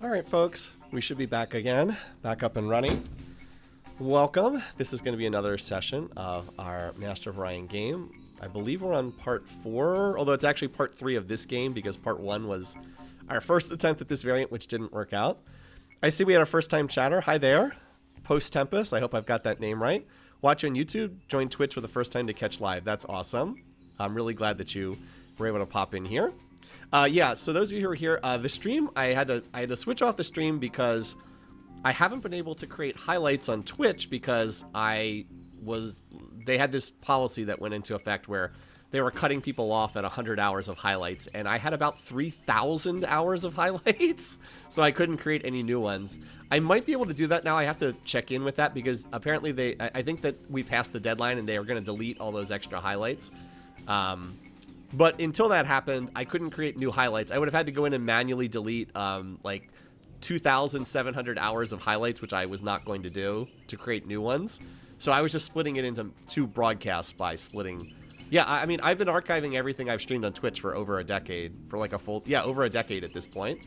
All right, folks, we should be back again, back up and running. Welcome. This is going to be another session of our Master of Orion game. I believe we're on part 4, although it's actually part 3 of this game because part 1 was our first attempt at this variant, which didn't work out. I see we had our first time chatter. Hi there. Post Tempest. I hope I've got that name right. Watch on YouTube. Join Twitch for the first time to catch live. That's awesome. I'm really glad that you were able to pop in here. Yeah, so those of you who are here, the stream, I had to switch off the stream because I haven't been able to create highlights on Twitch because they had this policy that went into effect where they were cutting people off at 100 hours of highlights, and I had about 3,000 hours of highlights, so I couldn't create any new ones. I might be able to do that now. I have to check in with that because apparently I think that we passed the deadline and they are going to delete all those extra highlights. But until that happened, I couldn't create new highlights. I would have had to go in and manually delete like 2,700 hours of highlights, which I was not going to do, to create new ones. So I was just splitting it into 2 broadcasts by splitting. Yeah, I mean, I've been archiving everything I've streamed on Twitch for over a decade, for like a full, over a decade at this point.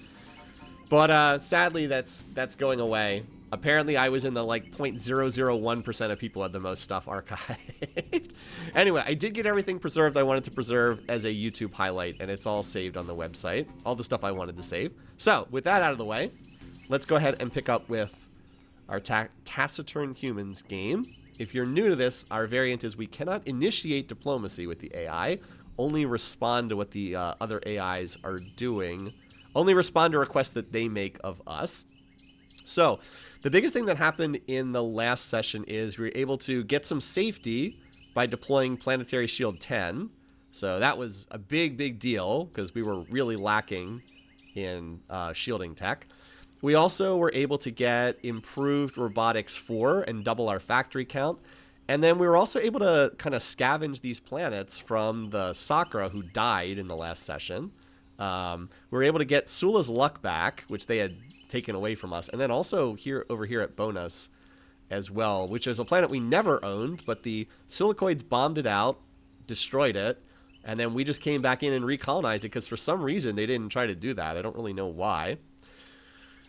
But sadly, that's going away. Apparently, I was in the like 0.001% of people had the most stuff archived. Anyway, I did get everything preserved I wanted to preserve as a YouTube highlight, and it's all saved on the website. All the stuff I wanted to save. So, with that out of the way, let's go ahead and pick up with our Taciturn Humans game. If you're new to this, our variant is we cannot initiate diplomacy with the AI, only respond to what the other AIs are doing, only respond to requests that they make of us. So, the biggest thing that happened in the last session is we were able to get some safety by deploying Planetary Shield 10. So that was a big deal because we were really lacking in shielding tech. We also were able to get improved robotics 4 and double our factory count. And then we were also able to kind of scavenge these planets from the Sakra who died in the last session. We were able to get Sula's luck back, which they had taken away from us, and then also over here at Bonus as well, which is a planet we never owned, but the Silicoids bombed it out, destroyed it, and then we just came back in and recolonized it because for some reason they didn't try to do that. I don't really know why.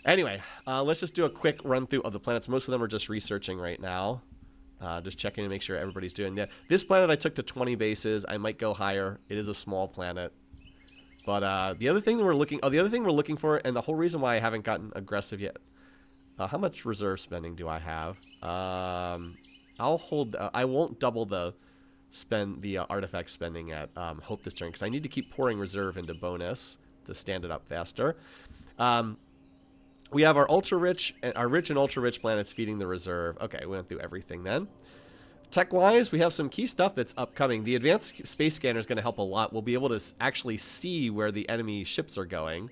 Anyway, let's just do a quick run through of the planets. Most of them are just researching right now, just checking to make sure everybody's doing that. This planet I took to 20 bases. I might go higher. It is a small planet. But the other thing we're looking for, and the whole reason why I haven't gotten aggressive yet, how much reserve spending do I have? I'll hold. I won't double the artifact spending at Hope this turn because I need to keep pouring reserve into Bonus to stand it up faster. We have our rich and ultra rich planets feeding the reserve. Okay, we went through everything then. Tech-wise, we have some key stuff that's upcoming. The advanced space scanner is going to help a lot. We'll be able to actually see where the enemy ships are going.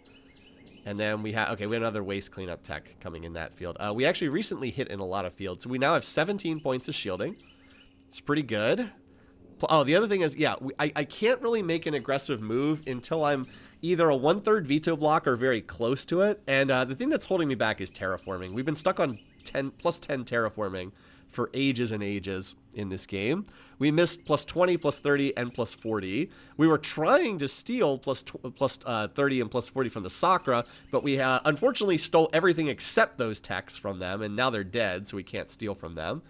And then we have another waste cleanup tech coming in that field. We actually recently hit in a lot of fields. So we now have 17 points of shielding. It's pretty good. Oh, the other thing is, I can't really make an aggressive move until I'm either a 1/3 veto block or very close to it. And the thing that's holding me back is terraforming. We've been stuck on +10 terraforming for ages and ages in this game. We missed +20, +30, and +40. We were trying to steal +30 and +40 from the Sakra, but we unfortunately stole everything except those techs from them, and now they're dead, so we can't steal from them.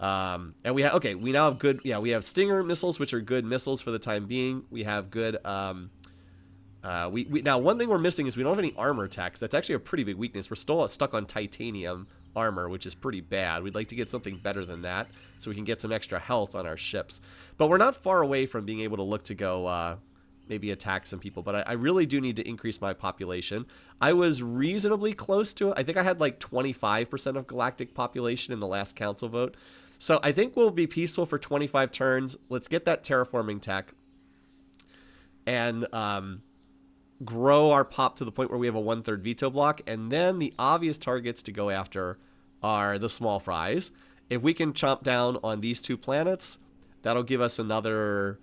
And we now have good, we have Stinger missiles, which are good missiles for the time being. We have good, now one thing we're missing is we don't have any armor techs. That's actually a pretty big weakness. We're still stuck on titanium armor, which is pretty bad. We'd like to get something better than that so we can get some extra health on our ships. But we're not far away from being able to look to go maybe attack some people. But I really do need to increase my population. I was reasonably close to it. I think I had like 25% of galactic population in the last council vote. So I think we'll be peaceful for 25 turns. Let's get that terraforming tech and grow our pop to the point where we have a 1/3 veto block, and then the obvious targets to go after are the small fries. If we can chomp down on these 2 planets, that'll give us another,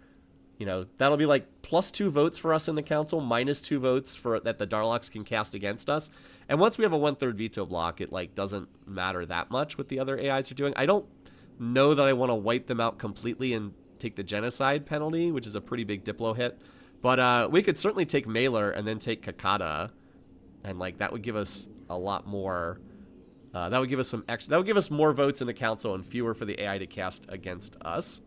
that'll be like +2 votes for us in the council, -2 votes for that the Darloks can cast against us. And once we have a 1/3 veto block, it like doesn't matter that much what the other AIs are doing. I don't know that I want to wipe them out completely and take the genocide penalty, which is a pretty big Diplo hit. But we could certainly take Mailer and then take Kakata And like that would give us a lot more. That would give us some extra. That would give us more votes in the council and fewer for the AI to cast against us.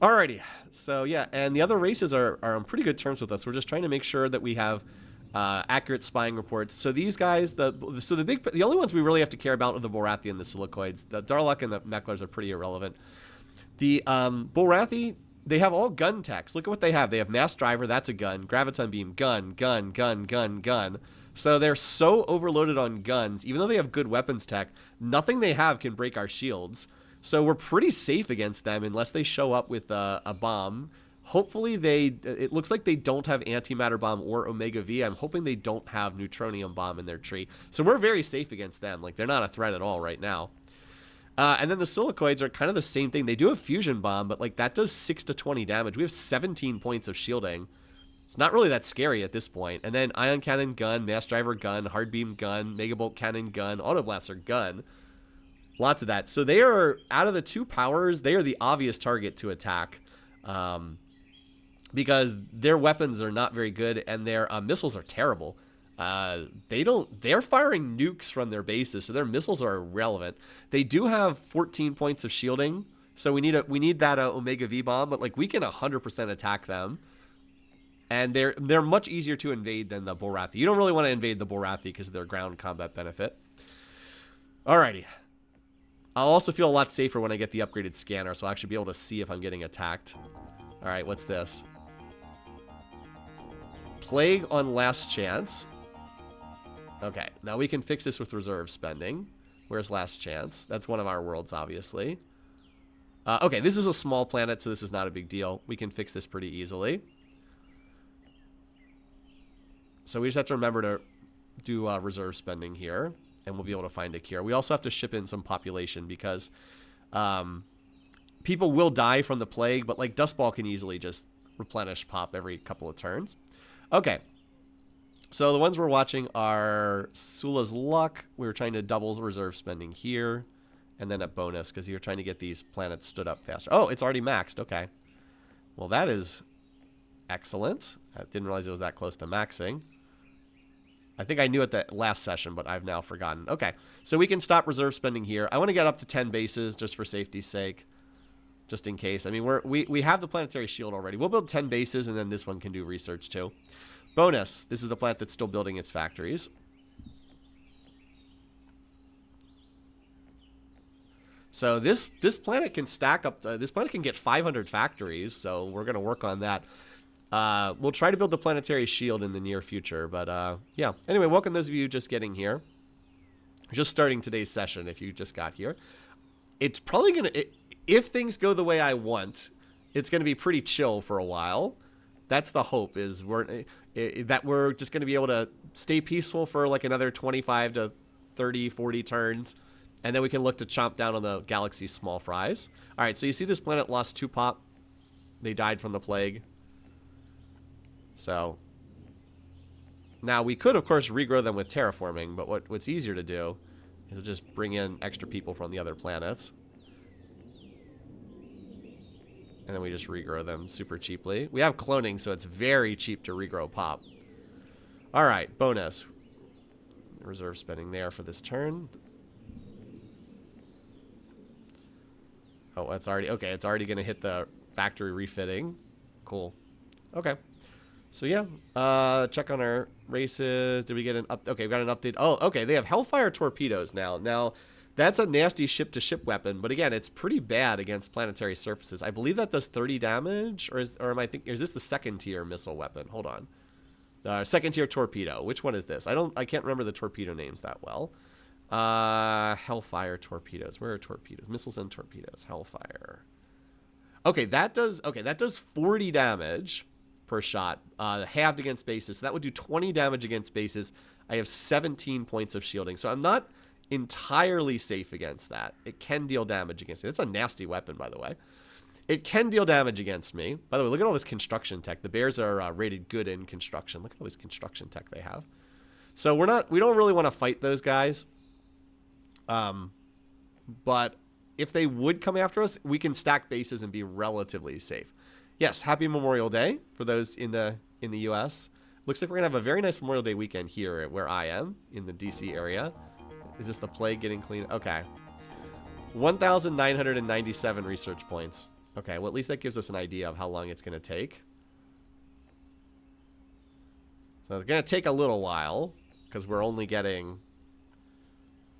Alrighty, so yeah, and the other races are on pretty good terms with us. We're just trying to make sure that we have accurate spying reports. So these guys, the only ones we really have to care about are the Borathi and the Silicoids. The Darlok and the Mechlars are pretty irrelevant. The Borathi, they have all gun techs. Look at what they have. They have Mass Driver, that's a gun. Graviton Beam, gun, gun, gun, gun, gun. So they're so overloaded on guns, even though they have good weapons tech, nothing they have can break our shields. So we're pretty safe against them unless they show up with a bomb. Hopefully it looks like they don't have antimatter bomb or Omega V. I'm hoping they don't have neutronium bomb in their tree. So we're very safe against them. Like, they're not a threat at all right now. And then the Silicoids are kind of the same thing. They do have fusion bomb, but like that does 6 to 20 damage. We have 17 points of shielding. It's not really that scary at this point. And then Ion Cannon gun, Mass Driver gun, Hard Beam gun, Megabolt Cannon gun, Auto Blaster gun. Lots of that. So they are, out of the two powers, they are the obvious target to attack. Because their weapons are not very good and their missiles are terrible. They're firing nukes from their bases, so their missiles are irrelevant. They do have 14 points of shielding, so we need that Omega V bomb, but like we can 100% attack them. And they're much easier to invade than the Borathi. You don't really want to invade the Borathi because of their ground combat benefit. Alrighty. I'll also feel a lot safer when I get the upgraded scanner, so I'll actually be able to see if I'm getting attacked. Alright, what's this? Plague on Last Chance. Okay, now we can fix this with reserve spending. Where's Last Chance? That's one of our worlds, obviously. Okay, this is a small planet, so this is not a big deal. We can fix this pretty easily. So we just have to remember to do reserve spending here, and we'll be able to find a cure. We also have to ship in some population because people will die from the plague, but like Dustball can easily just replenish pop every couple of turns. Okay. So the ones we're watching are Sula's Luck. We were trying to double reserve spending here. And then a bonus because you're trying to get these planets stood up faster. Oh, it's already maxed. Okay. Well, that is excellent. I didn't realize it was that close to maxing. I think I knew it that last session, but I've now forgotten. Okay. So we can stop reserve spending here. I want to get up to 10 bases just for safety's sake. Just in case. I mean, we have the planetary shield already. We'll build 10 bases, and then this one can do research too. Bonus. This is the planet that's still building its factories. So this planet can stack up. This planet can get 500 factories, so we're going to work on that. We'll try to build the planetary shield in the near future, but yeah. Anyway, welcome those of you just getting here. Just starting today's session if you just got here. It's probably going to... If things go the way I want, it's going to be pretty chill for a while. That's the hope, is that we're just going to be able to stay peaceful for like another 25 to 30, 40 turns, and then we can look to chomp down on the galaxy's small fries. All right, so you see this planet lost 2 pop. They died from the plague. So now we could, of course, regrow them with terraforming, but what's easier to do is just bring in extra people from the other planets. And then we just regrow them super cheaply. We have cloning, so it's very cheap to regrow pop. All right, bonus. Reserve spending there for this turn. Oh, it's already... Okay, it's already going to hit the factory refitting. Cool. Okay. So, yeah. Check on our races. Did we get an up... Okay, we got an update. Oh, okay. They have Hellfire torpedoes now. Now... That's a nasty ship-to-ship weapon, but again, it's pretty bad against planetary surfaces. I believe that does 30 damage, or is this the second-tier missile weapon? Hold on. Second-tier torpedo. Which one is this? I can't remember the torpedo names that well. Hellfire torpedoes. Where are torpedoes? Missiles and torpedoes. Hellfire. Okay, that does 40 damage per shot, halved against bases. So that would do 20 damage against bases. I have 17 points of shielding, so I'm not entirely safe against that. It can deal damage against me. That's a nasty weapon, by the way. It can deal damage against me. By the way, look at all this construction tech. The bears are rated good in construction. Look at all this construction tech they have. So we don't really want to fight those guys. But if they would come after us, we can stack bases and be relatively safe. Yes, happy Memorial Day for those in the US. Looks like we're going to have a very nice Memorial Day weekend here where I am, in the DC area. Is this the plague getting clean? Okay. 1,997 research points. Okay, well, at least that gives us an idea of how long it's going to take. So it's going to take a little while, because we're only getting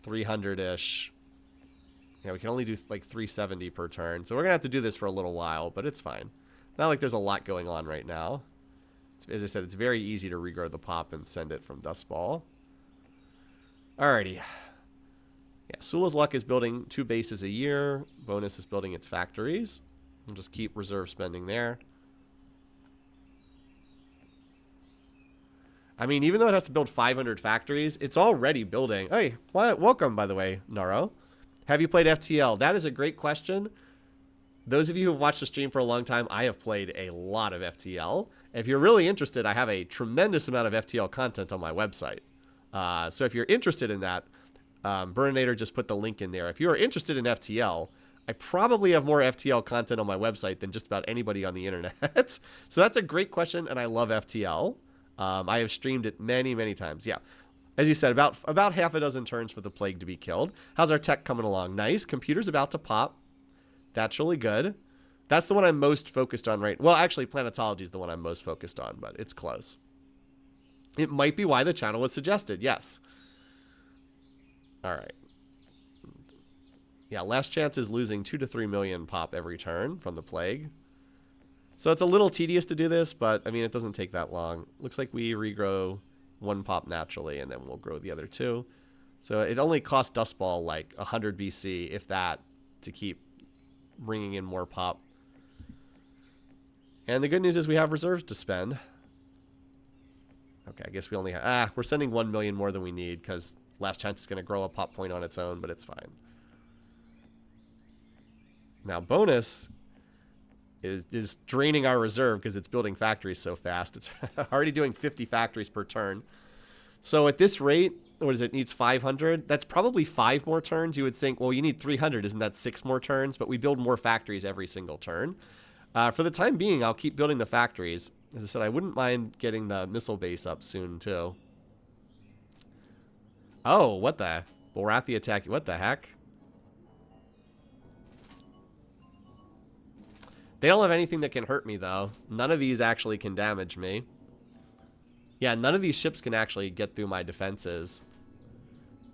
300-ish. Yeah, we can only do like 370 per turn. So we're going to have to do this for a little while, but it's fine. Not like there's a lot going on right now. As I said, it's very easy to regrow the pop and send it from Dustball. Alrighty. Yeah, Sula's Luck is building 2 bases a year. Bonus is building its factories. We'll just keep reserve spending there. I mean, even though it has to build 500 factories, it's already building. Hey, welcome, by the way, Naro. Have you played FTL? That is a great question. Those of you who have watched the stream for a long time, I have played a lot of FTL. If you're really interested, I have a tremendous amount of FTL content on my website. So if you're interested in that, Burninator just put the link in there. If you are interested in FTL, I probably have more FTL content on my website than just about anybody on the internet. So that's a great question, and I love FTL. I have streamed it many, many times. Yeah. As you said, about half a dozen turns for the plague to be killed. How's our tech coming along? Nice. Computer's about to pop. That's really good. That's the one I'm most focused on right. Well, actually, planetology is the one I'm most focused on, but it's close. It might be why the channel was suggested. Yes. All right. Yeah, last chance is losing 2 to 3 million pop every turn from the plague. So it's a little tedious to do this, but I mean, it doesn't take that long. Looks like we regrow 1 pop naturally, and then we'll grow the other 2. So it only costs Dustball like 100 BC, if that, to keep bringing in more pop. And the good news is we have reserves to spend. Okay, I guess we only have... we're sending 1 million more than we need, because last chance is going to grow a pop point on its own, but it's fine. Now, bonus is draining our reserve because it's building factories so fast. It's already doing 50 factories per turn. So at this rate, what is it? Needs 500. That's probably 5 more turns. You would think, well, you need 300. Isn't that 6 more turns? But we build more factories every single turn. For the time being, I'll keep building the factories. As I said, I wouldn't mind getting the missile base up soon, too. Oh, what the? Borathi attack. What the heck? They don't have anything that can hurt me, though. None of these actually can damage me. Yeah, none of these ships can actually get through my defenses.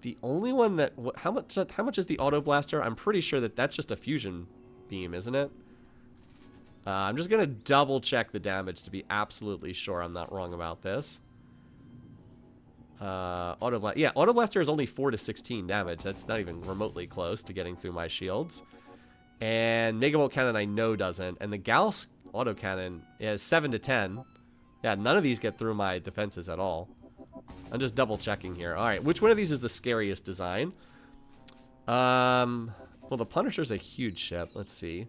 The only one that... How much is the auto blaster? I'm pretty sure that that's just a fusion beam, isn't it? I'm just going to double check the damage to be absolutely sure I'm not wrong about this. Yeah, auto blaster is only 4 to 16 damage. That's not even remotely close to getting through my shields. And Megabolt Cannon I know doesn't. And the Gauss autocannon is 7 to 10. Yeah, none of these get through my defenses at all. I'm just double checking here. Alright, which one of these is the scariest design? Well, the Punisher's a huge ship. Let's see.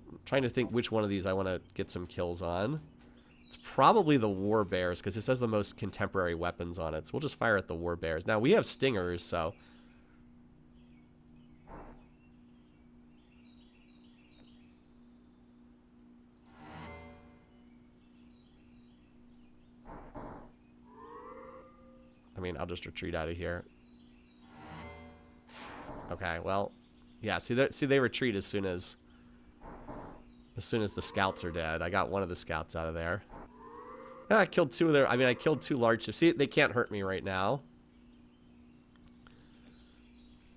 I'm trying to think which one of these I want to get some kills on. It's probably the War Bears, because it says the most contemporary weapons on it. So we'll just fire at the War Bears. Now, we have Stingers, so... I mean, I'll just retreat out of here. Okay, well, yeah. See, they retreat as soon as the scouts are dead. I got one of the scouts out of there. Yeah, I killed 2 of their. I mean, I killed 2 large ships. See, they can't hurt me right now.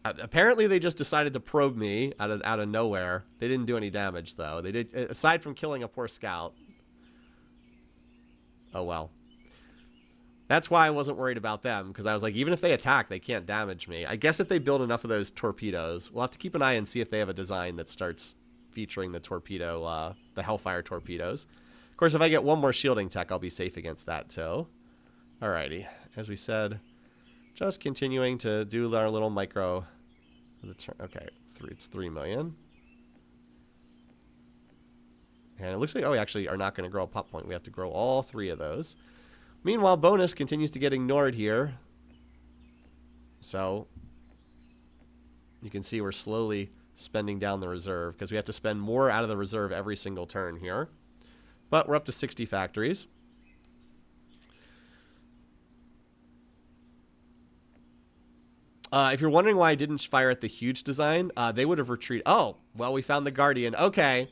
Apparently, they just decided to probe me out of nowhere. They didn't do any damage though. They did, aside from killing a poor scout. Oh well. That's why I wasn't worried about them, because I was like, even if they attack, they can't damage me. I guess if they build enough of those torpedoes, we'll have to keep an eye and see if they have a design that starts featuring the torpedo, the Hellfire torpedoes. Of course, if I get 1 more shielding tech, I'll be safe against that, too. Alrighty. As we said, just continuing to do our little micro... Okay, it's 3 million. And it looks like, oh, we actually are not going to grow a pop point. We have to grow all 3 of those. Meanwhile, bonus continues to get ignored here. So, you can see we're slowly spending down the reserve, because we have to spend more out of the reserve every single turn here. But we're up to 60 factories. If you're wondering why I didn't fire at the huge design, they would have retreated. Oh, well, we found the Guardian. Okay.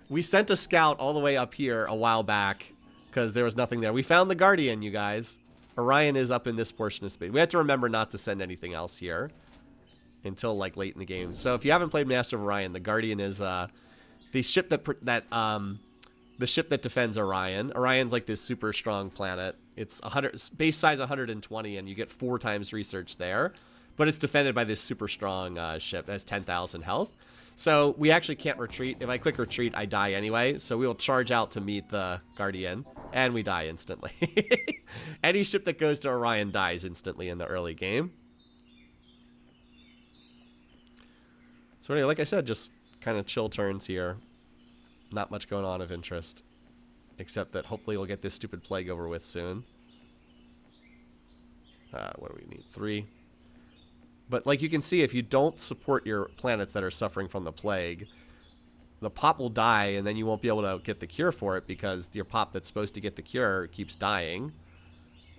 We sent a scout all the way up here a while back because there was nothing there. We found the Guardian, you guys. Orion is up in this portion of space. We have to remember not to send anything else here until like late in the game. So if you haven't played Master of Orion, the Guardian is the ship the ship that defends Orion. Orion's like this super strong planet. It's base size 120, and you get 4 times research there. But it's defended by this super strong ship that has 10,000 health. So we actually can't retreat. If I click retreat, I die anyway. So we will charge out to meet the Guardian, and we die instantly. Any ship that goes to Orion dies instantly in the early game. So anyway, like I said, just kind of chill turns here. Not much going on of interest. Except that hopefully we'll get this stupid plague over with soon. What do we need? 3. But like you can see, if you don't support your planets that are suffering from the plague, the pop will die, and then you won't be able to get the cure for it because your pop that's supposed to get the cure keeps dying.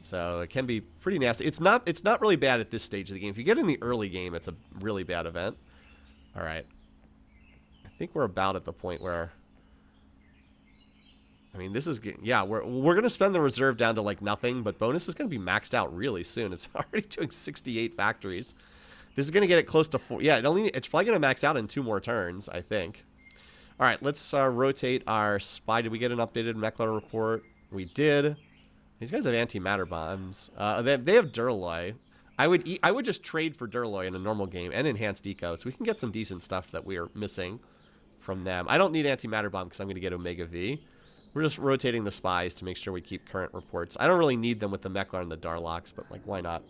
So it can be pretty nasty. It's not really bad at this stage of the game. If you get in the early game, it's a really bad event. All right. I think we're about at the point where... I mean, this is... Yeah, we're going to spend the reserve down to, like, nothing, but bonus is going to be maxed out really soon. It's already doing 68 factories. This is going to get it close to 4... Yeah, it's probably going to max out in 2 more turns, I think. All right, let's rotate our spy. Did we get an updated Meckler report? We did. These guys have antimatter bombs. They have Duralloy. I would just trade for Duralloy in a normal game and enhanced eco, so we can get some decent stuff that we are missing from them. I don't need antimatter bomb because I'm going to get Omega V. We're just rotating the spies to make sure we keep current reports. I don't really need them with the Meckler and the Darlocks, but like, why not?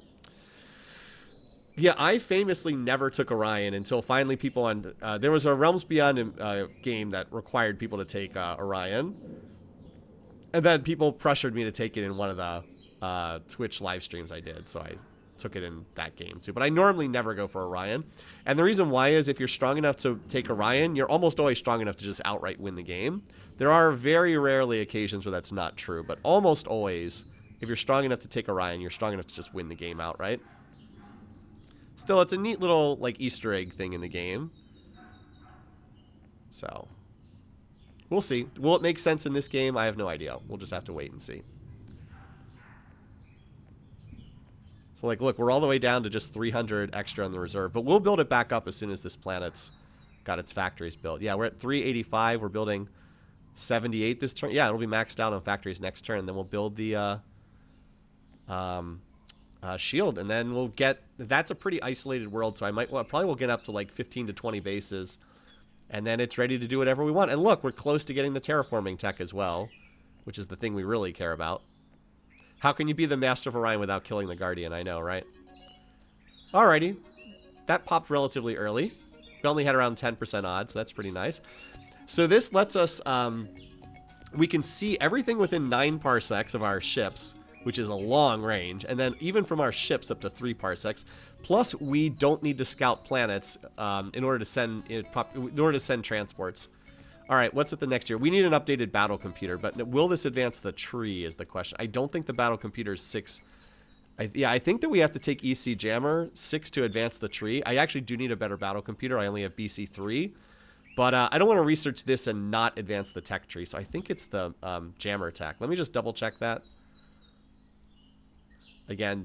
Yeah, I famously never took Orion until finally people on... there was a Realms Beyond game that required people to take Orion. And then people pressured me to take it in one of the Twitch live streams I did, so I took it in that game too. But I normally never go for Orion. And the reason why is if you're strong enough to take Orion, you're almost always strong enough to just outright win the game. There are very rarely occasions where that's not true, but almost always, if you're strong enough to take Orion, you're strong enough to just win the game outright. Still, it's a neat little like Easter egg thing in the game. So, we'll see. Will it make sense in this game? I have no idea. We'll just have to wait and see. So, like, look, we're all the way down to just 300 extra on the reserve. But we'll build it back up as soon as this planet's got its factories built. Yeah, we're at 385. We're building 78 this turn. Yeah, it'll be maxed out on factories next turn. Then we'll build the shield. And then we'll get... That's a pretty isolated world, so probably will get up to, like, 15 to 20 bases. And then it's ready to do whatever we want. And look, we're close to getting the terraforming tech as well, which is the thing we really care about. How can you be the Master of Orion without killing the Guardian? I know, right? Alrighty. That popped relatively early. We only had around 10% odds, so that's pretty nice. So this lets us... we can see everything within 9 parsecs of our ships, which is a long range. And then even from our ships up to 3 parsecs. Plus, we don't need to scout planets in order to send transports. All right, what's at the next year? We need an updated battle computer, but will this advance the tree is the question. I don't think the battle computer is 6. I think that we have to take EC Jammer 6 to advance the tree. I actually do need a better battle computer. I only have BC 3. But I don't want to research this and not advance the tech tree. So I think it's the Jammer tech. Let me just double check that. Again,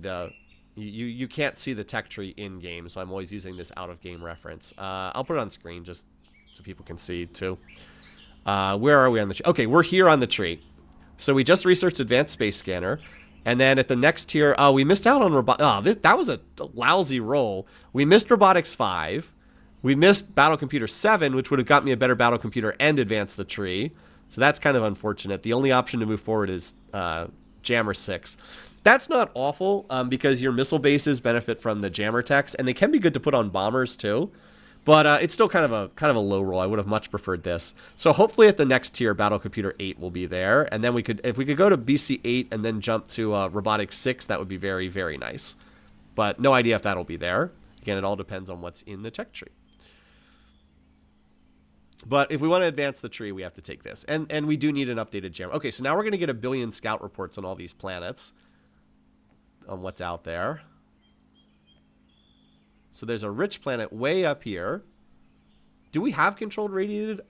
you can't see the tech tree in-game, so I'm always using this out-of-game reference. I'll put it on screen just so people can see, too. Where are we on the tree? Okay, we're here on the tree. So we just researched Advanced Space Scanner. And then at the next tier, we missed out on that was a lousy roll. We missed Robotics 5. We missed Battle Computer 7, which would have got me a better Battle Computer and advanced the tree. So that's kind of unfortunate. The only option to move forward is Jammer 6. That's not awful because your missile bases benefit from the Jammer techs, and they can be good to put on bombers too. But it's still kind of a low roll. I would have much preferred this. So hopefully at the next tier, Battle Computer 8 will be there. And then if we could go to BC 8 and then jump to Robotics 6, that would be very, very nice. But no idea if that'll be there. Again, it all depends on what's in the tech tree. But if we want to advance the tree, we have to take this. And we do need an updated Jammer. Okay, so now we're going to get 1 billion scout reports on all these planets. On what's out there. So there's a rich planet way up here. Do we have controlled radiated?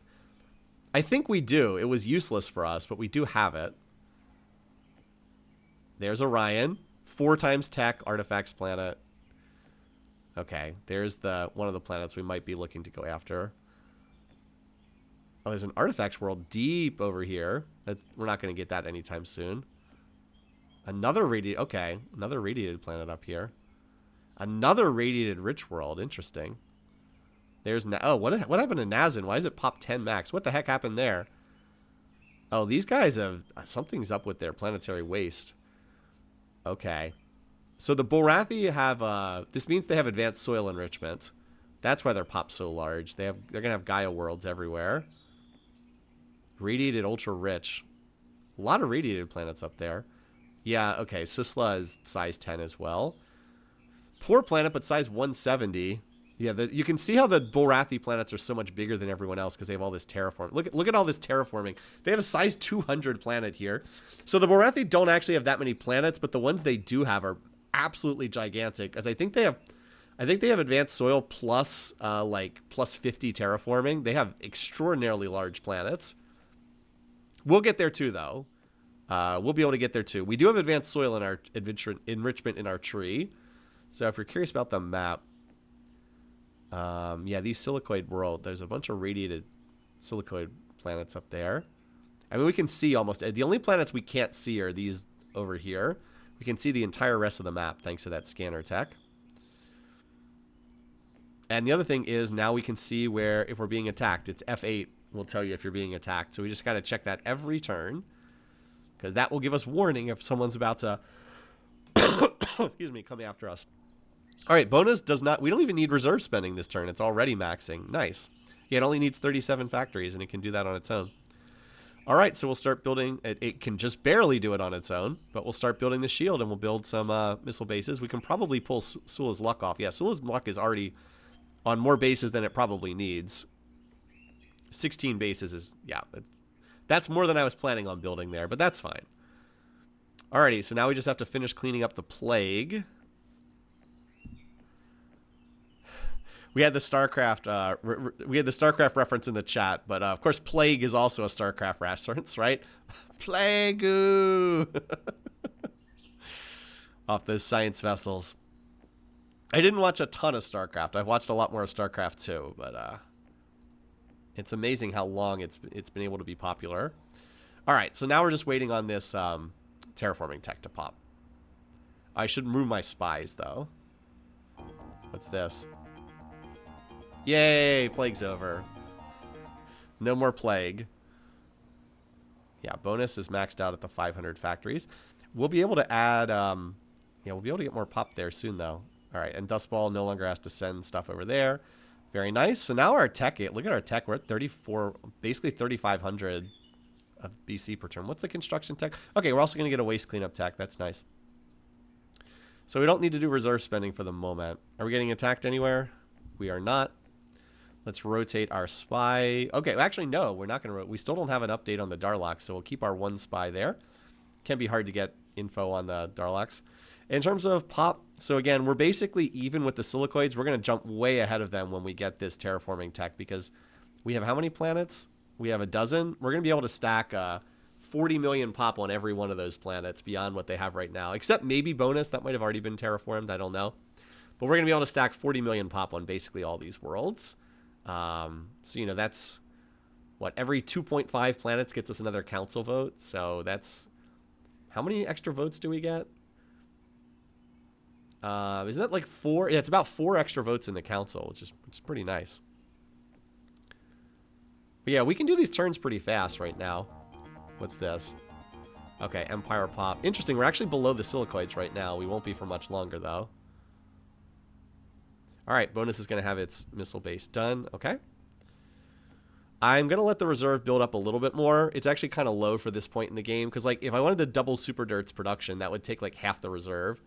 I think we do. It was useless for us, but we do have it. There's Orion. 4 times tech, artifacts planet. Okay, there's one of the planets we might be looking to go after. Oh, there's an artifacts world deep over here. We're not going to get that anytime soon. Another radiated planet up here. Another radiated rich world. Interesting. There's what happened to Nazin? Why does it pop 10 max? What the heck happened there? Oh, these guys have something's up with their planetary waste. Okay. So the Borathi have this means they have advanced soil enrichment. That's why their pop's so large. They're gonna have Gaia worlds everywhere. Radiated ultra rich. A lot of radiated planets up there. Yeah, okay. Sisla is size 10 as well. Poor planet, but size 170. Yeah, you can see how the Borathi planets are so much bigger than everyone else because they have all this terraforming. Look at all this terraforming. They have a size 200 planet here. So the Borathi don't actually have that many planets, but the ones they do have are absolutely gigantic. As I think they have advanced soil plus plus 50 terraforming. They have extraordinarily large planets. We'll get there too, though. We'll be able to get there too. We do have advanced soil in our enrichment in our tree. So if you're curious about the map, yeah, these silicoid world, there's a bunch of radiated silicoid planets up there. I mean, we can see almost, the only planets we can't see are these over here. We can see the entire rest of the map thanks to that scanner tech. And the other thing is now we can see where, if we're being attacked, it's F8 will tell you if you're being attacked. So we just got to check that every turn because that will give us warning if someone's about to, excuse me, come after us. All right, bonus does not, we don't even need reserve spending this turn. It's already maxing. Nice. Yeah, it only needs 37 factories, and it can do that on its own. All right, so we'll start building, it can just barely do it on its own, but we'll start building the shield, and we'll build some missile bases. We can probably pull Sula's luck off. Yeah, Sula's luck is already on more bases than it probably needs. 16 bases is, yeah, that's more than I was planning on building there, but that's fine. Alrighty, so now we just have to finish cleaning up the plague. We had the StarCraft reference in the chat, but of course, plague is also a StarCraft reference, right? Plague off those science vessels. I didn't watch a ton of StarCraft. I've watched a lot more of StarCraft 2, but it's amazing how long it's been able to be popular. All right, so now we're just waiting on this terraforming tech to pop. I should move my spies though. What's this? Yay, plague's over. No more plague. Yeah, bonus is maxed out at the 500 factories. We'll be able to add, yeah, we'll be able to get more pop there soon, though. All right, and Dustball no longer has to send stuff over there. Very nice. So now our tech, look at our tech. We're at 34, basically 3,500 of BC per turn. What's the construction tech? Okay, we're also going to get a waste cleanup tech. That's nice. So we don't need to do reserve spending for the moment. Are we getting attacked anywhere? We are not. Let's rotate our spy. Okay, actually, no, we're not going to. We still don't have an update on the Darloks, so we'll keep our one spy there. Can be hard to get info on the Darloks. In terms of pop, so again, we're basically even with the silicoids. We're going to jump way ahead of them when we get this terraforming tech because we have how many planets? We have a dozen. We're going to be able to stack 40 million pop on every one of those planets beyond what they have right now, except maybe bonus. That might have already been terraformed. I don't know. But we're going to be able to stack 40 million pop on basically all these worlds. So, you know, that's what every 2.5 planets gets us another council vote. So that's how many extra votes do we get? Isn't that like 4? Yeah, it's about 4 extra votes in the council, which is pretty nice. But yeah, we can do these turns pretty fast right now. What's this? Okay, Empire Pop. Interesting, we're actually below the silicoids right now. We won't be for much longer, though. All right, bonus is going to have its missile base done. Okay. I'm going to let the reserve build up a little bit more. It's actually kind of low for this point in the game because, like, if I wanted to double Super Dirt's production, that would take, like, half the reserve.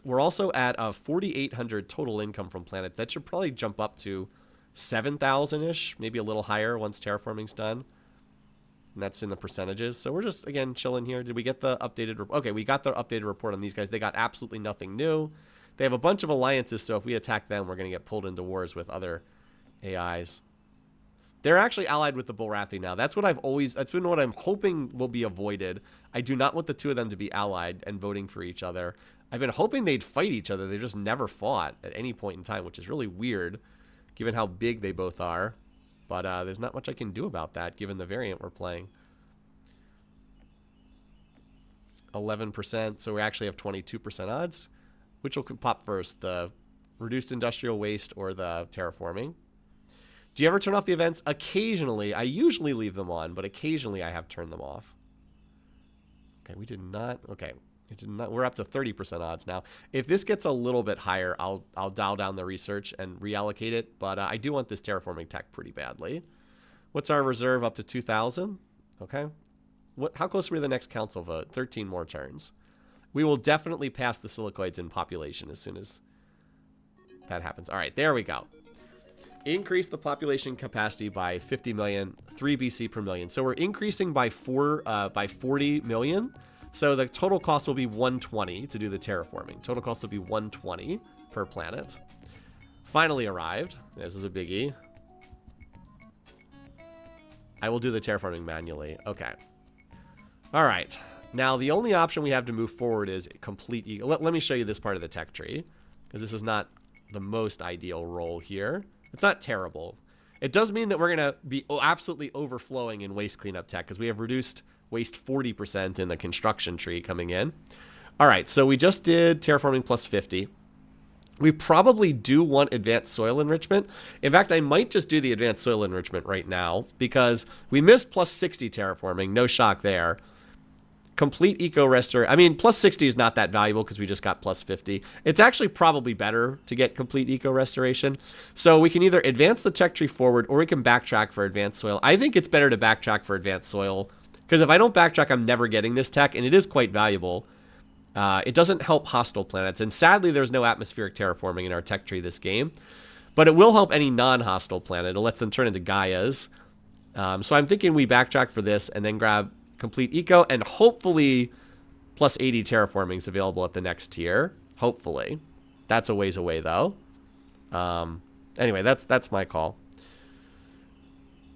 We're also at 4,800 total income from planet. That should probably jump up to 7,000-ish, maybe a little higher once terraforming's done. And that's in the percentages. So we're just, again, chilling here. Did we get the updated... Okay, we got the updated report on these guys. They got absolutely nothing new. They have a bunch of alliances, so if we attack them, we're going to get pulled into wars with other AIs. They're actually allied with the Bulrathi now. That's what that's been what I'm hoping will be avoided. I do not want the two of them to be allied and voting for each other. I've been hoping they'd fight each other. They just never fought at any point in time, which is really weird, given how big they both are. But there's not much I can do about that, given the variant we're playing. 11%, so we actually have 22% odds. Which will pop first, the reduced industrial waste or the terraforming? Do you ever turn off the events? Occasionally. I usually leave them on, but occasionally I have turned them off. Okay, we did not. Okay, it did not. We're up to 30% odds now. If this gets a little bit higher, I'll dial down the research and reallocate it. But I do want this terraforming tech pretty badly. What's our reserve? Up to 2,000. Okay. How close are we to the next council vote? 13 more turns. We will definitely pass the silicoids in population as soon as that happens. All right, there we go. Increase the population capacity by 50 million, 3 BC per million. So we're increasing by 40 million. So the total cost will be 120 to do the terraforming. Total cost will be 120 per planet. Finally arrived. This is a biggie. I will do the terraforming manually. Okay. All right. Now the only option we have to move forward is complete. Let me show you this part of the tech tree, because this is not the most ideal role here. It's not terrible. It does mean that we're going to be absolutely overflowing in waste cleanup tech, because we have reduced waste 40% in the construction tree coming in. All right, so we just did terraforming plus 50. We probably do want advanced soil enrichment. In fact, I might just do the advanced soil enrichment right now, because we missed plus 60 terraforming. No shock there. Complete eco restore. I mean, plus 60 is not that valuable because we just got plus 50. It's actually probably better to get complete eco restoration. So we can either advance the tech tree forward or we can backtrack for advanced soil. I think it's better to backtrack for advanced soil, because if I don't backtrack, I'm never getting this tech, and it is quite valuable. It doesn't help hostile planets, and sadly, there's no atmospheric terraforming in our tech tree this game, but it will help any non-hostile planet. It lets them turn into Gaias. So I'm thinking we backtrack for this and then grab complete eco, and hopefully plus 80 terraforming is available at the next tier. Hopefully. That's a ways away, though. Anyway, that's my call.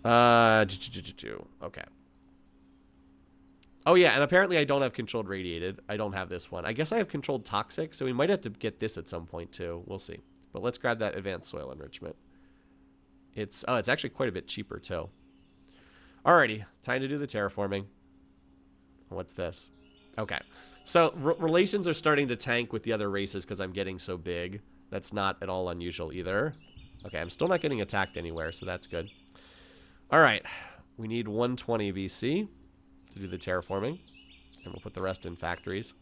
Okay. Oh, yeah, and apparently I don't have controlled radiated. I don't have this one. I guess I have controlled toxic, so we might have to get this at some point, too. We'll see. But let's grab that advanced soil enrichment. It's actually quite a bit cheaper, too. Alrighty, time to do the terraforming. What's this? Okay, so relations are starting to tank with the other races because I'm getting so big. That's not at all unusual either. Okay, I'm still not getting attacked anywhere, so that's good. All right, we need 120 BC to do the terraforming, and we'll put the rest in factories.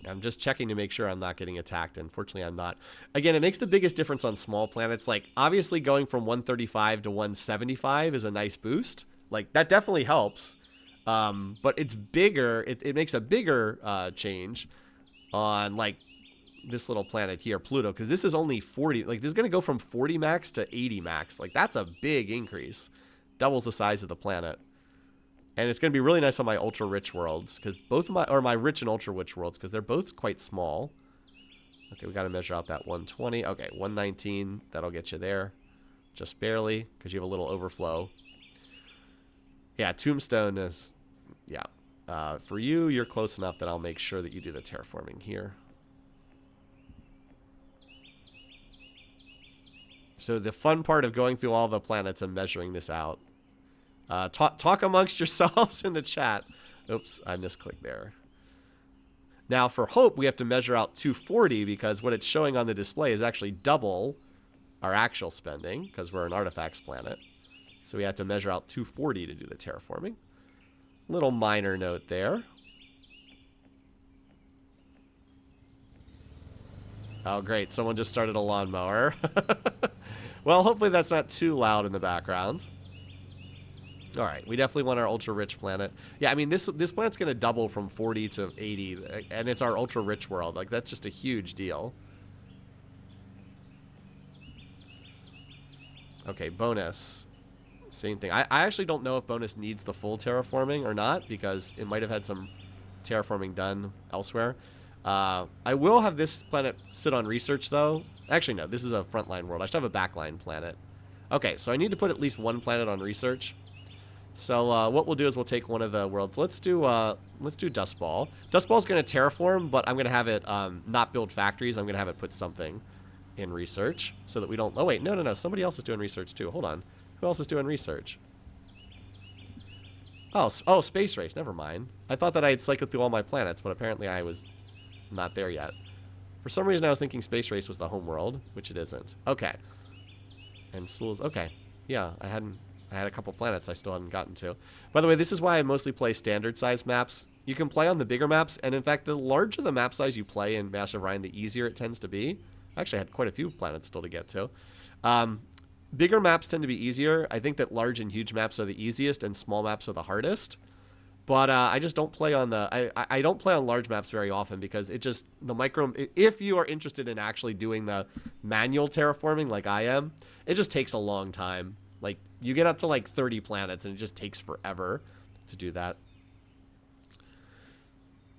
I'm just checking to make sure I'm not getting attacked. Unfortunately, I'm not. Again, it makes the biggest difference on small planets. Like, obviously, going from 135 to 175 is a nice boost. Like, that definitely helps. But it's bigger. It makes a bigger change on, like, this little planet here, Pluto, because this is only 40. Like, this is going to go from 40 max to 80 max. Like, that's a big increase. Doubles the size of the planet. And it's going to be really nice on my ultra-rich worlds, because both of my rich and ultra-rich worlds, because they're both quite small. Okay, we got to measure out that 120. Okay, 119. That'll get you there. Just barely, because you have a little overflow. Yeah, Tombstone is... Yeah. For you, you're close enough that I'll make sure that you do the terraforming here. So the fun part of going through all the planets and measuring this out. Talk amongst yourselves in the chat. Oops, I misclicked there. Now for Hope, we have to measure out 240 because what it's showing on the display is actually double our actual spending because we're an artifacts planet. So we have to measure out 240 to do the terraforming. Little minor note there. Oh, great. Someone just started a lawnmower. Well, hopefully that's not too loud in the background. All right, we definitely want our ultra-rich planet. Yeah, I mean, this planet's going to double from 40 to 80, and it's our ultra-rich world. Like, that's just a huge deal. Okay, bonus. Same thing. I actually don't know if bonus needs the full terraforming or not, because it might have had some terraforming done elsewhere. I will have this planet sit on research, though. Actually, no, this is a frontline world. I should have a backline planet. Okay, so I need to put at least one planet on research. So what we'll do is we'll take one of the worlds. Let's do Dust Ball. Dust Ball's going to terraform, but I'm going to have it not build factories. I'm going to have it put something in research so that we don't... Oh, wait. No. Somebody else is doing research, too. Hold on. Who else is doing research? Oh, Space Race. Never mind. I thought that I had cycled through all my planets, but apparently I was not there yet. For some reason, I was thinking Space Race was the home world, which it isn't. Okay. And Sul's... Okay. Yeah, I had a couple planets I still hadn't gotten to. By the way, this is why I mostly play standard size maps. You can play on the bigger maps, and in fact, the larger the map size you play in Master of Orion, the easier it tends to be. I actually had quite a few planets still to get to. Bigger maps tend to be easier. I think that large and huge maps are the easiest, and small maps are the hardest. But I just don't play on the... I don't play on large maps very often because it just... The micro... If you are interested in actually doing the manual terraforming like I am, it just takes a long time. Like, you get up to like 30 planets and it just takes forever to do that.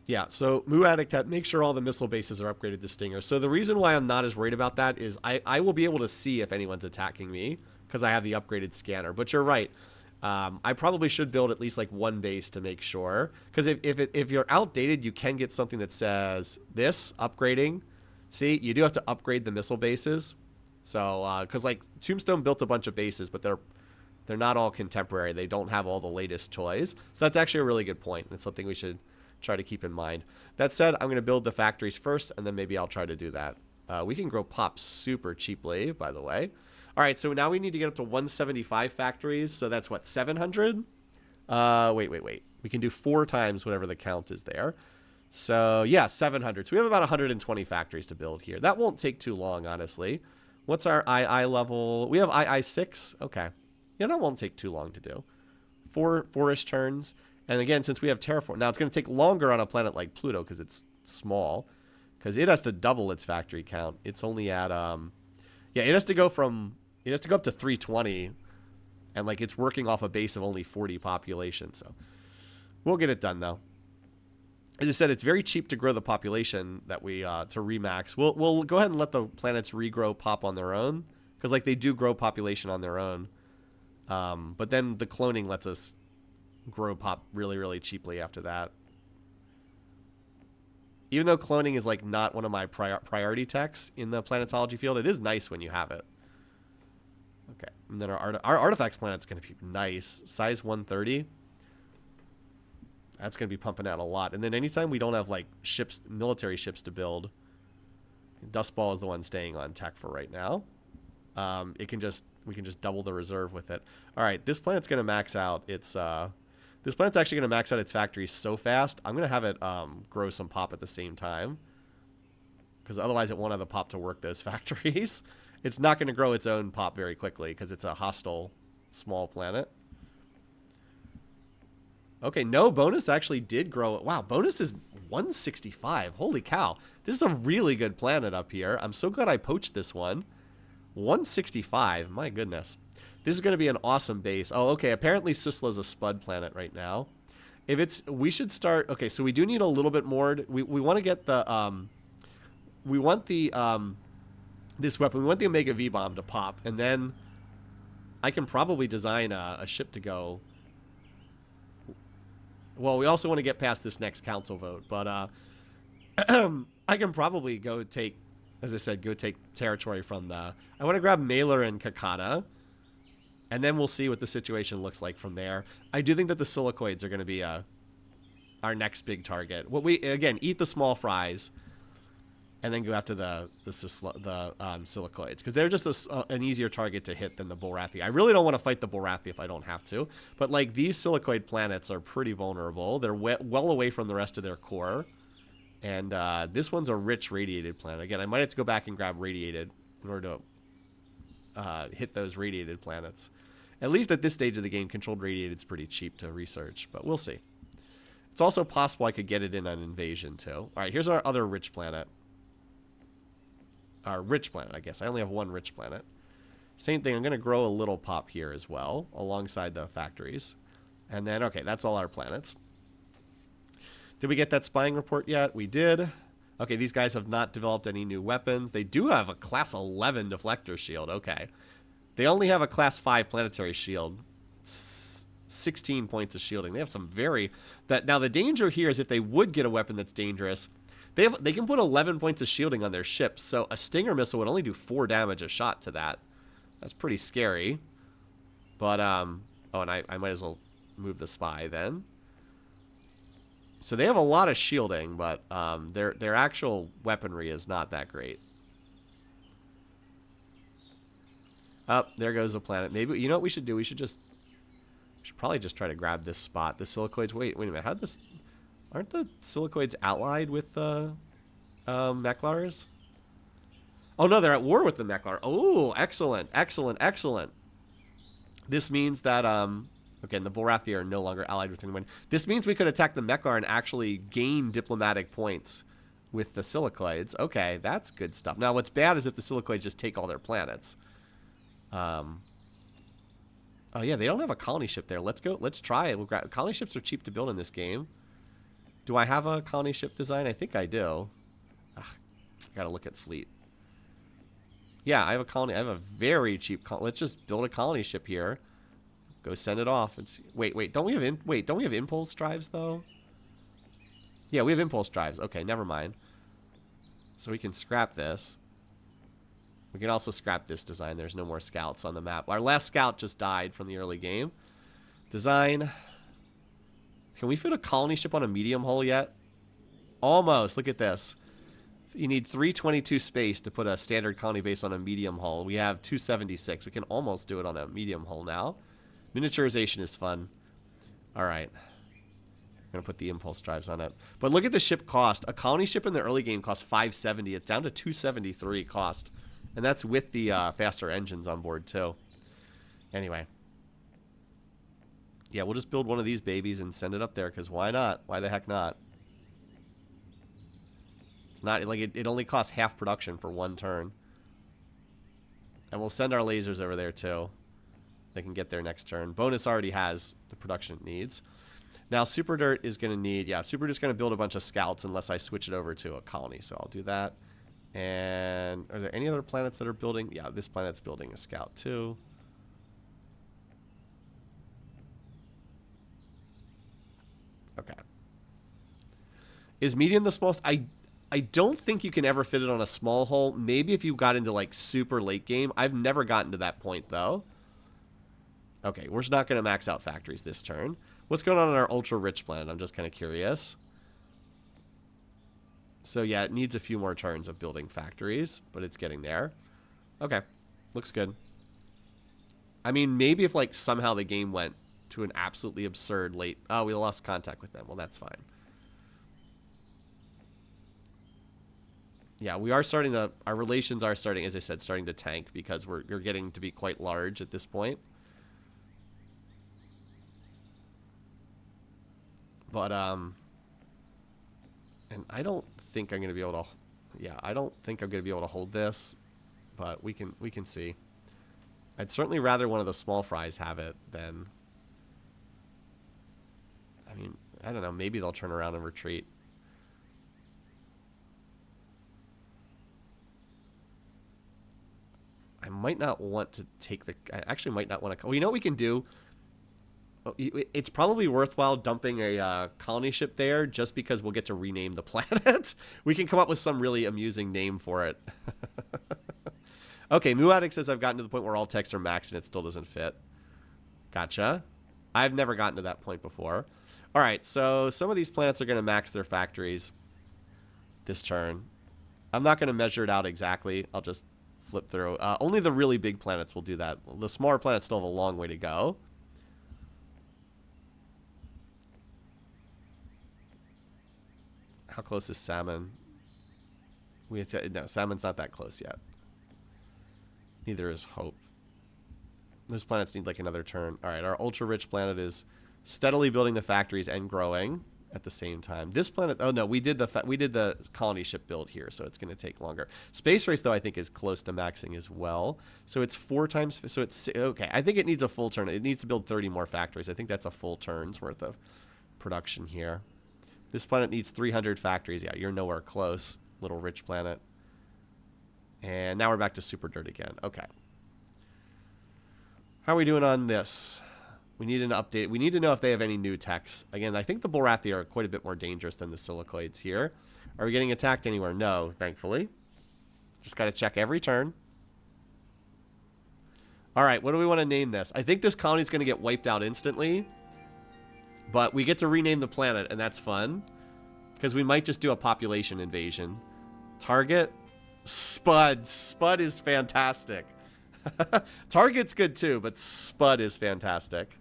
Yeah, so Muaddicat, make sure all the missile bases are upgraded to Stinger. So the reason why I'm not as worried about that is I will be able to see if anyone's attacking me because I have the upgraded scanner. But you're right. I probably should build at least like one base to make sure. Because if you're outdated, you can get something that says this, upgrading. See, you do have to upgrade the missile bases. So, because like Tombstone built a bunch of bases, but they're not all contemporary. They don't have all the latest toys. So that's actually a really good point. It's something we should try to keep in mind. That said, I'm going to build the factories first, and then maybe I'll try to do that. We can grow pops super cheaply, by the way. All right, so now we need to get up to 175 factories. So that's what, 700? Wait. We can do 4 times whatever the count is there. So yeah, 700. So we have about 120 factories to build here. That won't take too long, honestly. What's our II level? We have II 6. Okay. Yeah, that won't take too long to do. 4-ish turns. And again, since we have Terraform, now it's going to take longer on a planet like Pluto because it's small. Because it has to double its factory count. It's only at, yeah, it has to go up to 320. And like it's working off a base of only 40 population. So we'll get it done though. As I said, it's very cheap to grow the population that we, to remax. We'll go ahead and let the planets regrow pop on their own. Because like they do grow population on their own. But then the cloning lets us grow pop really, really cheaply after that. Even though cloning is like not one of my priority techs in the planetology field, it is nice when you have it. Okay, and then our artifacts planet's going to be nice. Size 130. That's going to be pumping out a lot. And then anytime we don't have like ships, military ships to build, Dust Ball is the one staying on tech for right now. We can just double the reserve with it. All right, this planet's going to max out its this planet's actually going to max out its factories so fast. I'm going to have it grow some pop at the same time. Because otherwise it won't have the pop to work those factories. It's not going to grow its own pop very quickly because it's a hostile small planet. Okay, no, Bonus actually did grow. Wow, Bonus is 165. Holy cow. This is a really good planet up here. I'm so glad I poached this one. 165. My goodness. This is going to be an awesome base. Oh, okay. Apparently Sisla's a Spud planet right now. If it's... We should start... Okay, so we do need a little bit more. We want to get the... We want the... This weapon. We want the Omega V-Bomb to pop. And then I can probably design a ship to go... Well, we also want to get past this next council vote. But I can probably go take... As I said, go take territory from the... I want to grab Mailer and Kakata. And then we'll see what the situation looks like from there. I do think that the silicoids are going to be our next big target. What we again eat the small fries, and then go after the silicoids because they're just an easier target to hit than the Bulrathi. I really don't want to fight the Bulrathi if I don't have to. But like these silicoid planets are pretty vulnerable. They're well away from the rest of their core, and this one's a rich radiated planet. Again, I might have to go back and grab radiated in order to hit those radiated planets. At least at this stage of the game, controlled radiated is pretty cheap to research, but we'll see. It's also possible I could get it in an invasion too. All right, here's our other rich planet. Our rich planet, I guess. I only have one rich planet. Same thing, I'm going to grow a little pop here as well, alongside the factories. And then, okay, that's all our planets. Did we get that spying report yet? We did. Okay, these guys have not developed any new weapons. They do have a class 11 deflector shield. Okay. They only have a class 5 planetary shield. It's 16 points of shielding. They have some very... Now, the danger here is if they would get a weapon that's dangerous, they can put 11 points of shielding on their ships, so a Stinger missile would only do 4 damage a shot to that. That's pretty scary. But, oh, and I might as well move the spy then. So they have a lot of shielding, but their actual weaponry is not that great. Up, there goes the planet. Maybe, you know what we should do? We should probably just try to grab this spot. The silicoids. Wait a minute. Aren't the silicoids allied with the Mechlars? Oh no, they're at war with the Mechlar. Oh, excellent, excellent, excellent. This means that okay, the Borathi are no longer allied with anyone. This means we could attack the Mechlar and actually gain diplomatic points with the silicoids. Okay, that's good stuff. Now, what's bad is if the silicoids just take all their planets. Oh yeah, they don't have a colony ship there. Let's go. Let's try it. Colony ships are cheap to build in this game. Do I have a colony ship design? I think I do. Ugh, I gotta look at fleet. Yeah, I have a colony. I have a very cheap. Let's just build a colony ship here. Go send it off. Wait. Don't we have impulse drives though? Yeah, we have impulse drives. Okay, never mind. So we can scrap this. We can also scrap this design. There's no more scouts on the map. Our last scout just died from the early game. Design. Can we fit a colony ship on a medium hull yet? Almost. Look at this. You need 322 space to put a standard colony base on a medium hull. We have 276. We can almost do it on a medium hull now. Miniaturization is fun. All right. I'm going to put the impulse drives on it. But look at the ship cost. A colony ship in the early game cost 570. It's down to 273 cost. And that's with the faster engines on board, too. Anyway. Yeah, we'll just build one of these babies and send it up there, because why not? Why the heck not? It's not like it only costs half production for one turn. And we'll send our lasers over there, too. They can get there next turn. Bonus already has the production it needs. Now, Super Dirt is going to need... Yeah, Super Dirt's going to build a bunch of scouts unless I switch it over to a colony. So I'll do that. And are there any other planets that are building? Yeah, this planet's building a scout, too. Okay. Is medium the smallest? I don't think you can ever fit it on a small hull. Maybe if you got into, like, super late game. I've never gotten to that point, though. Okay, we're not going to max out factories this turn. What's going on our ultra-rich planet? I'm just kind of curious. So, yeah, it needs a few more turns of building factories, but it's getting there. Okay, looks good. I mean, maybe if, like, somehow the game went to an absolutely absurd late... Oh, we lost contact with them. Well, that's fine. Yeah, we are starting to... Our relations are starting, as I said, starting to tank because we're getting to be quite large at this point. But, and I don't think I'm going to be able to... Yeah, I don't think I'm going to be able to hold this, but we can see. I'd certainly rather one of the small fries have it than... I mean, I don't know. Maybe they'll turn around and retreat. I might not want to take the... I actually might not want to... Well, you know what we can do? It's probably worthwhile dumping a colony ship there just because we'll get to rename the planet. We can come up with some really amusing name for it. Okay, Muaddic says I've gotten to the point where all texts are maxed and it still doesn't fit. Gotcha. I've never gotten to that point before. All right, so some of these planets are going to max their factories this turn. I'm not going to measure it out exactly. I'll just flip through. Only the really big planets will do that. The smaller planets still have a long way to go. How close is Salmon? We have to, no, Salmon's not that close yet. Neither is Hope. Those planets need like another turn. All right, our ultra-rich planet is steadily building the factories and growing at the same time. This planet, oh no, we did the colony ship build here, so it's going to take longer. Space Race, though, I think is close to maxing as well. So it's 4 times, so it's, okay, I think it needs a full turn. It needs to build 30 more factories. I think that's a full turn's worth of production here. This planet needs 300 factories. Yeah, you're nowhere close, little rich planet. And now we're back to super dirt again. Okay. How are we doing on this? We need an update. We need to know if they have any new techs. Again, I think the Bulrathi are quite a bit more dangerous than the silicoids here. Are we getting attacked anywhere? No, thankfully. Just got to check every turn. All right, what do we want to name this? I think this colony is going to get wiped out instantly. But we get to rename the planet, and that's fun. Because we might just do a population invasion. Target? Spud. Spud is fantastic. Target's good too, but Spud is fantastic.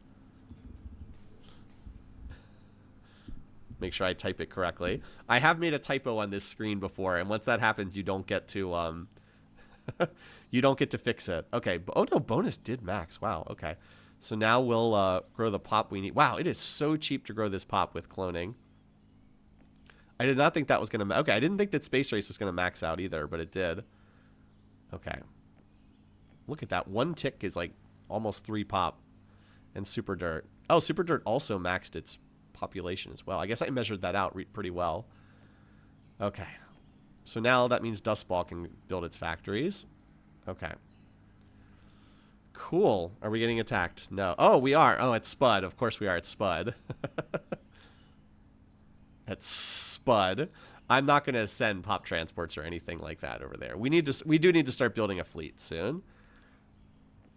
Make sure I type it correctly. I have made a typo on this screen before, and once that happens, you don't get to you don't get to fix it. Okay. Oh no, bonus did max. Wow. Okay. So now we'll grow the pop we need. Wow, it is so cheap to grow this pop with cloning. I did not think that was going to... Okay, I didn't think that Space Race was going to max out either, but it did. Okay. Look at that. One tick is like almost 3 pop. And Super Dirt. Oh, Super Dirt also maxed its population as well. I guess I measured that out pretty well. Okay. So now that means Dustball can build its factories. Okay. Cool. Are we getting attacked? No. Oh, we are. Oh, it's Spud. Of course we are. It's Spud. It's Spud. I'm not going to send pop transports or anything like that over there. We do need to start building a fleet soon.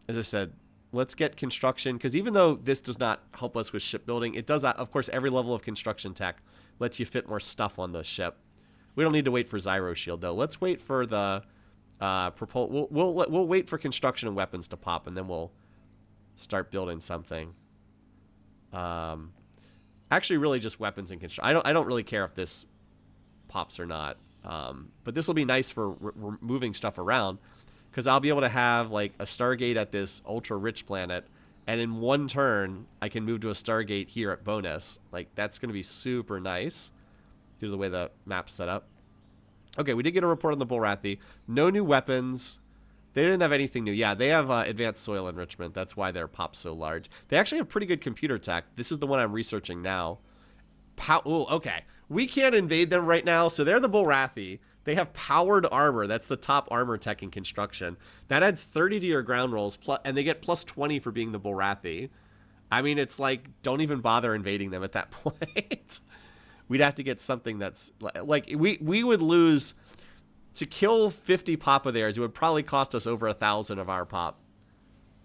As I said, let's get construction, because even though this does not help us with shipbuilding, it does, of course, every level of construction tech lets you fit more stuff on the ship. We don't need to wait for Zyro Shield, though. Let's wait for the we'll wait for construction and weapons to pop, and then we'll start building something. Actually, really just weapons and construction. I don't really care if this pops or not. But this will be nice for moving stuff around, because I'll be able to have like a Stargate at this ultra rich planet, and in one turn I can move to a Stargate here at bonus. Like, that's going to be super nice due to the way the map's set up. Okay, we did get a report on the Bulrathi. No new weapons. They didn't have anything new. Yeah, they have advanced soil enrichment. That's why their pop's so large. They actually have pretty good computer tech. This is the one I'm researching now. Oh, okay. We can't invade them right now, so they're the Bulrathi. They have powered armor. That's the top armor tech in construction. That adds 30 to your ground rolls, and they get plus 20 for being the Bulrathi. I mean, it's like, don't even bother invading them at that point. We'd have to get something that's... Like, we would lose... To kill 50 pop of theirs, it would probably cost us over 1,000 of our pop.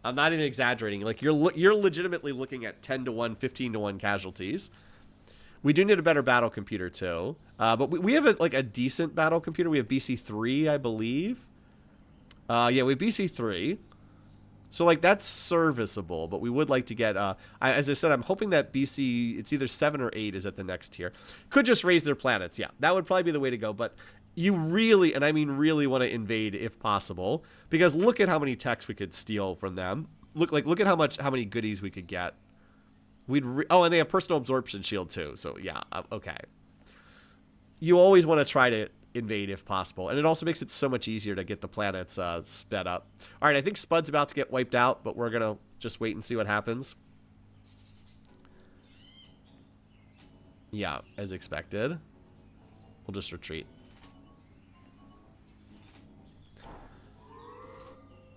I'm not even exaggerating. Like, you're legitimately looking at 10 to 1, 15 to 1 casualties. We do need a better battle computer, too. But we have, a decent battle computer. We have BC3, I believe. Yeah, we have BC3. So, like, that's serviceable. But we would like to get... as I said, I'm hoping that BC... It's either 7 or 8 is at the next tier. Could just raise their planets. Yeah, that would probably be the way to go. But... You really, and I mean really, want to invade if possible, because look at how many techs we could steal from them. Look at how many goodies we could get. Oh, and they have personal absorption shield too. So yeah, okay. You always want to try to invade if possible, and it also makes it so much easier to get the planets sped up. All right, I think Spud's about to get wiped out, but we're gonna just wait and see what happens. Yeah, as expected. We'll just retreat.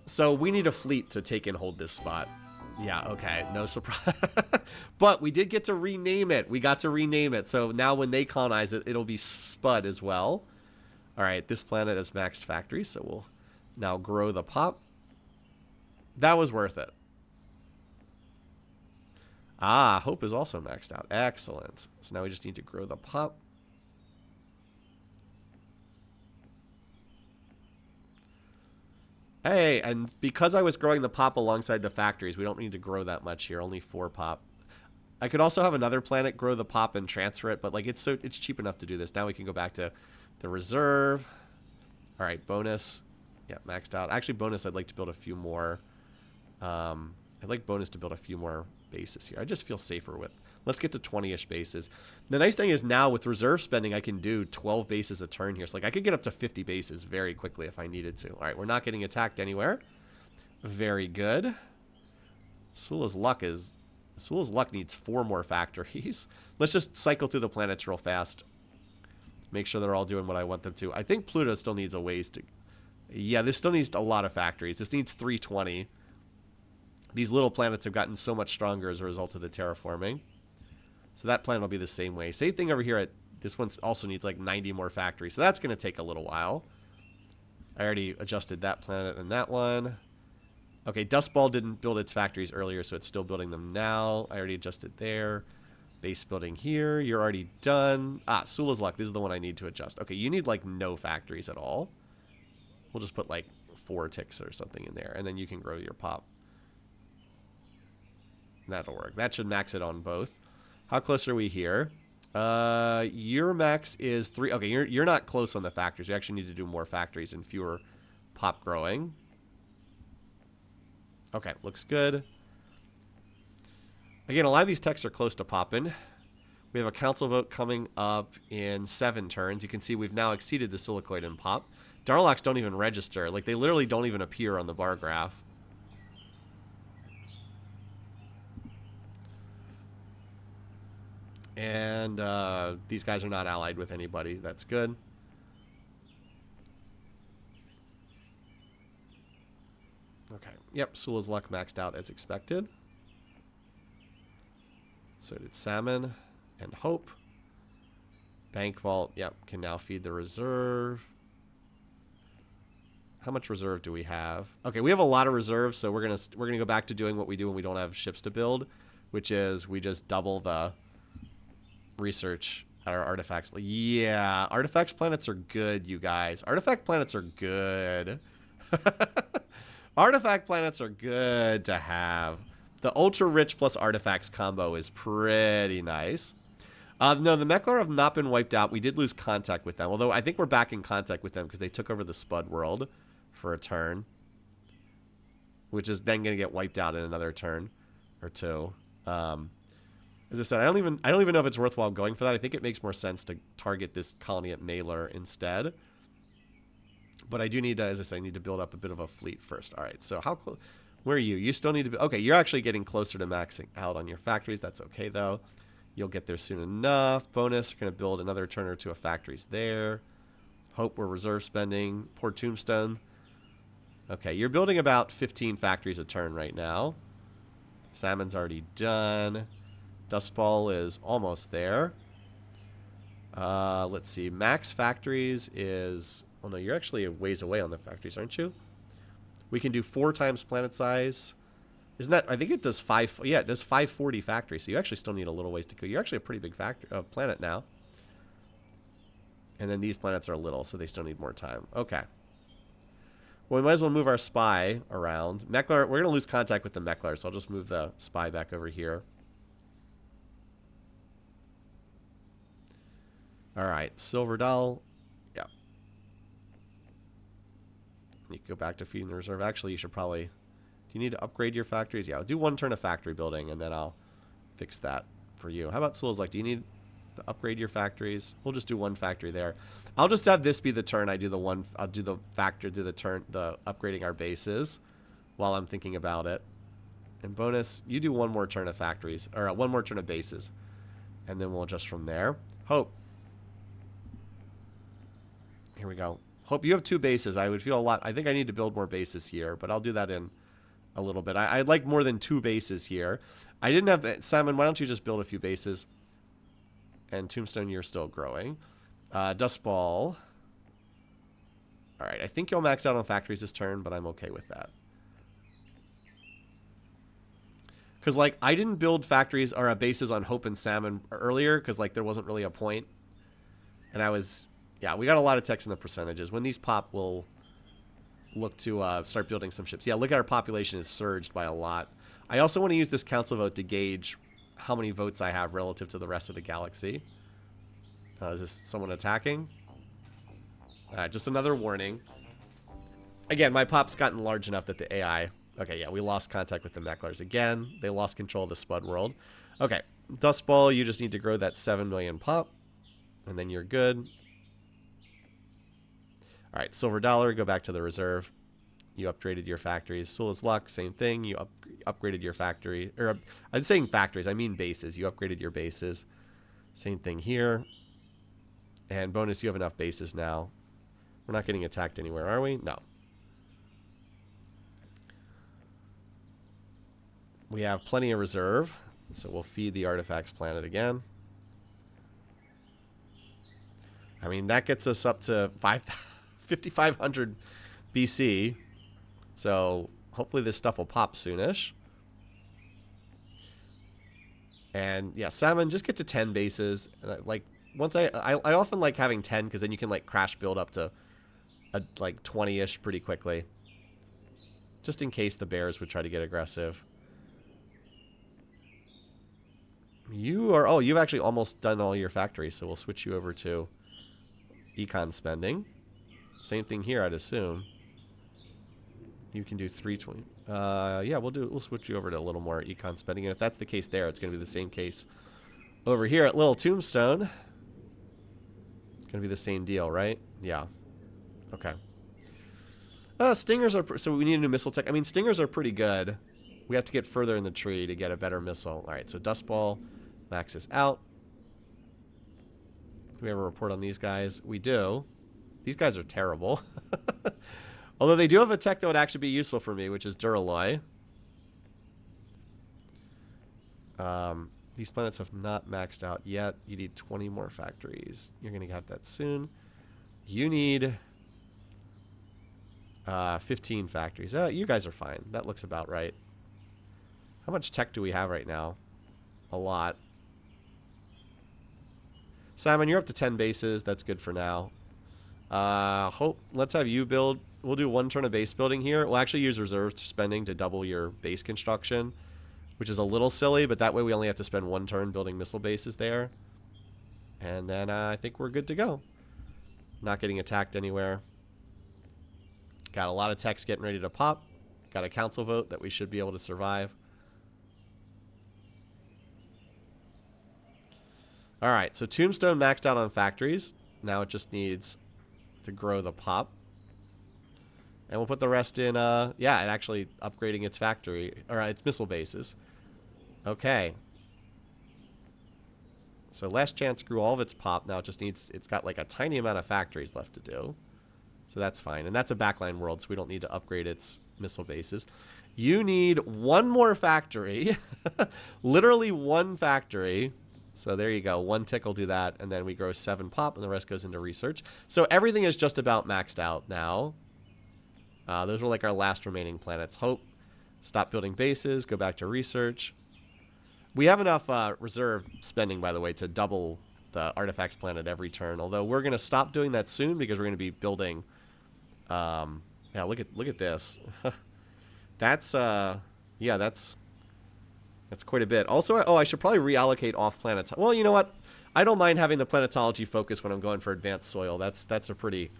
So we need a fleet to take and hold this spot. Yeah, okay, no surprise. But we did get to rename it. We got to rename it. So now when they colonize it, it'll be Spud as well. All right, this planet has maxed factories, so we'll now grow the pop. That was worth it. Ah, Hope is also maxed out. Excellent. So now we just need to grow the pop. Hey, and because I was growing the pop alongside the factories, we don't need to grow that much here. Only 4 pop. I could also have another planet grow the pop and transfer it, but like it's cheap enough to do this. Now we can go back to the reserve. All right, bonus. Yeah, maxed out. Actually, bonus, I'd like to build a few more. I'd like bonus to build a few more bases here. I just feel safer with. Let's get to 20-ish bases. The nice thing is now with reserve spending, I can do 12 bases a turn here. So like I could get up to 50 bases very quickly if I needed to. All right, we're not getting attacked anywhere. Very good. Sula's luck is Sula's Luck needs 4 more factories. Let's just cycle through the planets real fast. Make sure they're all doing what I want them to. I think Pluto still needs a ways to... Yeah, this still needs a lot of factories. This needs 320. These little planets have gotten so much stronger as a result of the terraforming. So that planet will be the same way. Same thing over here. This one also needs like 90 more factories. So that's going to take a little while. I already adjusted that planet and that one. Okay, Dust Ball didn't build its factories earlier, so it's still building them now. I already adjusted there. Base building here. You're already done. Ah, Sula's Luck. This is the one I need to adjust. Okay, you need like no factories at all. We'll just put like 4 ticks or something in there, and then you can grow your pop. That'll work. That should max it on both. How close are we here? Your max is 3. Okay, you're not close on the factories. You actually need to do more factories and fewer pop growing. Okay, looks good. Again, a lot of these techs are close to popping. We have a council vote coming up in 7 turns. You can see we've now exceeded the silicoid in pop. Darlocks don't even register. Like, they literally don't even appear on the bar graph. And these guys are not allied with anybody. That's good. Okay. Yep, Sula's Luck maxed out as expected. So did Salmon and Hope. Bank Vault, yep, can now feed the reserve. How much reserve do we have? Okay, we have a lot of reserves, so we're gonna go back to doing what we do when we don't have ships to build, which is we just double the research at our artifacts. Yeah, artifacts planets are good, you guys. Artifact planets are good. Artifact planets are good to have. The ultra rich plus artifacts combo is pretty nice. No, the Meklar have not been wiped out. We did lose contact with them, although I think we're back in contact with them because they took over the Spud world for a turn, which is then going to get wiped out in another turn or 2. As I said, I don't even know if it's worthwhile going for that. I think it makes more sense to target this colony at Mailer instead. But I do need to, as I said, I need to build up a bit of a fleet first. All right, so how close? Where are you? You still need to be... Okay, you're actually getting closer to maxing out on your factories. That's okay, though. You'll get there soon enough. Bonus, you're going to build another turn or 2 of factories there. Hope we're reserve spending. Poor Tombstone. Okay, you're building about 15 factories a turn right now. Salmon's already done. Dustball is almost there. Let's see. Max factories is... Oh, no, you're actually a ways away on the factories, aren't you? We can do 4 times planet size. Isn't that... I think it does 5... Yeah, it does 540 factories, so you actually still need a little ways to go. You're actually a pretty big planet now. And then these planets are little, so they still need more time. Okay. Well, we might as well move our spy around. Meklar, we're going to lose contact with the Meklar, so I'll just move the spy back over here. All right, Silver Doll. Yeah. You can go back to feeding the reserve. Actually, you should probably... Do you need to upgrade your factories? Yeah, I'll do 1 turn of factory building, and then I'll fix that for you. How about Sula's Luck? Do you need to upgrade your factories? We'll just do 1 factory there. I'll just have this be the turn I do the one... I'll do the factor, do the turn, the upgrading our bases while I'm thinking about it. And bonus, you do 1 more turn of factories, or 1 more turn of bases. And then we'll adjust from there. Hope. Here we go. Hope you have 2 bases. I would feel a lot... I think I need to build more bases here, but I'll do that in a little bit. I'd like more than 2 bases here. I didn't have... Simon, why don't you just build a few bases? And Tombstone, you're still growing. Dustball. Alright, I think you'll max out on factories this turn, but I'm okay with that. Because, like, I didn't build factories or bases on Hope and Salmon earlier, because, like, there wasn't really a point. And I was... Yeah, we got a lot of text in the percentages. When these pop, we'll look to start building some ships. Yeah, look at our population is surged by a lot. I also want to use this council vote to gauge how many votes I have relative to the rest of the galaxy. Is this someone attacking? Just another warning. Again, my pop's gotten large enough that the AI... Okay, yeah, we lost contact with the Meklars again. They lost control of the Spud world. Okay, Dustball, you just need to grow that 7 million pop. And then you're good. All right, Silver Dollar, go back to the reserve. You upgraded your factories. Sula's Luck, same thing. You upgraded your factory. Or I'm saying factories. I mean bases. You upgraded your bases. Same thing here. And bonus, you have enough bases now. We're not getting attacked anywhere, are we? No. We have plenty of reserve. So we'll feed the artifacts planet again. I mean, that gets us up to 5,500 BC. So hopefully this stuff will pop soonish. And yeah, salmon, just get to 10 bases. Like once I often like having 10 because then you can like crash build up to like 20-ish pretty quickly. Just in case the bears would try to get aggressive. You are, oh, you've actually almost done all your factories, so we'll switch you over to econ spending. Same thing here, I'd assume. You can do 320. Yeah, we'll switch you over to a little more econ spending. And if that's the case there, it's going to be the same case over here at Little Tombstone. It's going to be the same deal, right? Yeah. Okay. Stingers are... So we need a new missile tech. I mean, stingers are pretty good. We have to get further in the tree to get a better missile. All right, so Dust Ball maxes out. Do we have a report on these guys? We do. These guys are terrible. Although they do have a tech that would actually be useful for me, which is Duralloy. These planets have not maxed out yet. You need 20 more factories. You're going to get that soon. You need 15 factories. You guys are fine. That looks about right. How much tech do we have right now? A lot. Simon, you're up to 10 bases. That's good for now. Let's have you build. We'll do one turn of base building here. We'll actually use reserve spending to double your base construction, which is a little silly, but that way we only have to spend one turn building missile bases there. And then I think we're good to go. Not getting attacked anywhere. Got a lot of techs getting ready to pop. Got a council vote that we should be able to survive. All right, so Tombstone maxed out on factories. Now it just needs to grow the pop. And we'll put the rest in, yeah, and actually upgrading its factory, or its missile bases. Okay. So Last Chance grew all of its pop. Now it just needs, it's got like a tiny amount of factories left to do. So that's fine. And that's a backline world, so we don't need to upgrade its missile bases. You need one more factory. Literally one factory. So there you go. One tick will do that, and then we grow 7 pop, and the rest goes into research. So everything is just about maxed out now. Those were like our last remaining planets. Hope. Stop building bases. Go back to research. We have enough reserve spending, by the way, to double the artifacts planet every turn. Although we're going to stop doing that soon because we're going to be building... yeah, look at this. That's... yeah, that's quite a bit. Also, I should probably reallocate off planet. Well, you know what? I don't mind having the planetology focus when I'm going for advanced soil. That's a pretty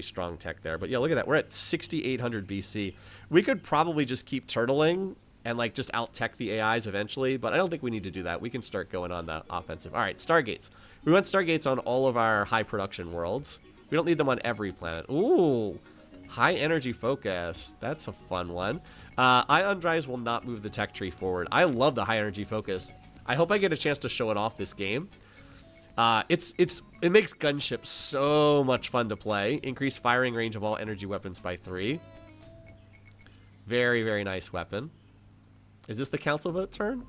strong tech there. But yeah, look at that. We're at 6,800 BC. We could probably just keep turtling and like just out tech the AIs eventually, but I don't think we need to do that. We can start going on the offensive. All right, Stargates. We want Stargates on all of our high production worlds. We don't need them on every planet. Ooh, high energy focus. That's a fun one. Ion drives will not move the tech tree forward. I love the high energy focus. I hope I get a chance to show it off this game. It makes gunship so much fun to play. Increase firing range of all energy weapons by 3. Very, very nice weapon. Is this the council vote turn?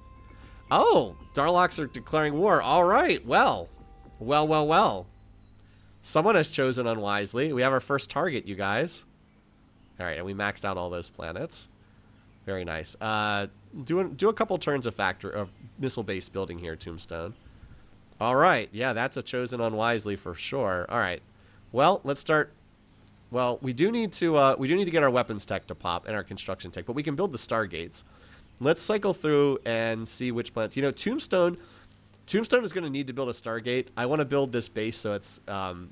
Oh, Darlocks are declaring war. All right. Well. Someone has chosen unwisely. We have our first target, you guys. All right, and we maxed out all those planets. Very nice. Do a couple turns of missile base building here, Tombstone. All right. Yeah, that's a chosen unwisely for sure. All right. Well, let's start. Well, we do need to get our weapons tech to pop and our construction tech, but we can build the Stargates. Let's cycle through and see which planets. You know, Tombstone is going to need to build a Stargate. I want to build this base so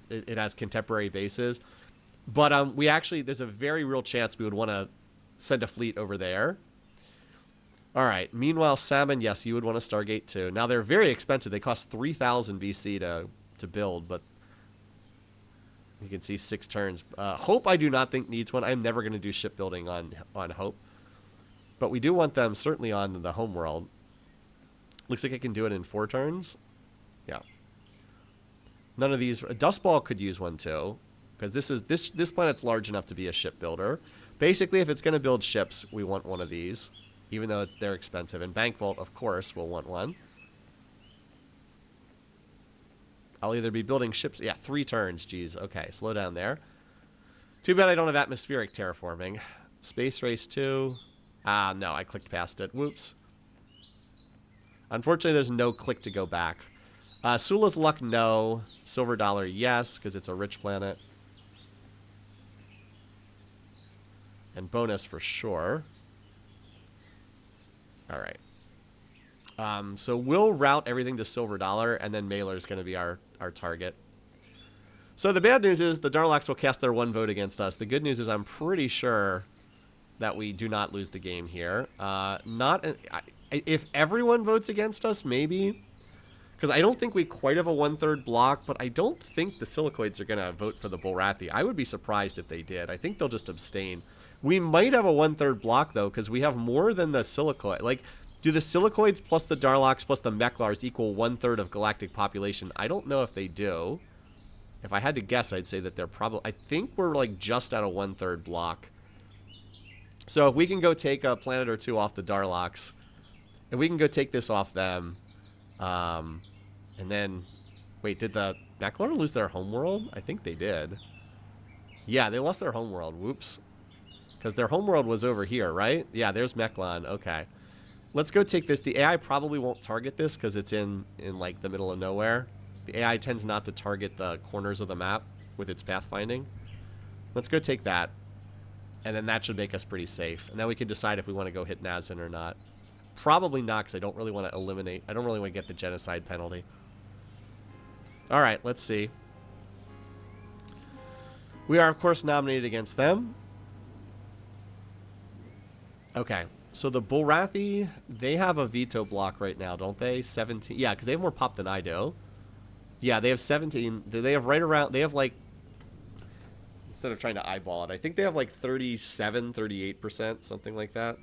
it has contemporary bases. But there's a very real chance we would want to send a fleet over there. All right. Meanwhile, Salmon, yes, you would want a Stargate too. Now, they're very expensive. They cost 3,000 BC to build, but You can see 6 turns. Hope I do not think needs one. I'm never going to do shipbuilding on Hope. But we do want them certainly on the homeworld. Looks like I can do it in 4 turns. Yeah. None of these. Dustball could use one too, because this planet's large enough to be a shipbuilder. Basically, if it's going to build ships, we want one of these, even though they're expensive. And Bank Vault, of course, will want one. I'll either be building ships. Yeah, 3 turns. Geez. Okay, slow down there. Too bad I don't have atmospheric terraforming. Space Race 2. Ah, no, I clicked past it. Whoops. Unfortunately, there's no click to go back. Sula's Luck, no. Silver Dollar, yes, because it's a rich planet. And bonus for sure. All right. So we'll route everything to Silver Dollar, and then Mailer's going to be our target. So the bad news is the Darloks will cast their 1 vote against us. The good news is I'm pretty sure that we do not lose the game here. If everyone votes against us, maybe. Because I don't think we quite have a 1/3 block, but I don't think the Silicoids are going to vote for the Bulrathi. I would be surprised if they did. I think they'll just abstain. We might have a 1/3 block, though, because we have more than the Silicoid. Like, do the Silicoids plus the Darloks plus the Mechlars equal 1/3 of galactic population? I don't know if they do. If I had to guess, I'd say that they're probably... I think we're, like, just at a 1/3 block. So if we can go take a planet or 2 off the Darloks, if we can go take this off them, and then... Wait, did the Mechlar lose their homeworld? I think they did. Yeah, they lost their homeworld. Whoops. Because their homeworld was over here, right? Yeah, there's Mechlon. Okay. Let's go take this. The AI probably won't target this because it's in like the middle of nowhere. The AI tends not to target the corners of the map with its pathfinding. Let's go take that. And then that should make us pretty safe. And then we can decide if we want to go hit Nazin or not. Probably not, because I don't really want to eliminate... I don't really want to get the genocide penalty. Alright, let's see. We are, of course, nominated against them. Okay. So the Bulrathi, they have a veto block right now, don't they? 17. Yeah, because they have more pop than I do. Yeah, they have 17. They have right around... They have, like... Instead of trying to eyeball it, I think they have, like, 37, 38%, something like that.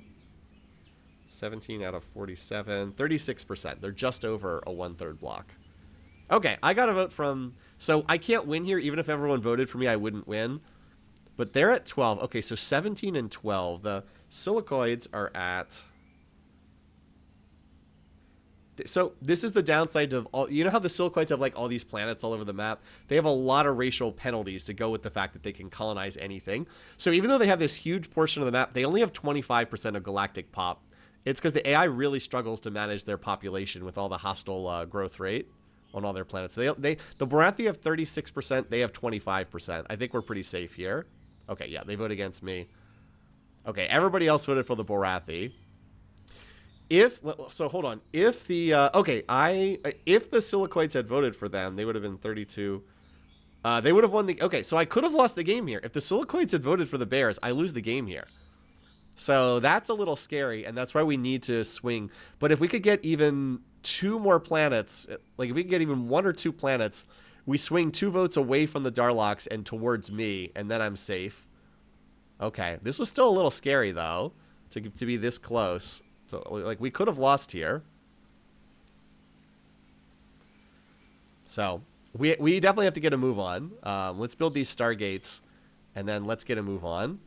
17 out of 47. 36%. They're just over a 1/3 block. Okay, I got a vote from... So I can't win here. Even if everyone voted for me, I wouldn't win. But they're at 12. Okay, so 17 and 12. The Silicoids are at... So this is the downside of all... You know how the Silicoids have like all these planets all over the map? They have a lot of racial penalties to go with the fact that they can colonize anything. So even though they have this huge portion of the map, they only have 25% of galactic pop. It's because the AI really struggles to manage their population with all the hostile growth rate on all their planets. The Bulrathi have 36%. They have 25%. I think we're pretty safe here. Okay, yeah, they vote against me. Okay, everybody else voted for the Bulrathi. So hold on. If the if the Silicoids had voted for them, they would have been 32. They would have won the... Okay, so I could have lost the game here. If the Silicoids had voted for the Bears, I lose the game here. So that's a little scary, and that's why we need to swing. But if we could get even 2 more planets, like if we could get even 1 or 2 planets, we swing 2 votes away from the Darloks and towards me, and then I'm safe. Okay, this was still a little scary, though, to be this close. So, like, we could have lost here. So, we definitely have to get a move on. Let's build these Stargates, and then let's get a move on.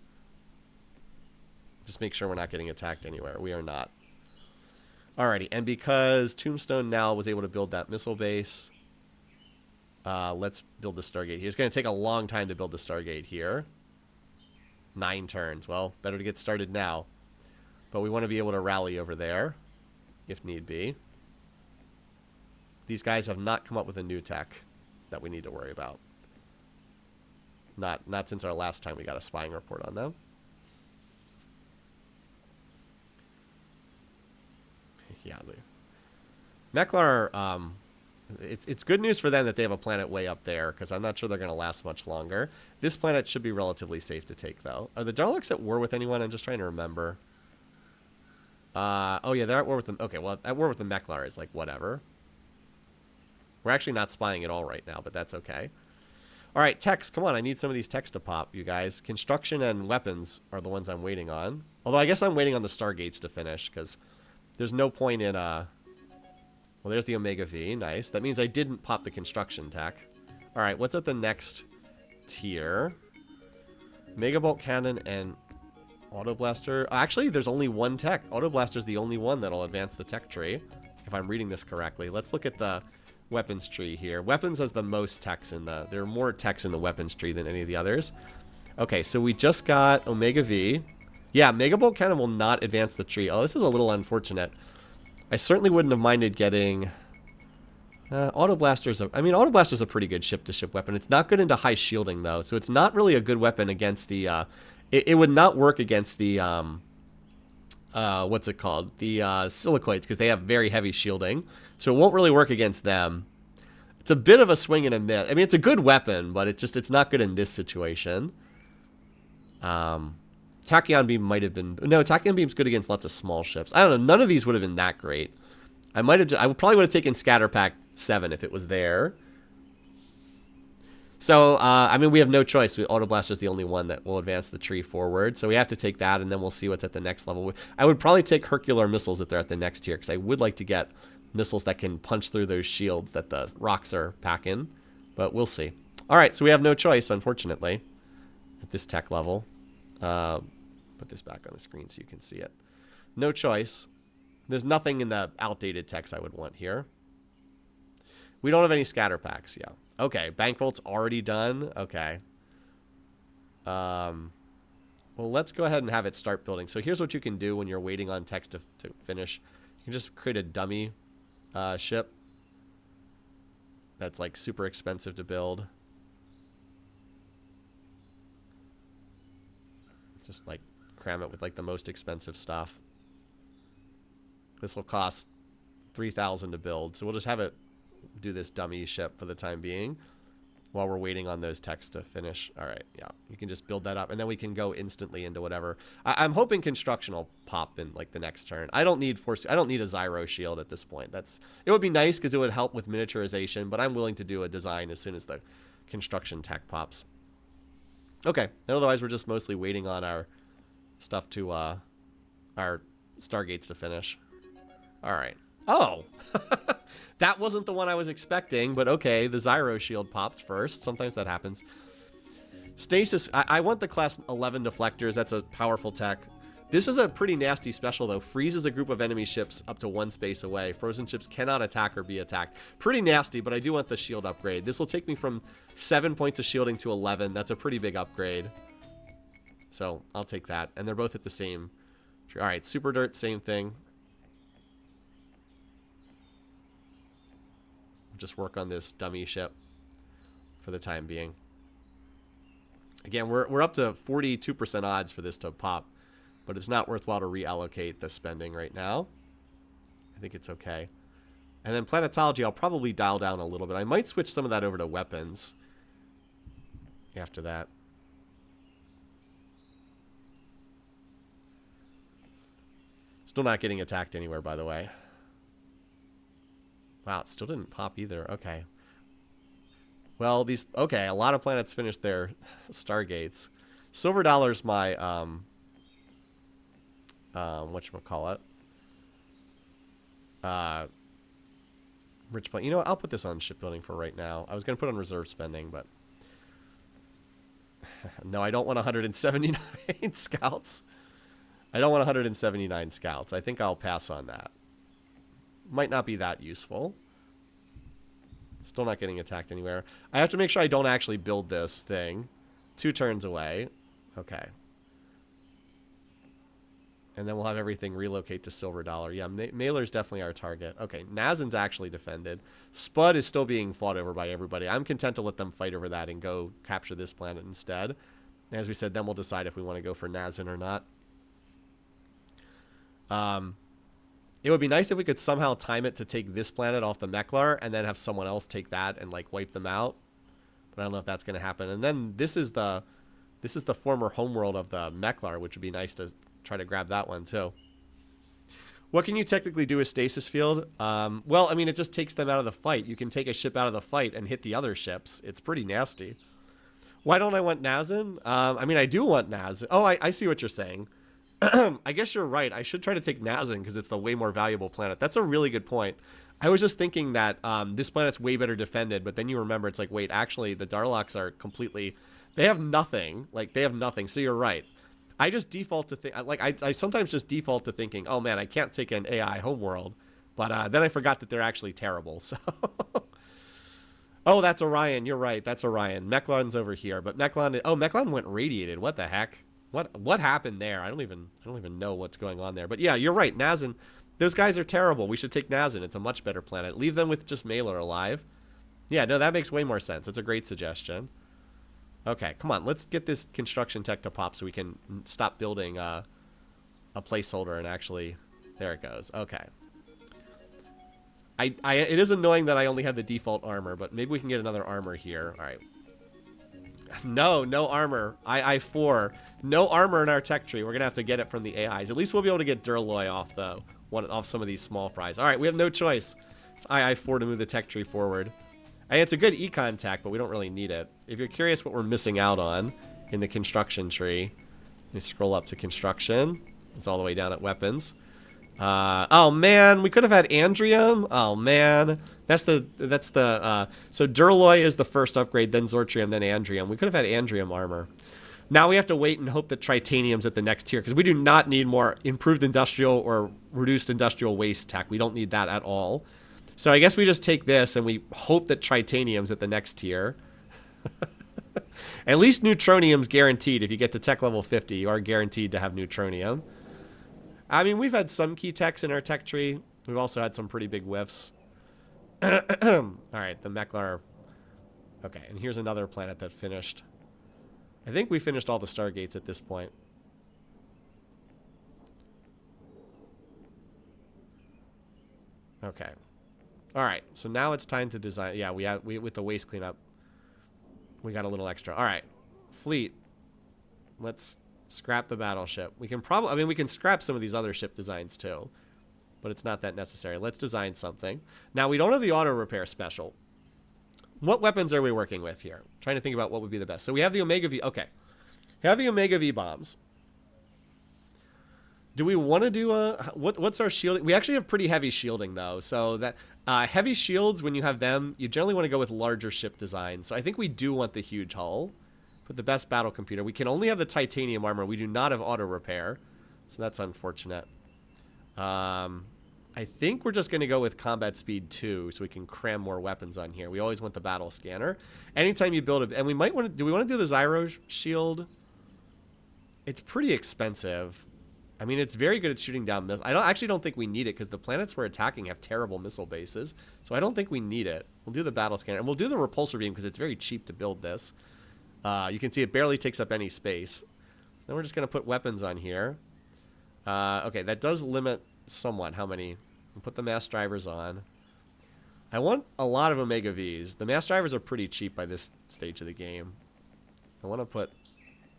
Just make sure we're not getting attacked anywhere. We are not. Alrighty, and because Tombstone now was able to build that missile base, let's build the Stargate here. It's going to take a long time to build the Stargate here. 9 turns. Well, better to get started now. But we want to be able to rally over there, if need be. These guys have not come up with a new tech that we need to worry about. Not since our last time we got a spying report on them. Yeah, Mechlar, it's good news for them that they have a planet way up there, because I'm not sure they're going to last much longer. This planet should be relatively safe to take, though. Are the Daleks at war with anyone? I'm just trying to remember. Oh, yeah, they're at war with them. Okay, well, at war with the Mechlar is, like, whatever. We're actually not spying at all right now, but that's okay. All right, techs, come on. I need some of these techs to pop, you guys. Construction and weapons are the ones I'm waiting on. Although I guess I'm waiting on the Stargates to finish, because there's no point in... Well, there's the Omega V. Nice. That means I didn't pop the construction tech. All right, what's at the next tier? Megabolt Cannon and Auto Blaster. Actually, there's only one tech. Auto Blaster's the only one that'll advance the tech tree, if I'm reading this correctly. Let's look at the weapons tree here. Weapons has the most techs in the... There are more techs in the weapons tree than any of the others. Okay, so we just got Omega V. Yeah, Megabolt Cannon will not advance the tree. Oh, this is a little unfortunate. I certainly wouldn't have minded getting... Auto Blaster's I mean, Auto Blaster's a pretty good ship-to-ship weapon. It's not good into high shielding, though, so it's not really a good weapon against the... It would not work against the... what's it called? The silicoids, because they have very heavy shielding. So it won't really work against them. It's a bit of a swing and a miss. I mean, it's a good weapon, but it's not good in this situation. Tachyon Beam might have been... No, Tachyon Beam's good against lots of small ships. I don't know. None of these would have been that great. I probably would have taken Scatter Pack 7 if it was there. So, I mean, we have no choice. Auto Blaster's the only one that will advance the tree forward. So we have to take that, and then we'll see what's at the next level. I would probably take Hercular missiles if they're at the next tier, because I would like to get missiles that can punch through those shields that the rocks are packing. But we'll see. All right, so we have no choice, unfortunately, at this tech level. Put this back on the screen so you can see it. No choice. There's nothing in the outdated techs I would want here. We don't have any scatter packs, yeah. Okay, Bank Vault's already done. Okay. Well, let's go ahead and have it start building. So here's what you can do when you're waiting on techs to finish. You can just create a dummy ship that's like super expensive to build. Just like cram it with like the most expensive stuff. This will cost 3,000 to build, so we'll just have it do this dummy ship for the time being while we're waiting on those techs to finish. All right, yeah, you can just build that up, and then we can go instantly into whatever. I'm hoping construction will pop in like the next turn. I don't need a Zyro shield at this point. It would be nice because it would help with miniaturization, but I'm willing to do a design as soon as the construction tech pops. Okay, and otherwise we're just mostly waiting on our stuff to our Stargates to finish. All right. Oh, that wasn't the one I was expecting, but okay, the Zyro shield popped first. Sometimes that happens. Stasis, I want the class 11 deflectors. That's a powerful tech. This is a pretty nasty special, though. Freezes a group of enemy ships up to 1 space away. Frozen ships cannot attack or be attacked. Pretty nasty, but I do want the shield upgrade. This will take me from 7 points of shielding to 11. That's a pretty big upgrade. So I'll take that. And they're both at the same... All right, Super Dirt, same thing. Just work on this dummy ship for the time being. Again, we're up to 42% odds for this to pop, but it's not worthwhile to reallocate the spending right now. I think it's okay. And then planetology, I'll probably dial down a little bit. I might switch some of that over to weapons after that. Still not getting attacked anywhere, by the way. Wow, it still didn't pop either. Okay. Well, okay, a lot of planets finished their Stargates. Silver Dollar's my, whatchamacallit? Rich planet. You know what? I'll put this on shipbuilding for right now. I was going to put on reserve spending, but... No, I don't want 179 scouts. I don't want 179 scouts. I think I'll pass on that. Might not be that useful. Still not getting attacked anywhere. I have to make sure I don't actually build this thing. 2 turns away. Okay. And then we'll have everything relocate to Silver Dollar. Yeah, Mailer's definitely our target. Okay, Nazen's actually defended. Spud is still being fought over by everybody. I'm content to let them fight over that and go capture this planet instead. As we said, then we'll decide if we want to go for Nazen or not. It would be nice if we could somehow time it to take this planet off the Meklar and then have someone else take that and like wipe them out. But I don't know if that's going to happen. And then this is the former homeworld of the Meklar, which would be nice to try to grab that one too. What can you technically do with stasis field? Well, I mean, it just takes them out of the fight. You can take a ship out of the fight and hit the other ships. It's pretty nasty. Why don't I want Nazin? I mean, I do want Nazin. Oh, I see what you're saying. I guess you're right. I should try to take Nazin because it's the way more valuable planet. That's a really good point. I was just thinking that this planet's way better defended, but then you remember it's like, wait, actually, the Darloks are completely... They have nothing. Like, they have nothing. So you're right. I just default to think... Like, I sometimes just default to thinking, oh, man, I can't take an AI homeworld. But then I forgot that they're actually terrible, so... Oh, that's Orion. You're right. That's Orion. Mechlon's over here, but Mechlon... Oh, Mechlon went radiated. What the heck? What happened there? I don't even know what's going on there. But yeah, you're right. Nazin, those guys are terrible. We should take Nazin. It's a much better planet. Leave them with just Mailer alive. Yeah, no, that makes way more sense. That's a great suggestion. Okay, come on. Let's get this construction tech to pop so we can stop building a placeholder and actually... There it goes. Okay. It is annoying that I only have the default armor, but maybe we can get another armor here. All right. No armor. I4. No armor in our tech tree. We're going to have to get it from the AIs. At least we'll be able to get Durloy off, though. Off some of these small fries. All right, we have no choice. It's I4 to move the tech tree forward. And it's a good econ tech, but we don't really need it. If you're curious what we're missing out on in the construction tree, let me scroll up to construction. It's all the way down at weapons. Oh man, we could have had Andrium. Oh man, so Durloy is the first upgrade, then Zortrium, then Andrium. We could have had Andrium armor. Now we have to wait and hope that Tritanium's at the next tier, because we do not need more improved industrial or reduced industrial waste tech. We don't need that at all. So I guess we just take this and we hope that Tritanium's at the next tier. At least Neutronium's guaranteed. If you get to tech level 50, you are guaranteed to have Neutronium. I mean, we've had some key techs in our tech tree. We've also had some pretty big whiffs. All right, the Mechlar. Okay, and here's another planet that finished. I think we finished all the Stargates at this point. Okay. All right, so now it's time to design. Yeah, we with the waste cleanup, we got a little extra. All right, fleet. Let's scrap the battleship. We can probably, I mean, we can scrap some of these other ship designs too, but it's not that necessary. Let's design something. Now, we don't have the auto repair special. What weapons are we working with here? I'm trying to think about what would be the best. So we have the Omega V. Okay. We have the Omega V bombs. Do we want to do a... What's our shielding? We actually have pretty heavy shielding, though. So that heavy shields, when you have them, you generally want to go with larger ship designs. So I think we do want the huge hull. Put the best battle computer. We can only have the titanium armor. We do not have auto repair. So that's unfortunate. I think we're just going to go with combat speed 2 so we can cram more weapons on here. We always want the battle scanner. Anytime you build it... And we might want to... Do we want to do the Zyro shield? It's pretty expensive. I mean, it's very good at shooting down missiles. I actually don't think we need it because the planets we're attacking have terrible missile bases. So I don't think we need it. We'll do the battle scanner. And we'll do the repulsor beam because it's very cheap to build this. You can see it barely takes up any space. Then we're just going to put weapons on here. Okay, that does limit somewhat how many. We'll put the mass drivers on. I want a lot of Omega Vs. The mass drivers are pretty cheap by this stage of the game. I want to put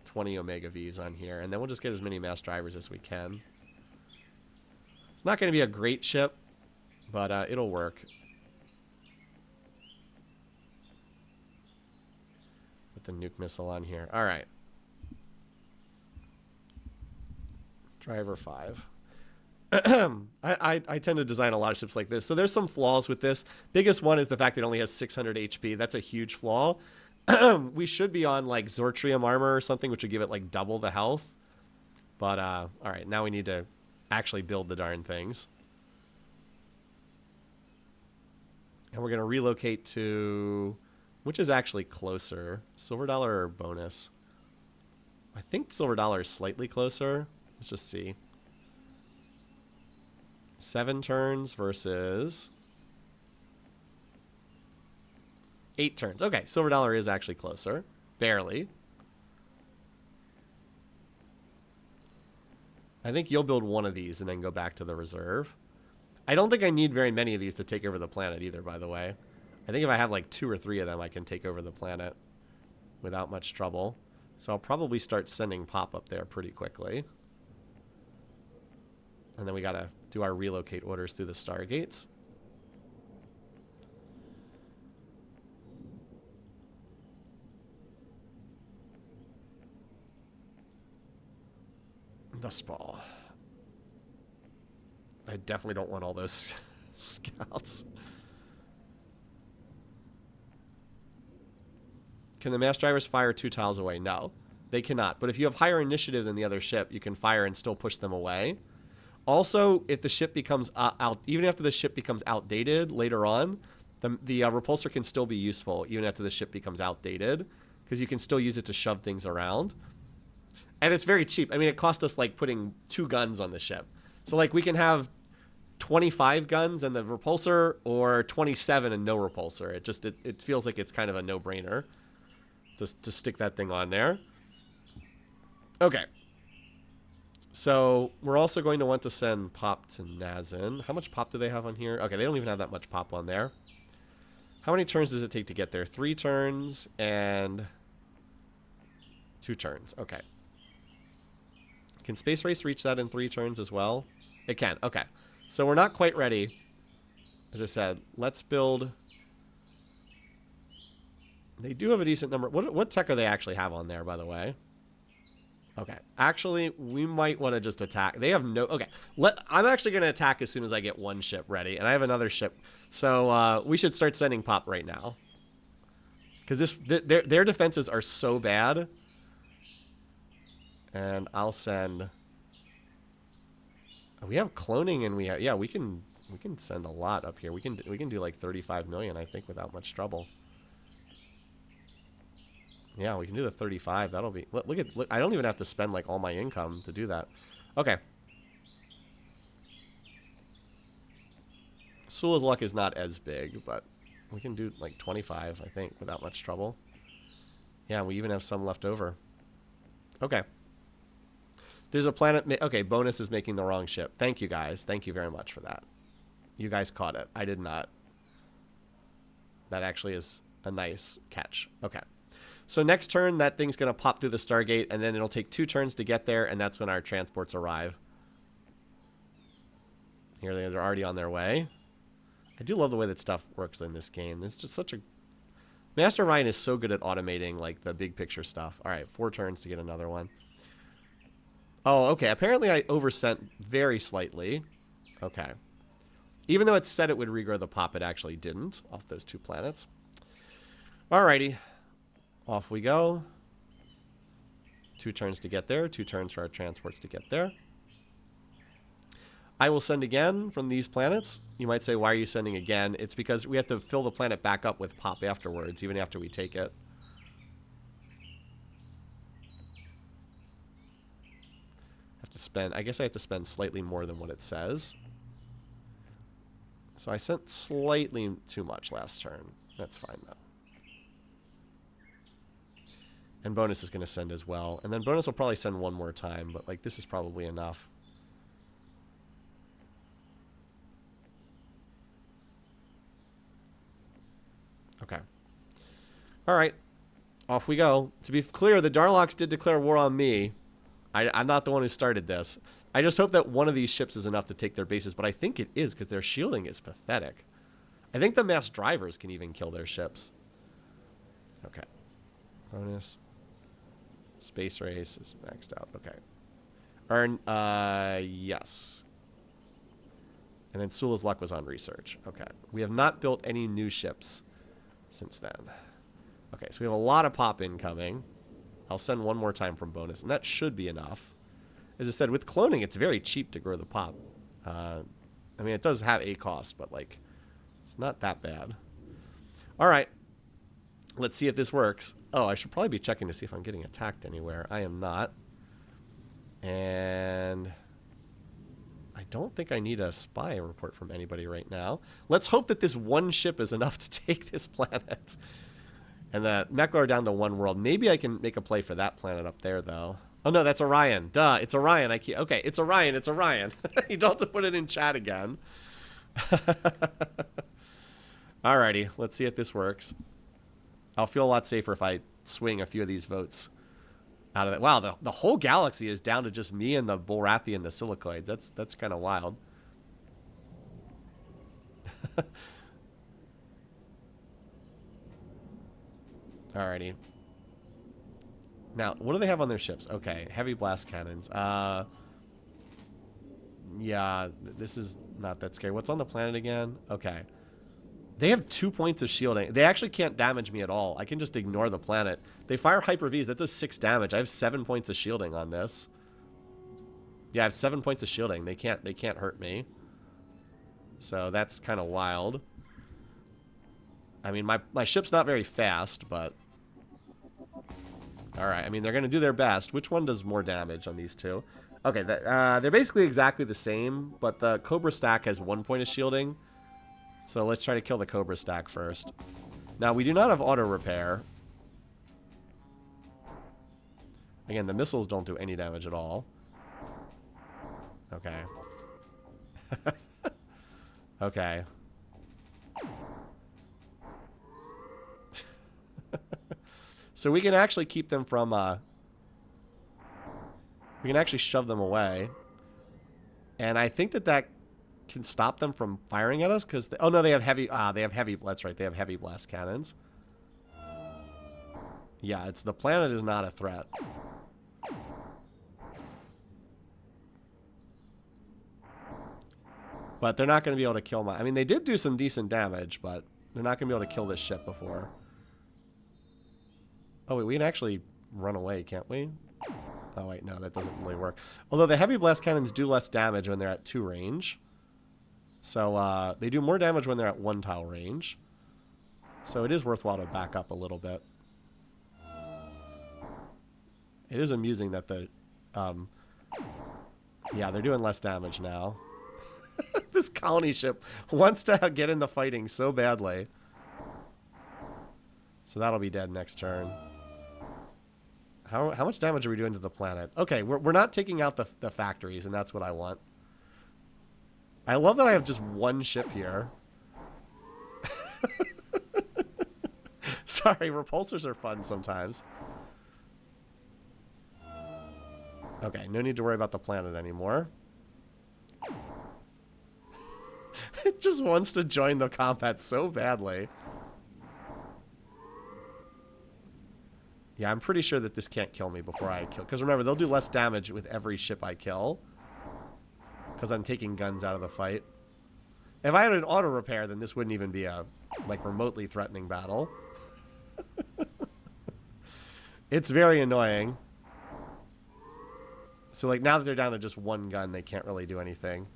20 Omega Vs on here, and then we'll just get as many mass drivers as we can. It's not going to be a great ship, but it'll work. Put the nuke missile on here. All right. Driver 5. I tend to design a lot of ships like this. So there's some flaws with this. Biggest one is the fact that it only has 600 HP. That's a huge flaw. We should be on like Zortrium armor or something, which would give it like double the health. But all right, now we need to actually build the darn things. And we're going to relocate to... Which is actually closer? Silver Dollar or Bonus? I think Silver Dollar is slightly closer. Let's just see. 7 turns versus 8 turns. Okay, Silver Dollar is actually closer. Barely. I think you'll build one of these and then go back to the reserve. I don't think I need very many of these to take over the planet either, by the way. I think if I have like 2 or 3 of them, I can take over the planet without much trouble. So I'll probably start sending pop up there pretty quickly. And then we got to do our relocate orders through the Stargates. Dust ball. I definitely don't want all those scouts. Can the mass drivers fire 2 tiles away? No, they cannot. But if you have higher initiative than the other ship, you can fire and still push them away. Also, if the ship becomes even after the ship becomes outdated later on, the repulsor can still be useful even after the ship becomes outdated, because you can still use it to shove things around. And it's very cheap. I mean, it cost us like putting 2 guns on the ship. So like we can have 25 guns and the repulsor, or 27 and no repulsor. It feels like it's kind of a no-brainer to stick that thing on there. Okay. So we're also going to want to send pop to Nazin. How much pop do they have on here? Okay, they don't even have that much pop on there. How many turns does it take to get there? 3 turns and 2 turns. Okay. Can Space Race reach that in 3 turns as well? It can. Okay. So we're not quite ready. As I said, let's build... They do have a decent number. What tech are they actually have on there, by the way? Okay. Actually, we might want to just attack. They have no... Okay. I'm actually going to attack as soon as I get 1 ship ready. And I have another ship. So we should start sending pop right now. Because their defenses are so bad. And I'll send... We have cloning, and we have... Yeah, we can send a lot up here. We can do like 35 million, I think, without much trouble. Yeah, we can do the 35. That'll be... Look, I don't even have to spend, like, all my income to do that. Okay. Sula's luck is not as big, but we can do, like, 25, I think, without much trouble. Yeah, we even have some left over. Okay. There's a planet... Okay, Bonus is making the wrong ship. Thank you, guys. Thank you very much for that. You guys caught it. I did not. That actually is a nice catch. Okay. So next turn, that thing's going to pop through the Stargate, and then it'll take 2 turns to get there, and that's when our transports arrive. Here, they're already on their way. I do love the way that stuff works in this game. There's just such a... Master Orion is so good at automating, like, the big picture stuff. All right, 4 turns to get another one. Oh, okay. Apparently I oversent very slightly. Okay. Even though it said it would regrow the pop, it actually didn't off those 2 planets. Alrighty. Off we go. 2 turns to get there. 2 turns for our transports to get there. I will send again from these planets. You might say, why are you sending again? It's because we have to fill the planet back up with pop afterwards, even after we take it. Have to spend... I guess I have to spend slightly more than what it says. So I sent slightly too much last turn. That's fine, though. And Bonus is going to send as well. And then Bonus will probably send 1 more time, but like this is probably enough. Okay. All right. Off we go. To be clear, the Darlocks did declare war on me. I'm not the one who started this. I just hope that one of these ships is enough to take their bases, but I think it is because their shielding is pathetic. I think the mass drivers can even kill their ships. Okay. Bonus. Space Race is maxed out. Okay. Earn, yes. And then Sula's luck was on research. Okay. We have not built any new ships since then. Okay, so we have a lot of pop incoming. I'll send 1 more time from Bonus, and that should be enough. As I said, with cloning, it's very cheap to grow the pop. I mean, it does have a cost, but, like, it's not that bad. All right. Let's see if this works. Oh, I should probably be checking to see if I'm getting attacked anywhere. I am not. And I don't think I need a spy report from anybody right now. Let's hope that this 1 ship is enough to take this planet. And the Mekla are down to 1 world. Maybe I can make a play for that planet up there, though. Oh, no, that's Orion. Duh, it's Orion. Okay, it's Orion. It's Orion. You don't have to put it in chat again. Alrighty, let's see if this works. I'll feel a lot safer if I swing a few of these votes out of it. Wow, the whole galaxy is down to just me and the Bolrathi and the Silicoids. That's kind of wild. Alrighty. Now, what do they have on their ships? Okay, heavy blast cannons. Yeah, this is not that scary. What's on the planet again? Okay. They have 2 points of shielding. They actually can't damage me at all. I can just ignore the planet. They fire Hyper Vs. That does 6 damage. I have 7 points of shielding on this. Yeah, I have 7 points of shielding. They can't hurt me. So that's kind of wild. I mean, my ship's not very fast, but... Alright, I mean, they're going to do their best. Which one does more damage on these two? Okay, they're basically exactly the same, but the Cobra stack has 1 point of shielding. So let's try to kill the Cobra stack first. Now, we do not have auto repair. Again, the missiles don't do any damage at all. Okay. Okay. So we can actually keep them from, we can actually shove them away. And I think that can stop them from firing at us, because... Oh, no, they have heavy... they have heavy... That's right, they have heavy blast cannons. Yeah, the planet is not a threat. But they're not going to be able to kill my... I mean, they did do some decent damage, but they're not going to be able to kill this ship before. Oh, wait, we can actually run away, can't we? Oh, wait, no, that doesn't really work. Although the heavy blast cannons do less damage when they're at 2 range. So, they do more damage when they're at 1 tile range. So it is worthwhile to back up a little bit. It is amusing that the... yeah, they're doing less damage now. This colony ship wants to get in the fighting so badly. So that'll be dead next turn. How much damage are we doing to the planet? Okay, we're not taking out the factories, and that's what I want. I love that I have just 1 ship here. Sorry, repulsors are fun sometimes. Okay, no need to worry about the planet anymore. It just wants to join the combat so badly. Yeah, I'm pretty sure that this can't kill me before I kill. Because remember, they'll do less damage with every ship I kill. Because I'm taking guns out of the fight. If I had an auto repair, then this wouldn't even be a, like, remotely threatening battle. It's very annoying. So, like, now that they're down to just 1 gun, they can't really do anything.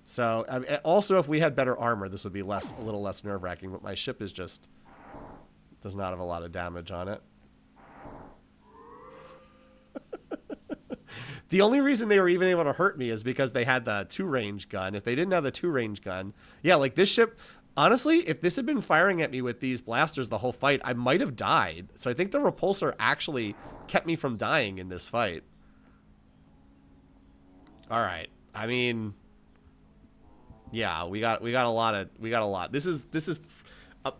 So, I mean, also, if we had better armor, this would be a little less nerve-wracking. But my ship is just... does not have a lot of damage on it. The only reason they were even able to hurt me is because they had the 2-range gun. If they didn't have the 2-range gun... Yeah, like, this ship... Honestly, if this had been firing at me with these blasters the whole fight, I might have died. So I think the repulsor actually kept me from dying in this fight. Alright. I mean... Yeah, we got a lot. This is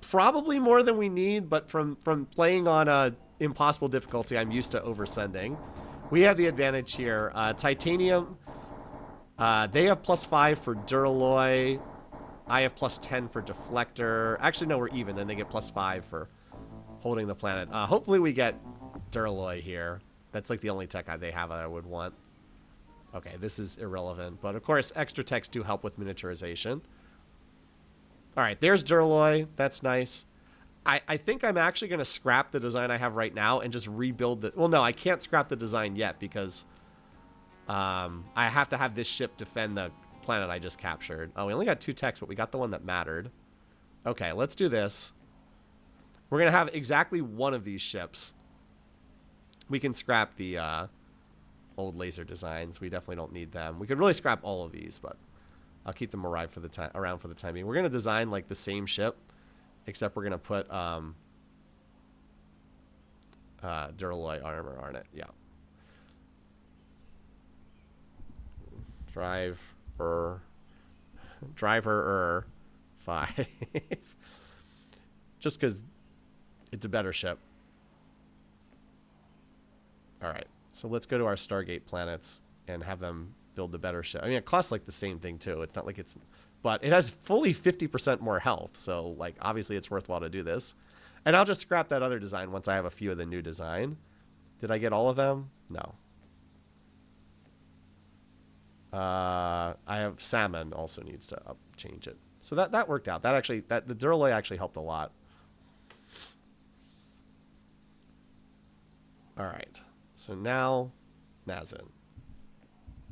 probably more than we need, but from playing on a impossible difficulty, I'm used to oversending. We have the advantage here. Titanium, they have +5 for Duralloy. I have +10 for Deflector. Actually, no, we're even. Then they get +5 for holding the planet. Hopefully we get Duralloy here. That's like the only tech they have I would want. Okay, this is irrelevant. But, of course, extra techs do help with miniaturization. All right, there's Duralloy. That's nice. I think I'm actually going to scrap the design I have right now and just rebuild the... Well, no, I can't scrap the design yet because I have to have this ship defend the planet I just captured. Oh, we only got 2 techs, but we got the one that mattered. Okay, let's do this. We're going to have exactly 1 of these ships. We can scrap the... old laser designs. We definitely don't need them. We could really scrap all of these, but I'll keep them around for the time being. We're going to design like the same ship, except we're going to put Duralloy armor on it. Yeah. Driver 5. Just because it's a better ship. All right. So let's go to our Stargate planets and have them build the better ship. I mean, it costs like the same thing too. It's not like it's... But it has fully 50% more health. So, like, obviously it's worthwhile to do this. And I'll just scrap that other design once I have a few of the new design. Did I get all of them? No. I have salmon also needs to change it. So that worked out. The Duralloy actually helped a lot. All right. So now Nazin.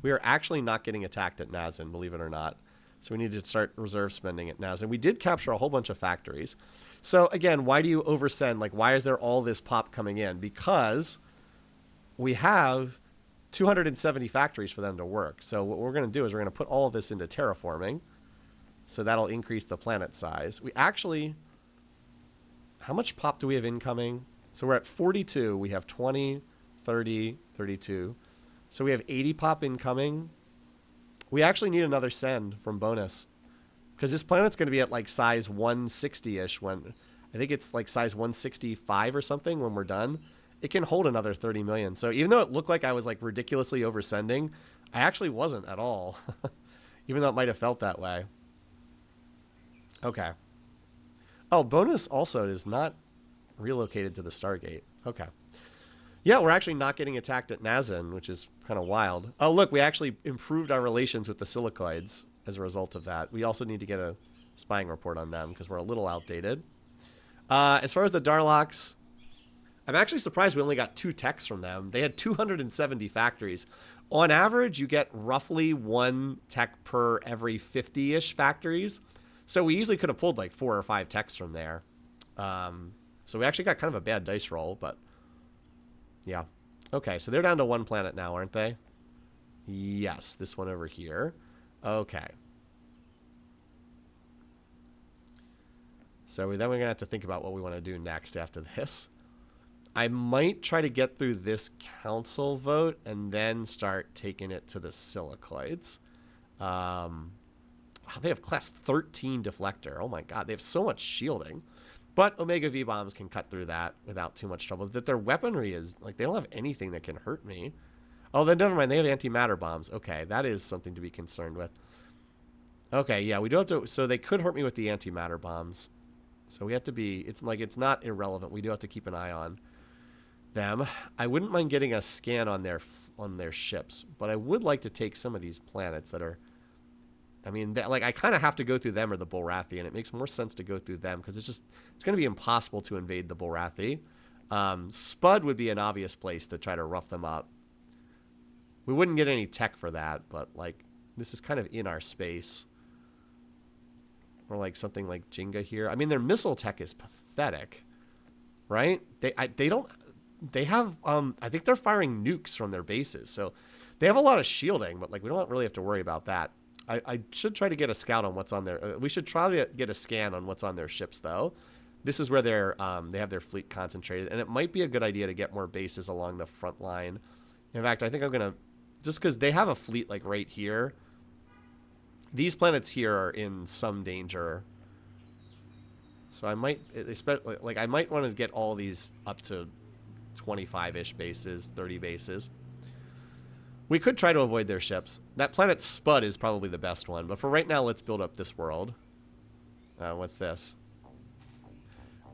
We are actually not getting attacked at Nazin, believe it or not. So we need to start reserve spending at Nazin. We did capture a whole bunch of factories. So again, why do you oversend? Like, why is there all this pop coming in? Because we have 270 factories for them to work. So what we're going to do is we're going to put all of this into terraforming. So that'll increase the planet size. We actually... How much pop do we have incoming? So we're at 42. We have 20, 30, 32. So we have 80 pop incoming. We actually need another send from bonus. Because this planet's going to be at like size 160-ish when... I think it's like size 165 or something when we're done. It can hold another 30 million. So even though it looked like I was like ridiculously oversending, I actually wasn't at all. Even though it might have felt that way. Okay. Oh, bonus also is not relocated to the Stargate. Okay. Yeah, we're actually not getting attacked at Nazin, which is kind of wild. Oh, look, we actually improved our relations with the Silicoids as a result of that. We also need to get a spying report on them because we're a little outdated. As far as the Darloks, I'm actually surprised we only got 2 techs from them. They had 270 factories. On average, you get roughly 1 tech per every 50-ish factories. So we easily could have pulled like 4 or 5 techs from there. So we actually got kind of a bad dice roll, but yeah. Okay, so they're down to 1 planet now, aren't they? Yes, this one over here. Okay. So then we're going to have to think about what we want to do next after this. I might try to get through this council vote and then start taking it to the Silicoids. Wow, they have class 13 deflector. Oh my god, they have so much shielding. But Omega V-bombs can cut through that without too much trouble. That their weaponry is, like, they don't have anything that can hurt me. Oh, then never mind, they have antimatter bombs. Okay, that is something to be concerned with. Okay, yeah, we do have to, so they could hurt me with the antimatter bombs. So we have to be, it's like, it's not irrelevant. We do have to keep an eye on them. I wouldn't mind getting a scan on their ships, but I would like to take some of these planets that are, I mean, like, I kind of have to go through them or the Bulrathi, and it makes more sense to go through them because it's going to be impossible to invade the Bulrathi. Spud would be an obvious place to try to rough them up. We wouldn't get any tech for that, but, like, this is kind of in our space. Or, like, something like Jenga here. I mean, their missile tech is pathetic, right? They have, I think they're firing nukes from their bases, so they have a lot of shielding, but, like, we don't really have to worry about that. I should try to get a scout on what's on their... we should try to get a scan on what's on their ships, though. This is where they have their fleet concentrated, and it might be a good idea to get more bases along the front line. In fact, I think I'm going to... Just because they have a fleet, like, right here. These planets here are in some danger. So I might... Like, I might want to get all these up to 25-ish bases, 30 bases. We could try to avoid their ships. That planet Spud is probably the best one. But for right now, let's build up this world. What's this?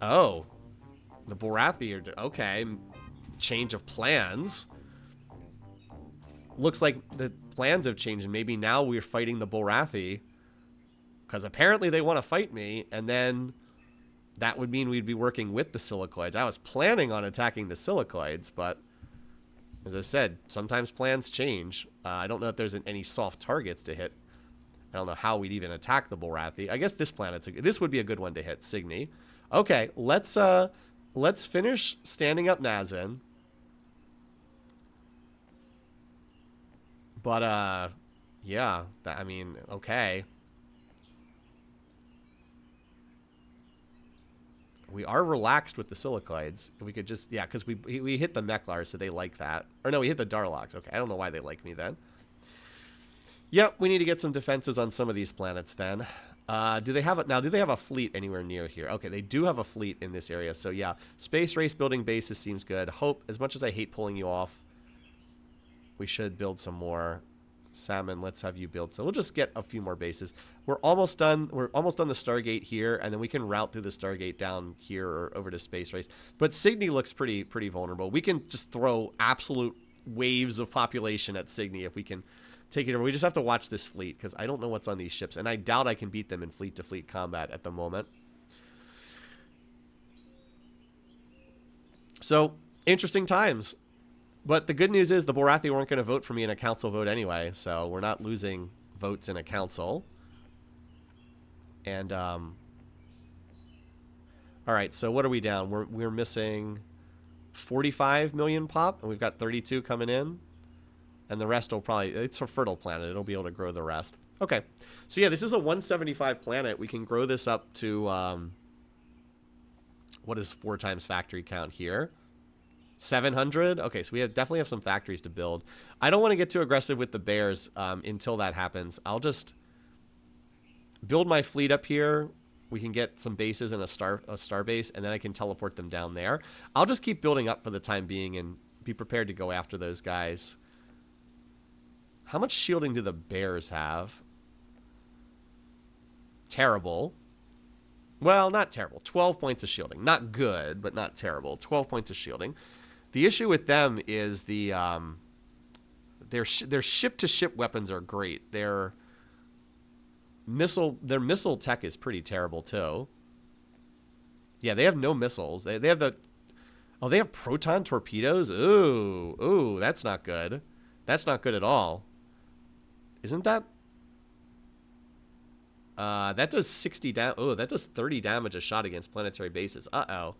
Oh. The Bulrathi are... Okay. Change of plans. Looks like the plans have changed. And maybe now we're fighting the Bulrathi. Because apparently they want to fight me. And then that would mean we'd be working with the Silicoids. I was planning on attacking the Silicoids, but... As I said, sometimes plans change. I don't know if there's any soft targets to hit. I don't know how we'd even attack the Bulrathi. I guess this this would be a good one to hit, Cygni. Okay, let's finish standing up Nazin. But yeah, I mean, okay. We are relaxed with the Silicoids. If we could just... Yeah, because we hit the Neklar, so they like that. Or no, we hit the Darloks. Okay, I don't know why they like me then. Yep, we need to get some defenses on some of these planets then. Do they have a fleet anywhere near here? Okay, they do have a fleet in this area. So yeah, space race building bases seems good. Hope, as much as I hate pulling you off, we should build some more. Salmon, let's have you build. So we'll just get a few more bases. We're almost done. We're almost on the Stargate here, and then we can route through the Stargate down here or over to Space Race. But Cygni looks pretty vulnerable. We can just throw absolute waves of population at Cygni if we can take it over. We just have to watch this fleet, because I don't know what's on these ships, and I doubt I can beat them in fleet-to-fleet combat at the moment. So, interesting times. But the good news is the Borathi weren't going to vote for me in a council vote anyway, so we're not losing votes in a council. And, all right, so what are we down? We're missing 45 million pop, and we've got 32 coming in. And the rest will probably, it's a fertile planet. It'll be able to grow the rest. Okay. So yeah, this is a 175 planet. We can grow this up to, what is 4 times factory count here? 700? Okay, so we definitely have some factories to build. I don't want to get too aggressive with the bears until that happens. I'll just build my fleet up here. We can get some bases and a star base, and then I can teleport them down there. I'll just keep building up for the time being and be prepared to go after those guys. How much shielding do the bears have? Terrible. Well, not terrible. 12 points of shielding. Not good, but not terrible. 12 points of shielding. The issue with them is their ship-to-ship weapons are great. Their missile tech is pretty terrible too. Yeah, they have no missiles. They have the... Oh, they have proton torpedoes? Ooh, that's not good. That's not good at all. Isn't that... that does 60 damage. Oh, that does 30 damage a shot against planetary bases. Uh-oh.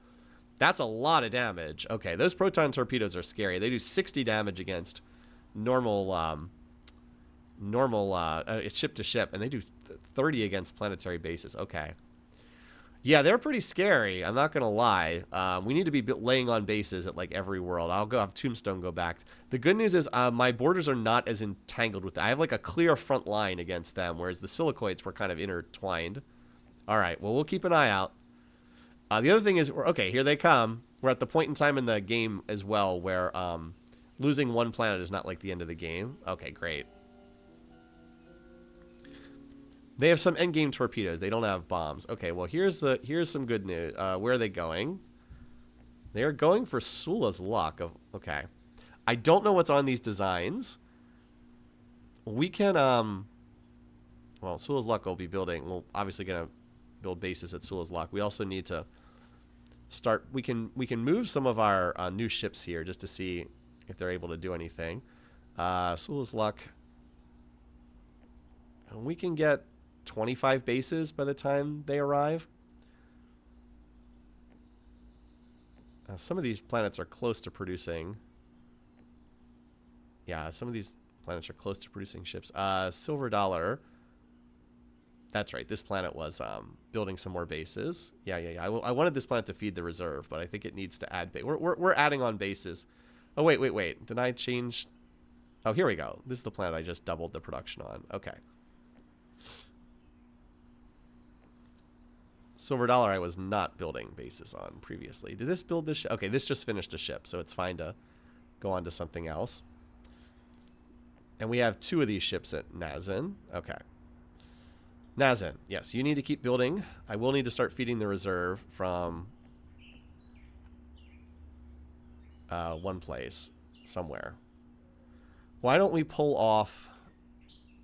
That's a lot of damage. Okay, those proton torpedoes are scary. They do 60 damage against normal ship to ship, and they do 30 against planetary bases. Okay. Yeah, they're pretty scary. I'm not going to lie. We need to be laying on bases at like every world. I'll go have Tombstone go back. The good news is my borders are not as entangled with that. I have like a clear front line against them, whereas the silicoids were kind of intertwined. All right, well, we'll keep an eye out. The other thing is, okay, here they come. We're at the point in time in the game as well where losing one planet is not like the end of the game. Okay, great. They have some endgame torpedoes. They don't have bombs. Okay, well, here's some good news. Where are they going? They are going for Sula's luck. Okay. I don't know what's on these designs. We can, well, Sula's luck will be building. We're obviously going to build bases at Sula's luck. We also need to start, we can move some of our new ships here just to see if they're able to do anything. Sula's luck. And we can get 25 bases by the time they arrive. Some of these planets are close to producing. Yeah, some of these planets are close to producing ships. Silver Dollar. That's right. This planet was building some more bases. Yeah. I wanted this planet to feed the reserve, but I think it needs to add. We're adding on bases. Oh wait. Did I change? Oh, here we go. This is the planet I just doubled the production on. Okay. Silver Dollar I was not building bases on previously. Did this build this ship? Okay, this just finished a ship, so it's fine to go on to something else. And we have 2 of these ships at Nazin. Okay. Nazin, yes, you need to keep building. I will need to start feeding the reserve from one place somewhere. Why don't we pull off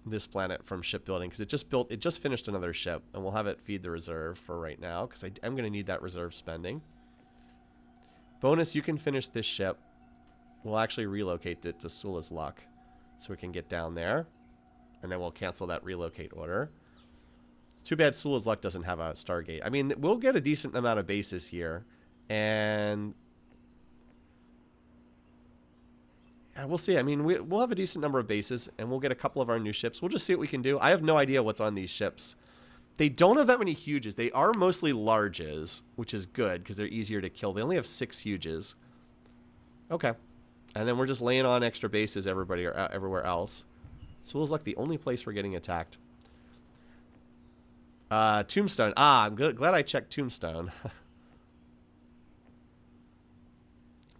this planet from shipbuilding, because it just finished another ship, and we'll have it feed the reserve for right now, because I'm going to need that reserve spending. Bonus, you can finish this ship. We'll actually relocate it to Sula's luck so we can get down there, and then we'll cancel that relocate order. Too bad Sula's luck doesn't have a Stargate. I mean, we'll get a decent amount of bases here, and we'll see. I mean, we'll have a decent number of bases, and we'll get a couple of our new ships. We'll just see what we can do. I have no idea what's on these ships. They don't have that many huges. They are mostly larges, which is good because they're easier to kill. They only have 6 huges. Okay. And then we're just laying on extra bases everywhere else. Sula's like the only place we're getting attacked. Tombstone. I'm glad I checked Tombstone.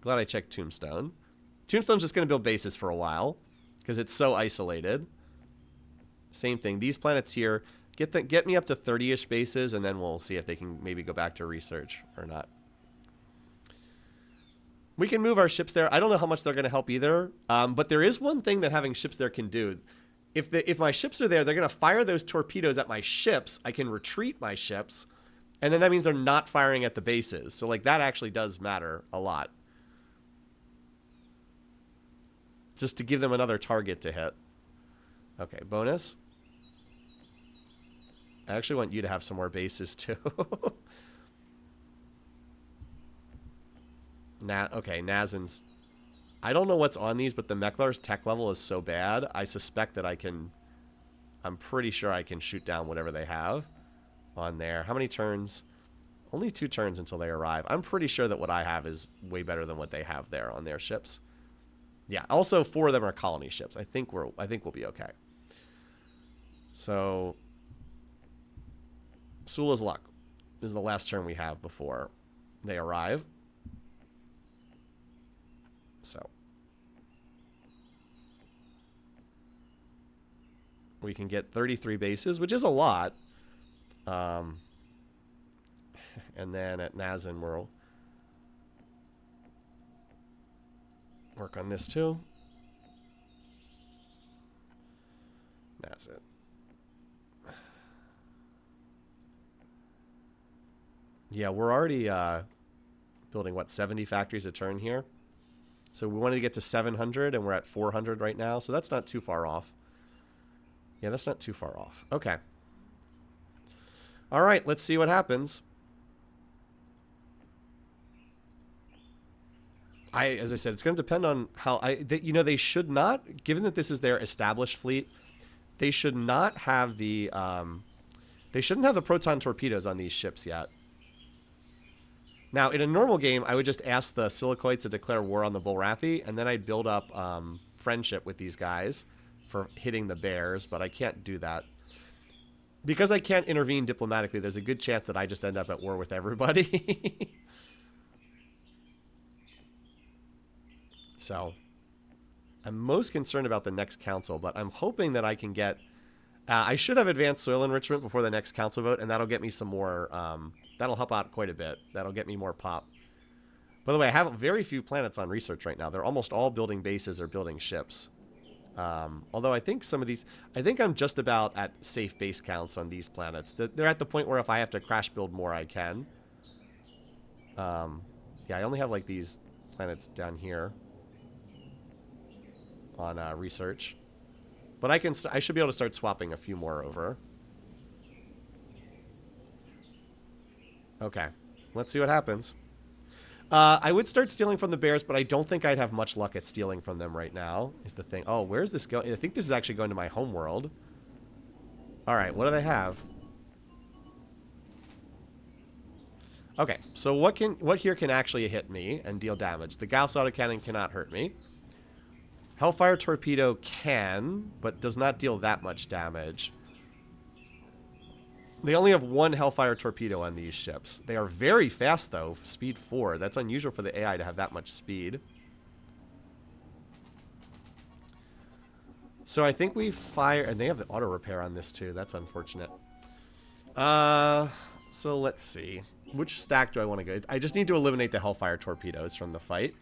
Glad I checked Tombstone. Tombstone's just going to build bases for a while because it's so isolated. Same thing. These planets here, get me up to 30-ish bases, and then we'll see if they can maybe go back to research or not. We can move our ships there. I don't know how much they're going to help either, but there is one thing that having ships there can do. If my ships are there, they're going to fire those torpedoes at my ships. I can retreat my ships, and then that means they're not firing at the bases. So like that actually does matter a lot. Just to give them another target to hit. Okay, bonus. I actually want you to have some more bases too. Okay, Nazin's. I don't know what's on these, but the Meklar's tech level is so bad. I suspect that I can. I'm pretty sure I can shoot down whatever they have on there. How many turns? Only 2 turns until they arrive. I'm pretty sure that what I have is way better than what they have there on their ships. Yeah. Also, 4 of them are colony ships. I think we'll be okay. So, Sula's luck. This is the last turn we have before they arrive. So we can get 33 bases, which is a lot. And then at Nazin, we'll work on this too. Nazin. Yeah, we're already building, what, 70 factories a turn here? So we wanted to get to 700, and we're at 400 right now. So that's not too far off. Yeah, that's not too far off. Okay. All right, let's see what happens. As I said, it's going to depend on how they should not, given that this is their established fleet, they should not have the they shouldn't have the proton torpedoes on these ships yet. Now, in a normal game, I would just ask the Silicoids to declare war on the Bulrathi, and then I'd build up friendship with these guys for hitting the bears, but I can't do that. Because I can't intervene diplomatically, there's a good chance that I just end up at war with everybody. So, I'm most concerned about the next council, but I'm hoping that I can get... I should have advanced soil enrichment before the next council vote, and that'll get me some more... that'll help out quite a bit. That'll get me more pop. By the way, I have very few planets on research right now. They're almost all building bases or building ships. Although I think some of these... I think I'm just about at safe base counts on these planets. They're at the point where if I have to crash build more, I can. Yeah, I only have like these planets down here on research. But I should be able to start swapping a few more over. Okay, let's see what happens. I would start stealing from the bears, but I don't think I'd have much luck at stealing from them right now, is the thing. Oh, where's this going? I think this is actually going to my home world. All right, what do they have? Okay, so what here can actually hit me and deal damage? The Gauss autocannon cannot hurt me. Hellfire torpedo can, but does not deal that much damage. They only have 1 Hellfire torpedo on these ships. They are very fast, though. Speed 4. That's unusual for the AI to have that much speed. So I think we fire... And they have the auto repair on this, too. That's unfortunate. So let's see. Which stack do I want to go? I just need to eliminate the Hellfire torpedoes from the fight.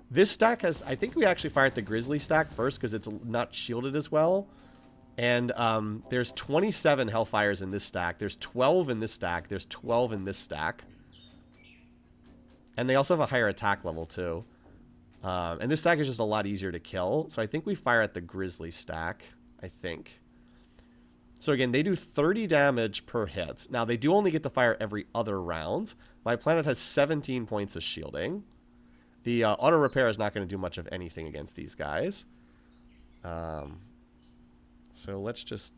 This stack has... I think we actually fire at the Grizzly stack first because it's not shielded as well. And there's 27 Hellfires in this stack. There's 12 in this stack. There's 12 in this stack. And they also have a higher attack level, too. And this stack is just a lot easier to kill. So I think we fire at the Grizzly stack, I think. So again, they do 30 damage per hit. Now, they do only get to fire every other round. My planet has 17 points of shielding. The auto repair is not going to do much of anything against these guys. So let's just...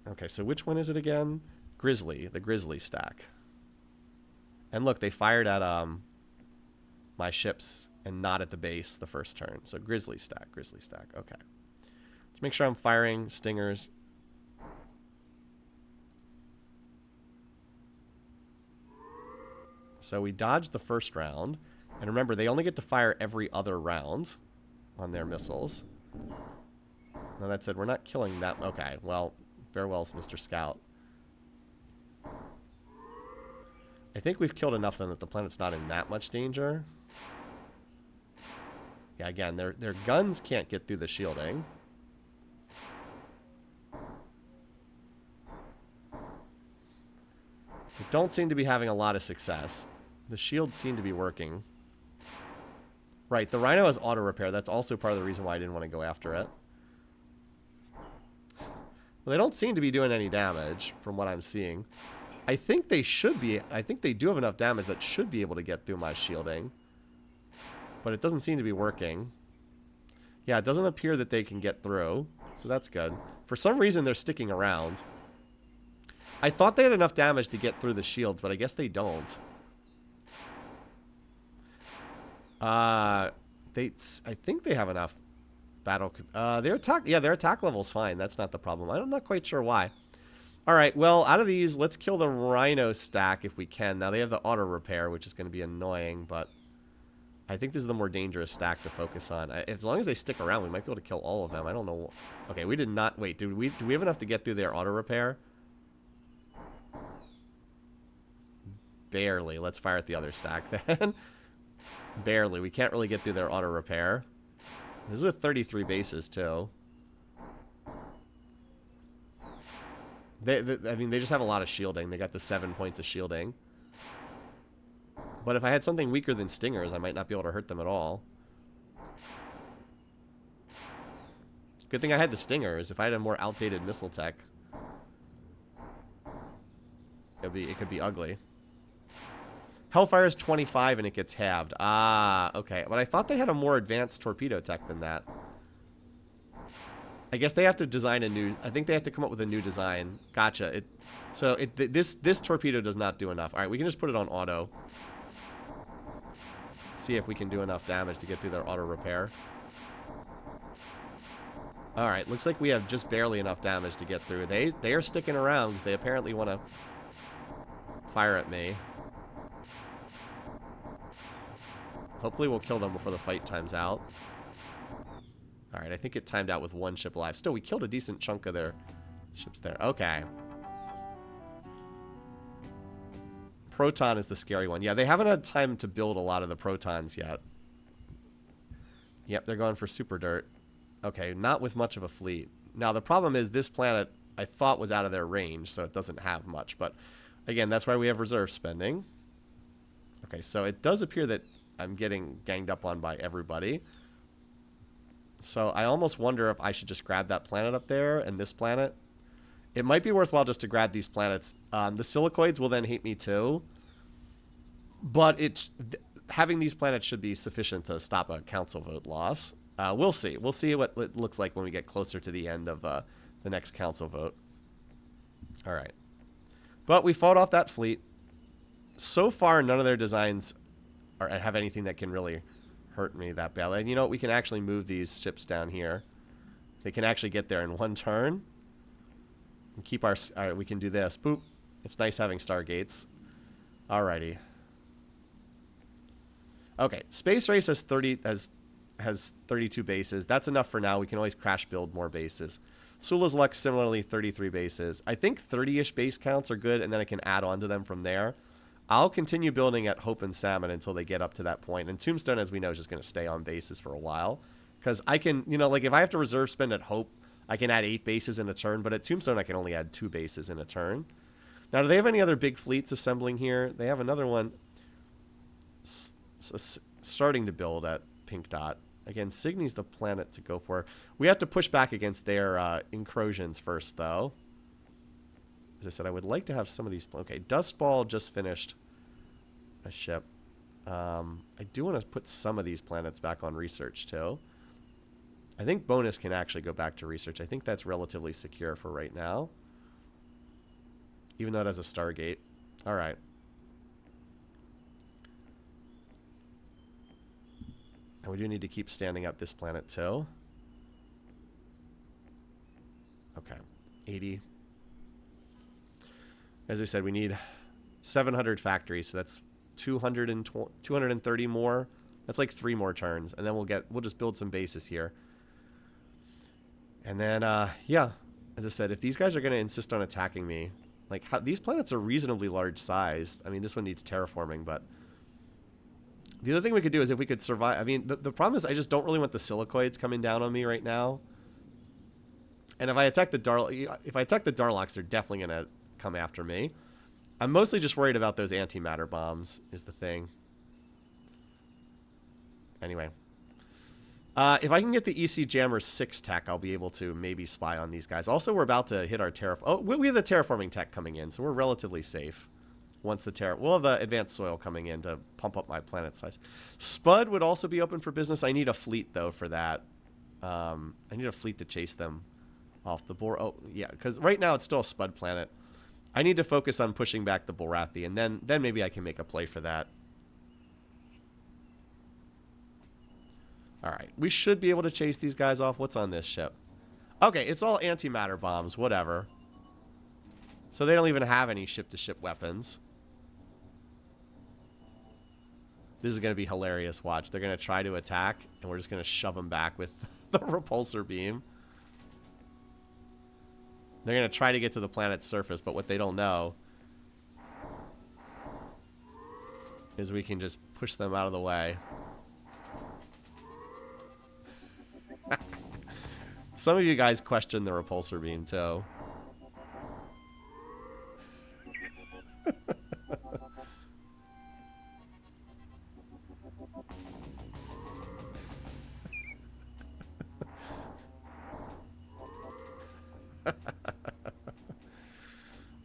Okay, so which one is it again? Grizzly, the Grizzly stack. And look, they fired at my ships and not at the base the first turn. So Grizzly stack, okay. Let's make sure I'm firing stingers. So we dodged the first round. And remember, they only get to fire every other round on their missiles. No, that said, we're not killing that. Okay, well, farewell, Mr. Scout. I think we've killed enough then that the planet's not in that much danger. Yeah, again, their guns can't get through the shielding. They don't seem to be having a lot of success. The shields seem to be working. Right, the Rhino has auto repair. That's also part of the reason why I didn't want to go after it. Well, they don't seem to be doing any damage from what I'm seeing. I think they should be. I think they do have enough damage that should be able to get through my shielding. But it doesn't seem to be working. Yeah, it doesn't appear that they can get through. So that's good. For some reason, they're sticking around. I thought they had enough damage to get through the shields, but I guess they don't. I think they have enough battle. Their attack, yeah, their attack level's fine. That's not the problem. I'm not quite sure why. All right, well, out of these, let's kill the Rhino stack if we can. Now, they have the auto repair, which is going to be annoying, but I think this is the more dangerous stack to focus on. As long as they stick around, we might be able to kill all of them. I don't know. Okay, we did not. Wait, do we have enough to get through their auto repair? Barely. Let's fire at the other stack then. Barely. We can't really get through their auto repair. This is with 33 bases, too. I mean, they just have a lot of shielding. They got the 7 points of shielding. But if I had something weaker than Stingers, I might not be able to hurt them at all. Good thing I had the Stingers. If I had a more outdated missile tech, it could be ugly. Hellfire is 25 and it gets halved. Ah, okay. But I thought they had a more advanced torpedo tech than that. I guess they have to design a new... I think they have to come up with a new design. Gotcha. This torpedo does not do enough. All right, we can just put it on auto. See if we can do enough damage to get through their auto repair. All right, looks like we have just barely enough damage to get through. They are sticking around because they apparently want to fire at me. Hopefully we'll kill them before the fight times out. Alright, I think it timed out with one ship alive. Still, we killed a decent chunk of their ships there. Okay. Proton is the scary one. Yeah, they haven't had time to build a lot of the protons yet. Yep, they're going for super dirt. Okay, not with much of a fleet. Now, the problem is this planet, I thought, was out of their range, so it doesn't have much. But, again, that's why we have reserve spending. Okay, so it does appear that I'm getting ganged up on by everybody. So I almost wonder if I should just grab that planet up there and this planet. It might be worthwhile just to grab these planets. The silicoids will then hate me too. But having these planets should be sufficient to stop a council vote loss. We'll see. We'll see what it looks like when we get closer to the end of the next council vote. All right. But we fought off that fleet. So far, none of their designs have anything that can really hurt me that badly. And you know what? We can actually move these ships down here. They can actually get there in one turn. And keep our... Alright, we can do this. Boop. It's nice having stargates. Alrighty. Okay. Space Race has 32 bases. That's enough for now. We can always crash build more bases. Sula's Luck, similarly, 33 bases. I think 30-ish base counts are good, and then I can add on to them from there. I'll continue building at Hope and Salmon until they get up to that point. And Tombstone, as we know, is just going to stay on bases for a while. Because I can, you know, like if I have to reserve spend at Hope, I can add 8 bases in a turn. But at Tombstone, I can only add 2 bases in a turn. Now, do they have any other big fleets assembling here? They have another one starting to build at Pink Dot. Again, Cygni's the planet to go for. We have to push back against their incursions first, though. As I said, I would like to have some of these... Okay, Dustball just finished a ship. I do want to put some of these planets back on research, too. I think Bonus can actually go back to research. I think that's relatively secure for right now. Even though it has a Stargate. All right. And we do need to keep standing up this planet, too. Okay. 80. As I said, we need 700 factories, so that's 230 more. That's like 3 more turns, and then we'll just build some bases here. And then, yeah, as I said, if these guys are going to insist on attacking me, like, these planets are reasonably large sized. I mean, this one needs terraforming, but the other thing we could do is if we could survive. I mean, the problem is I just don't really want the silicoids coming down on me right now. And if I attack the Darlocks, they're definitely going to come after me. I'm mostly just worried about those antimatter bombs is the thing. Anyway. If I can get the EC Jammer 6 tech, I'll be able to maybe spy on these guys. Also, we're about to hit our Oh, we have the terraforming tech coming in, so we're relatively safe. Once the we'll have the advanced soil coming in to pump up my planet size. Spud would also be open for business. I need a fleet, though, for that. I need a fleet to chase them off the board. Oh, yeah, because right now it's still a Spud planet. I need to focus on pushing back the Borathi, and then maybe I can make a play for that. All right, we should be able to chase these guys off. What's on this ship? Okay, it's all antimatter bombs, whatever. So they don't even have any ship-to-ship weapons. This is going to be hilarious. Watch, they're going to try to attack, and we're just going to shove them back with the repulsor beam. They're going to try to get to the planet's surface, but what they don't know is we can just push them out of the way. Some of you guys question the repulsor beam, too.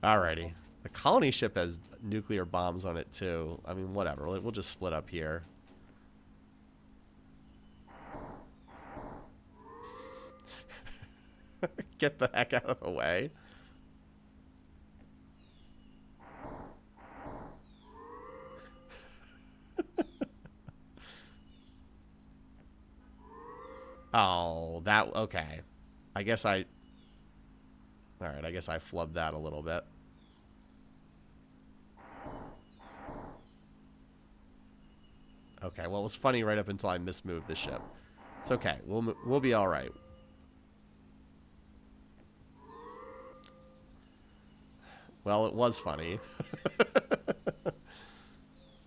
Alrighty. The colony ship has nuclear bombs on it, too. I mean, whatever. We'll just split up here. Get the heck out of the way. Oh, that... Okay. I guess I... Alright, I guess I flubbed that a little bit. Okay, well, it was funny right up until I mismoved the ship. It's okay. We'll be alright. Well, it was funny.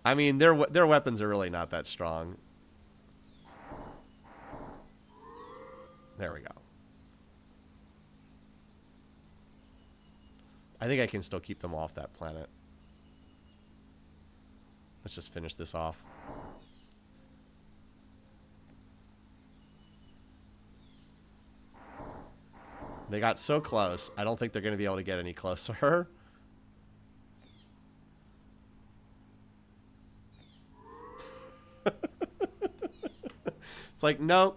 I mean, their weapons are really not that strong. There we go. I think I can still keep them off that planet. Let's just finish this off. They got so close. I don't think they're going to be able to get any closer. It's like, no.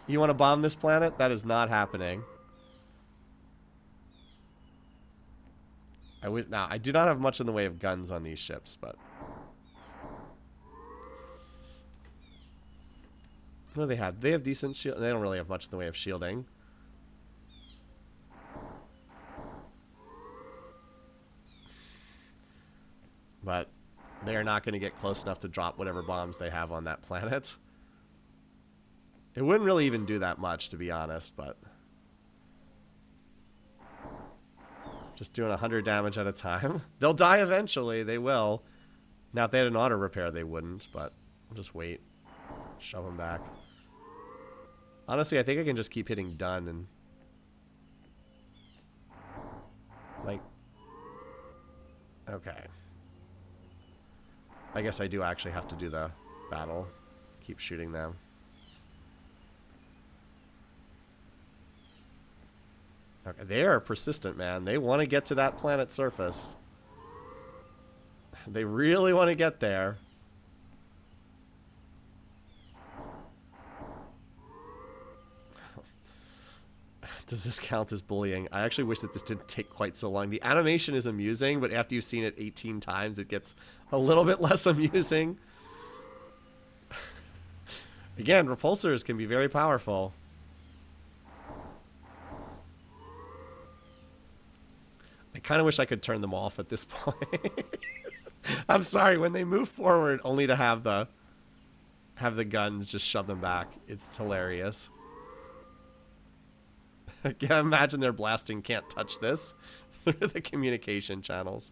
You want to bomb this planet? That is not happening. Now, I do not have much in the way of guns on these ships, but... What do they have? They have decent shield. They don't really have much in the way of shielding. But they are not going to get close enough to drop whatever bombs they have on that planet. It wouldn't really even do that much, to be honest, but... Just doing 100 damage at a time. They'll die eventually. They will. Now, if they had an auto repair, they wouldn't, but I'll just wait. Shove them back. Honestly, I think I can just keep hitting done and... Like... Okay. I guess I do actually have to do the battle. Keep shooting them. Okay, they are persistent, man. They want to get to that planet's surface. They really want to get there. Does this count as bullying? I actually wish that this didn't take quite so long. The animation is amusing, but after you've seen it 18 times, it gets a little bit less amusing. Again, repulsors can be very powerful. I kind of wish I could turn them off at this point. I'm sorry, when they move forward, only to have the guns just shove them back. It's hilarious. Yeah, imagine their blasting can't touch this through the communication channels.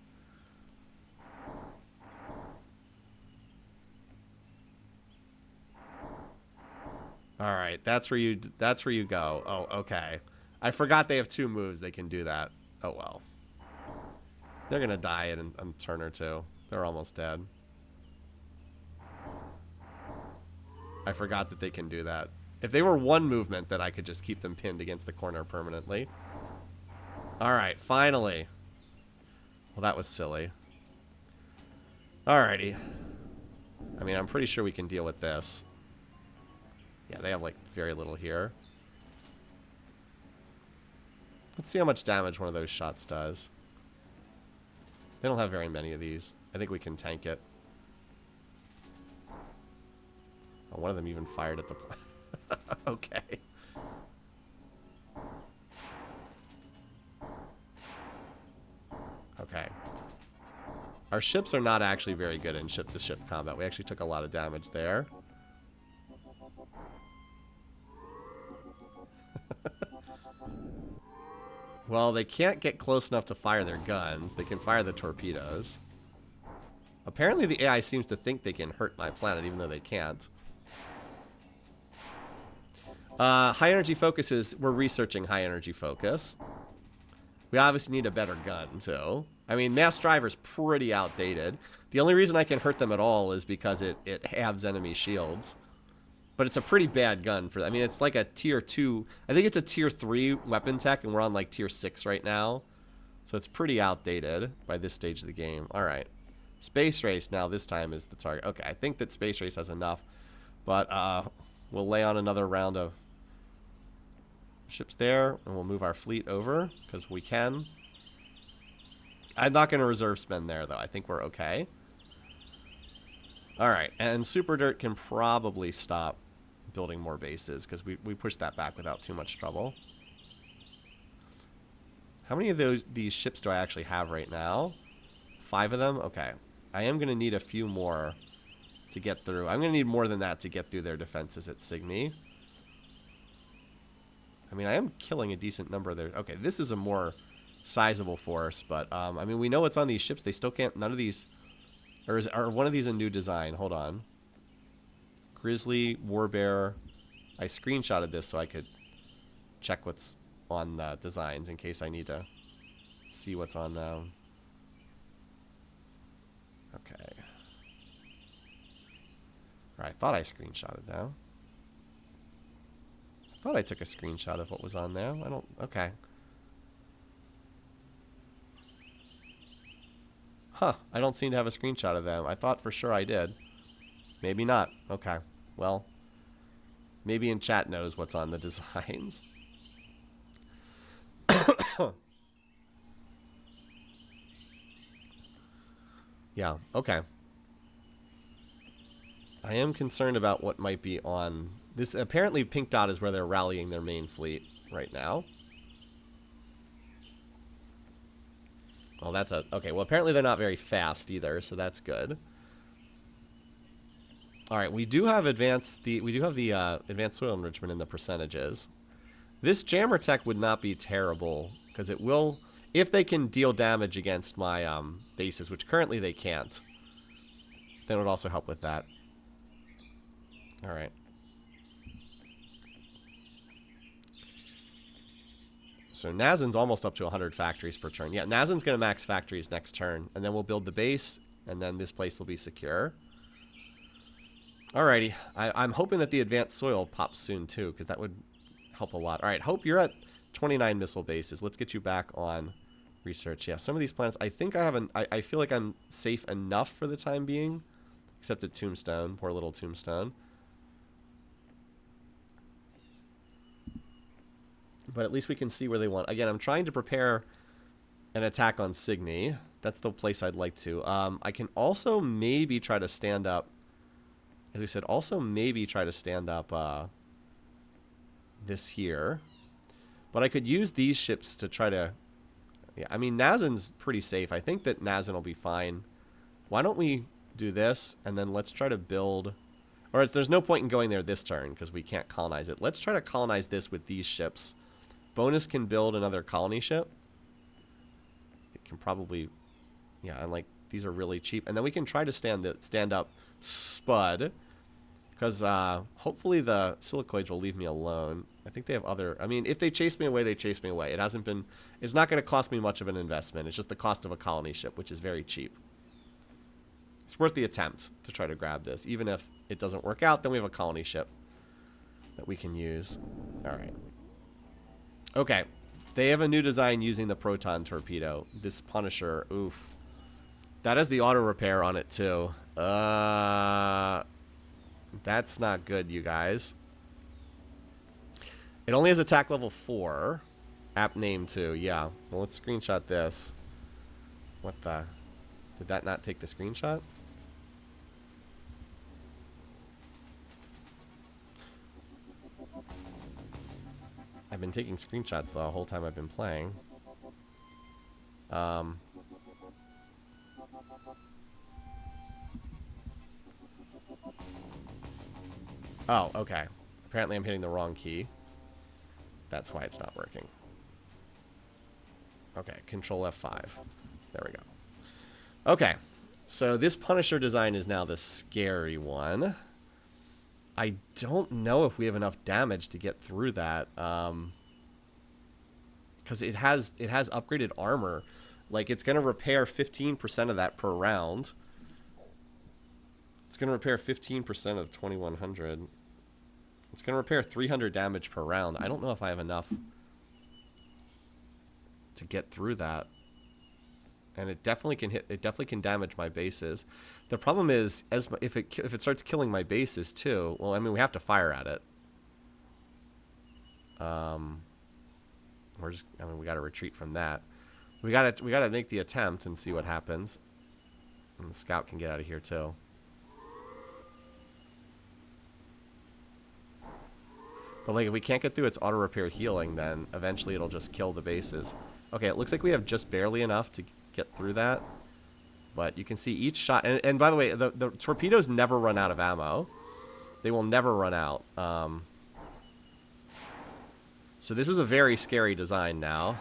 All right, that's where you go. Oh, okay. I forgot they have 2 moves. They can do that. Oh well. They're gonna die in a turn or 2. They're almost dead. I forgot that they can do that. If they were 1 movement, then I could just keep them pinned against the corner permanently. Alright, finally. Well, that was silly. Alrighty. I mean, I'm pretty sure we can deal with this. Yeah, they have, like, very little here. Let's see how much damage one of those shots does. They don't have very many of these. I think we can tank it. Oh, one of them even fired at the... Okay. Okay. Our ships are not actually very good in ship-to-ship combat. We actually took a lot of damage there. Well, they can't get close enough to fire their guns. They can fire the torpedoes. Apparently the AI seems to think they can hurt my planet, even though they can't. High energy focus is... We're researching high energy focus. We obviously need a better gun, too. I mean, mass driver's pretty outdated. The only reason I can hurt them at all is because it halves enemy shields. But it's a pretty bad gun for... I mean, it's like a tier 2... I think it's a tier 3 weapon tech, and we're on like tier 6 right now. So it's pretty outdated by this stage of the game. Alright. Space Race now this time is the target. Okay, I think that Space Race has enough. But we'll lay on another round of ships there, and we'll move our fleet over, because we can. I'm not going to reserve spend there, though. I think we're okay. Alright, and Super Dirt can probably stop building more bases, because we pushed that back without too much trouble. How many of these ships do I actually have right now? 5 of them? Okay. I am going to need a few more to get through. I'm going to need more than that to get through their defenses at Cygni. I mean, I am killing a decent number there. Okay, this is a more sizable force, but, I mean, we know what's on these ships. They still can't... None of these... Or one of these a new design? Hold on. Grizzly, Warbear. I screenshotted this so I could check what's on the designs in case I need to see what's on them. Okay. Or I thought I screenshotted them. I thought I took a screenshot of what was on there. I don't... Okay. Huh. I don't seem to have a screenshot of them. I thought for sure I did. Maybe not. Okay. Well, maybe in chat knows what's on the designs. Yeah, okay. I am concerned about what might be on this. Apparently Pink Dot is where they're rallying their main fleet right now. Well, that's a... Okay, well, apparently they're not very fast either, so that's good. Alright, we do have advanced soil enrichment in the percentages. This jammer tech would not be terrible, because it will... If they can deal damage against my bases, which currently they can't, then it would also help with that. Alright. So Nazen's almost up to 100 factories per turn. Yeah, Nazen's going to max factories next turn, and then we'll build the base, and then this place will be secure. Alrighty. I'm hoping that the advanced soil pops soon, too, because that would help a lot. Alright, Hope, you're at 29 missile bases. Let's get you back on research. Yeah, some of these planets, I think I have I feel like I'm safe enough for the time being, except at Tombstone. Poor little Tombstone. But at least we can see where they want. Again, I'm trying to prepare an attack on Cygni. That's the place I'd like to. I can also maybe try to stand up, as we said, also maybe try to stand up this here. But I could use these ships to try to... Yeah, I mean, Nazen's pretty safe. I think that Nazen will be fine. Why don't we do this, and then let's try to build... Or there's no point in going there this turn, because we can't colonize it. Let's try to colonize this with these ships bonus can build another colony ship. It can probably, yeah, and like these are really cheap. And then we can try to stand up Spud, because hopefully the silicoids will leave me alone. I think they have other, I mean, if they chase me away, they chase me away. It hasn't been, it's not going to cost me much of an investment. It's just the cost of a colony ship, which is very cheap. It's worth the attempt to try to grab this. Even if it doesn't work out, then we have a colony ship that we can use. All right. Okay. They have a new design using the proton torpedo. This Punisher, oof. That has the auto repair on it too. That's not good, you guys. It only has attack level 4. App name too, yeah. Well, let's screenshot this. What the? Did that not take the screenshot? I've been taking screenshots the whole time I've been playing. Oh, okay. Apparently I'm hitting the wrong key. That's why it's not working. Okay, Control F5. There we go. Okay, so this Punisher design is now the scary one. I don't know if we have enough damage to get through that, because it has upgraded armor. Like, it's going to repair 15% of that per round. It's going to repair 15% of 2100. It's going to repair 300 damage per round. I don't know if I have enough to get through that. And it definitely can hit. It definitely can damage my bases. The problem is, if it starts killing my bases too. Well, I mean, we have to fire at it. We're just. I mean, we got to retreat from that. We gotta make the attempt and see what happens. And the scout can get out of here too. But like, if we can't get through its auto repair healing, then eventually it'll just kill the bases. Okay, it looks like we have just barely enough to get through that, but you can see each shot, and by the way, the torpedoes never run out of ammo. They will never run out. So this is a very scary design now.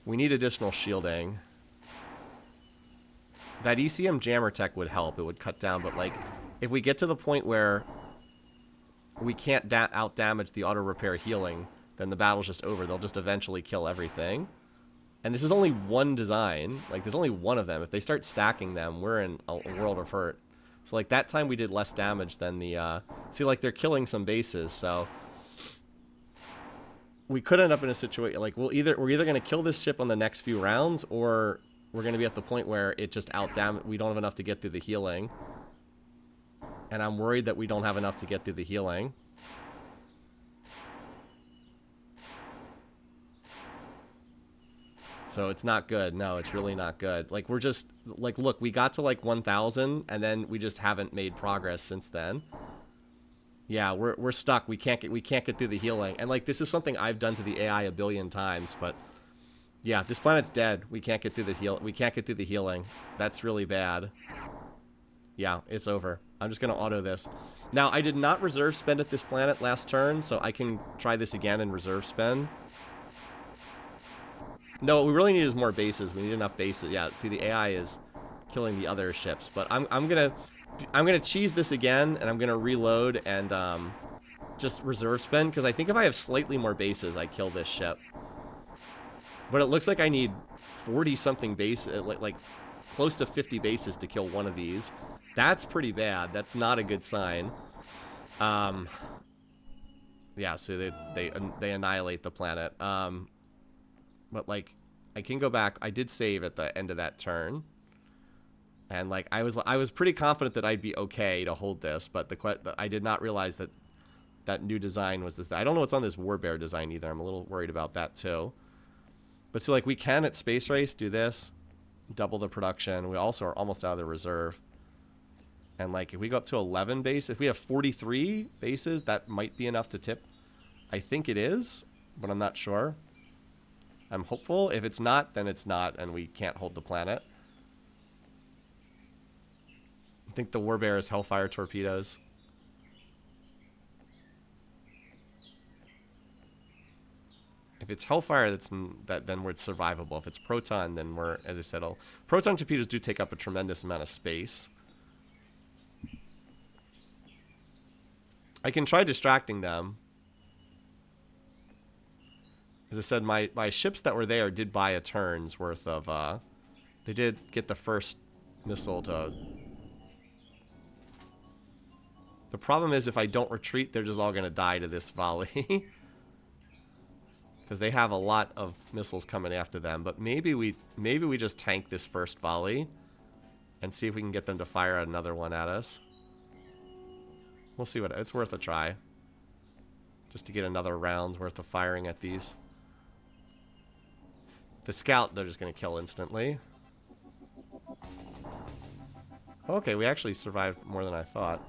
We need additional shielding. That ECM jammer tech would help. It would cut down, but like, if we get to the point where we can't out damage the auto repair healing, then the battle's just over. They'll just eventually kill everything. And this is only one design. Like, there's only one of them. If they start stacking them, we're in a world of hurt. So, like, that time we did less damage than the... see, like, they're killing some bases, so... We could end up in a situation... Like, we're either going to kill this ship on the next few rounds, or we're going to be at the point where it just we don't have enough to get through the healing. And I'm worried that we don't have enough to get through the healing. So it's not good. No, it's really not good. Like, we're just, like, look, we got to like 1,000 and then we just haven't made progress since then. Yeah, we're stuck. We can't get through the healing. And like, this is something I've done to the AI a billion times, but yeah, this planet's dead. We can't get through the healing. That's really bad. Yeah, it's over. I'm just going to auto this. Now, I did not reserve spend at this planet last turn, so I can try this again and reserve spend. No, what we really need is more bases. We need enough bases. Yeah, see, the AI is killing the other ships. But I'm gonna cheese this again, and I'm gonna reload and just reserve spend, because I think if I have slightly more bases, I kill this ship. But it looks like I need 40-something bases, like close to 50 bases to kill one of these. That's pretty bad. That's not a good sign. Yeah, so they annihilate the planet. But like, I can go back. I did save at the end of that turn, and like, I was pretty confident that I'd be okay to hold this, but I did not realize that new design was this. I don't know what's on this Warbear design either. I'm a little worried about that too. But so like, we can at Space Race do this, double the production. We also are almost out of the reserve. And like, if we go up to 11 base, if we have 43 bases, that might be enough to tip. I think it is, but I'm not sure. I'm hopeful. If it's not, then it's not, and we can't hold the planet. I think the Warbear is Hellfire torpedoes. If it's Hellfire, then we're survivable. If it's Proton, then we're, as I said, Proton torpedoes do take up a tremendous amount of space. I can try distracting them. As I said, my ships that were there did buy a turn's worth of, they did get the first missile to... The problem is if I don't retreat, they're just all going to die to this volley. Because they have a lot of missiles coming after them. But maybe we just tank this first volley and see if we can get them to fire another one at us. We'll see what... It's worth a try. Just to get another round's worth of firing at these. The scout, they're just going to kill instantly. Okay, we actually survived more than I thought.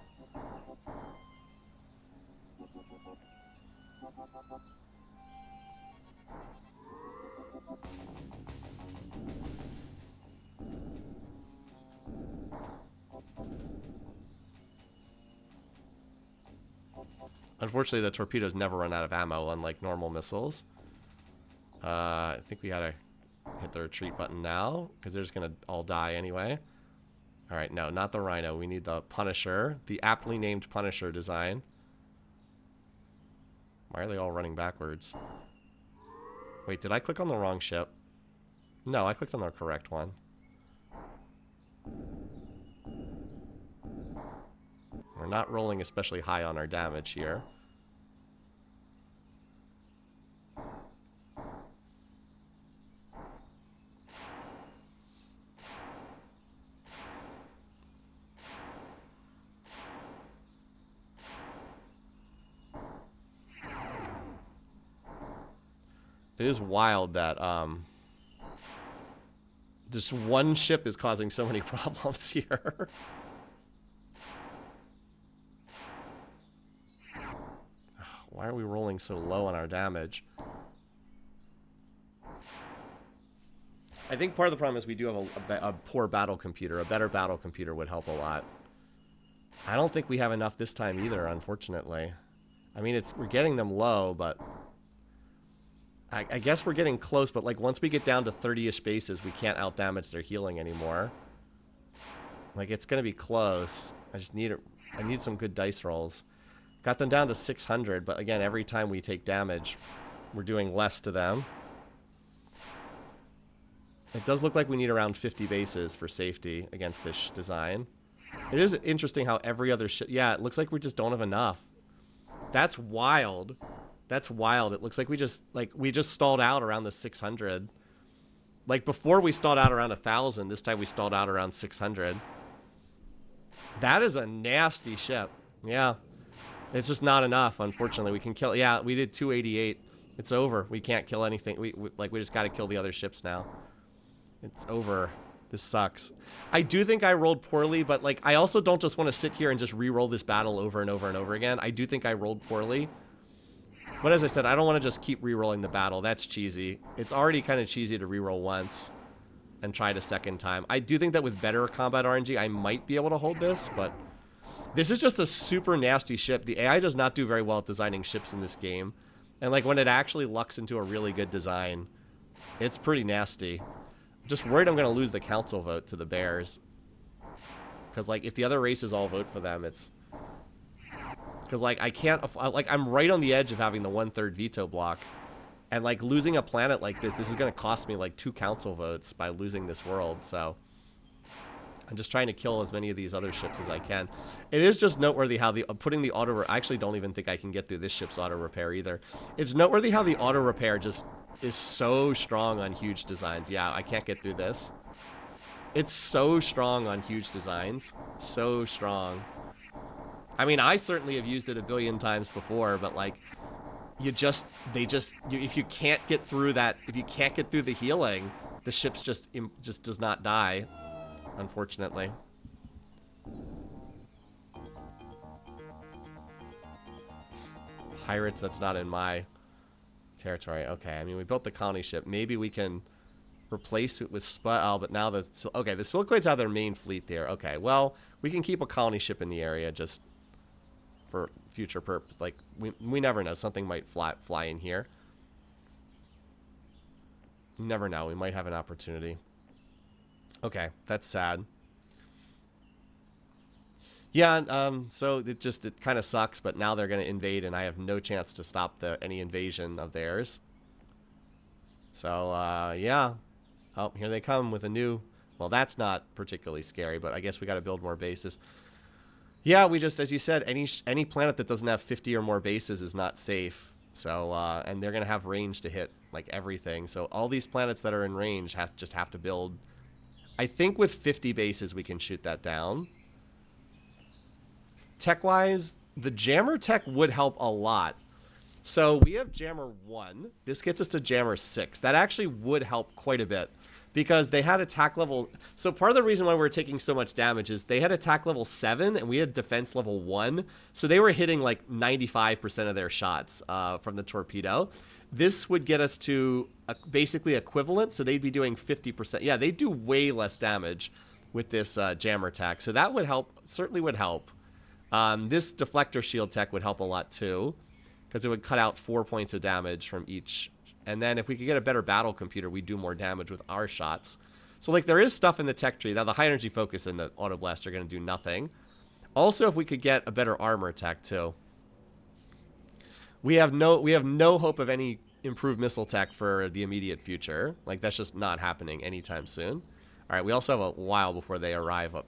Unfortunately, the torpedoes never run out of ammo, unlike normal missiles. I think we gotta hit the retreat button now, because they're just gonna all die anyway. Alright, no, not the Rhino. We need the Punisher. The aptly named Punisher design. Why are they all running backwards? Wait, did I click on the wrong ship? No, I clicked on the correct one. We're not rolling especially high on our damage here. It is wild that just one ship is causing so many problems here. Why are we rolling so low on our damage? I think part of the problem is we do have a poor battle computer. A better battle computer would help a lot. I don't think we have enough this time either, unfortunately. I mean, we're getting them low, but... I guess we're getting close, but like once we get down to 30-ish bases, we can't outdamage their healing anymore. Like, it's going to be close. I need some good dice rolls. Got them down to 600, but again, every time we take damage, we're doing less to them. It does look like we need around 50 bases for safety against this design. It is interesting how every other ship... Yeah, it looks like we just don't have enough. That's wild. That's wild. It looks like we just stalled out around the 600. Like, before we stalled out around 1,000, this time we stalled out around 600. That is a nasty ship. Yeah. It's just not enough, unfortunately. We can kill... Yeah, we did 288. It's over. We can't kill anything. We just got to kill the other ships now. It's over. This sucks. I do think I rolled poorly, but, like, I also don't just want to sit here and just re-roll this battle over and over and over again. I do think I rolled poorly. But as I said, I don't want to just keep re-rolling the battle. That's cheesy. It's already kind of cheesy to re-roll once and try it a second time. I do think that with better combat RNG, I might be able to hold this, but this is just a super nasty ship. The AI does not do very well at designing ships in this game. And like when it actually lucks into a really good design, it's pretty nasty. I'm just worried I'm going to lose the council vote to the Bears. Because like if the other races all vote for them, it's... Because, like, I can't... Like, I'm right on the edge of having the 1/3 veto block. And, like, losing a planet like this is going to cost me, like, 2 council votes by losing this world. So, I'm just trying to kill as many of these other ships as I can. It is just noteworthy how putting the auto... I actually don't even think I can get through this ship's auto repair either. It's noteworthy how the auto repair just is so strong on huge designs. Yeah, I can't get through this. It's so strong on huge designs. So strong. I mean, I certainly have used it a billion times before, but like, if you can't get through that, if you can't get through the healing, the ship's just does not die, unfortunately. Pirates, that's not in my territory. Okay, I mean, we built the colony ship. Maybe we can replace it with but now the Silicoids have their main fleet there. Okay, well, we can keep a colony ship in the area just for future purpose. Like, we never know. Something might fly in here. You never know. We might have an opportunity. Okay, that's sad. Yeah, so it kind of sucks, but now they're going to invade, and I have no chance to stop any invasion of theirs. So, yeah. Oh, here they come with a new... Well, that's not particularly scary, but I guess we got to build more bases. Yeah, we just, as you said, any planet that doesn't have 50 or more bases is not safe. So, and they're going to have range to hit, like, everything. So all these planets that are in range just have to build... I think with 50 bases we can shoot that down. Tech-wise, the jammer tech would help a lot. So we have jammer 1. This gets us to jammer 6. That actually would help quite a bit. Because they had attack level... So part of the reason why we were taking so much damage is they had attack level 7 and we had defense level 1. So they were hitting like 95% of their shots from the torpedo. This would get us to basically equivalent. So they'd be doing 50%. Yeah, they do way less damage with this jammer tech. So that would help. Certainly would help. This deflector shield tech would help a lot too. Because it would cut out 4 points of damage from each... And then if we could get a better battle computer, we'd do more damage with our shots. So, like, there is stuff in the tech tree. Now, the high energy focus and the auto blast are going to do nothing. Also, if we could get a better armor tech, too. We have no hope of any improved missile tech for the immediate future. Like, that's just not happening anytime soon. All right, we also have a while before they arrive up.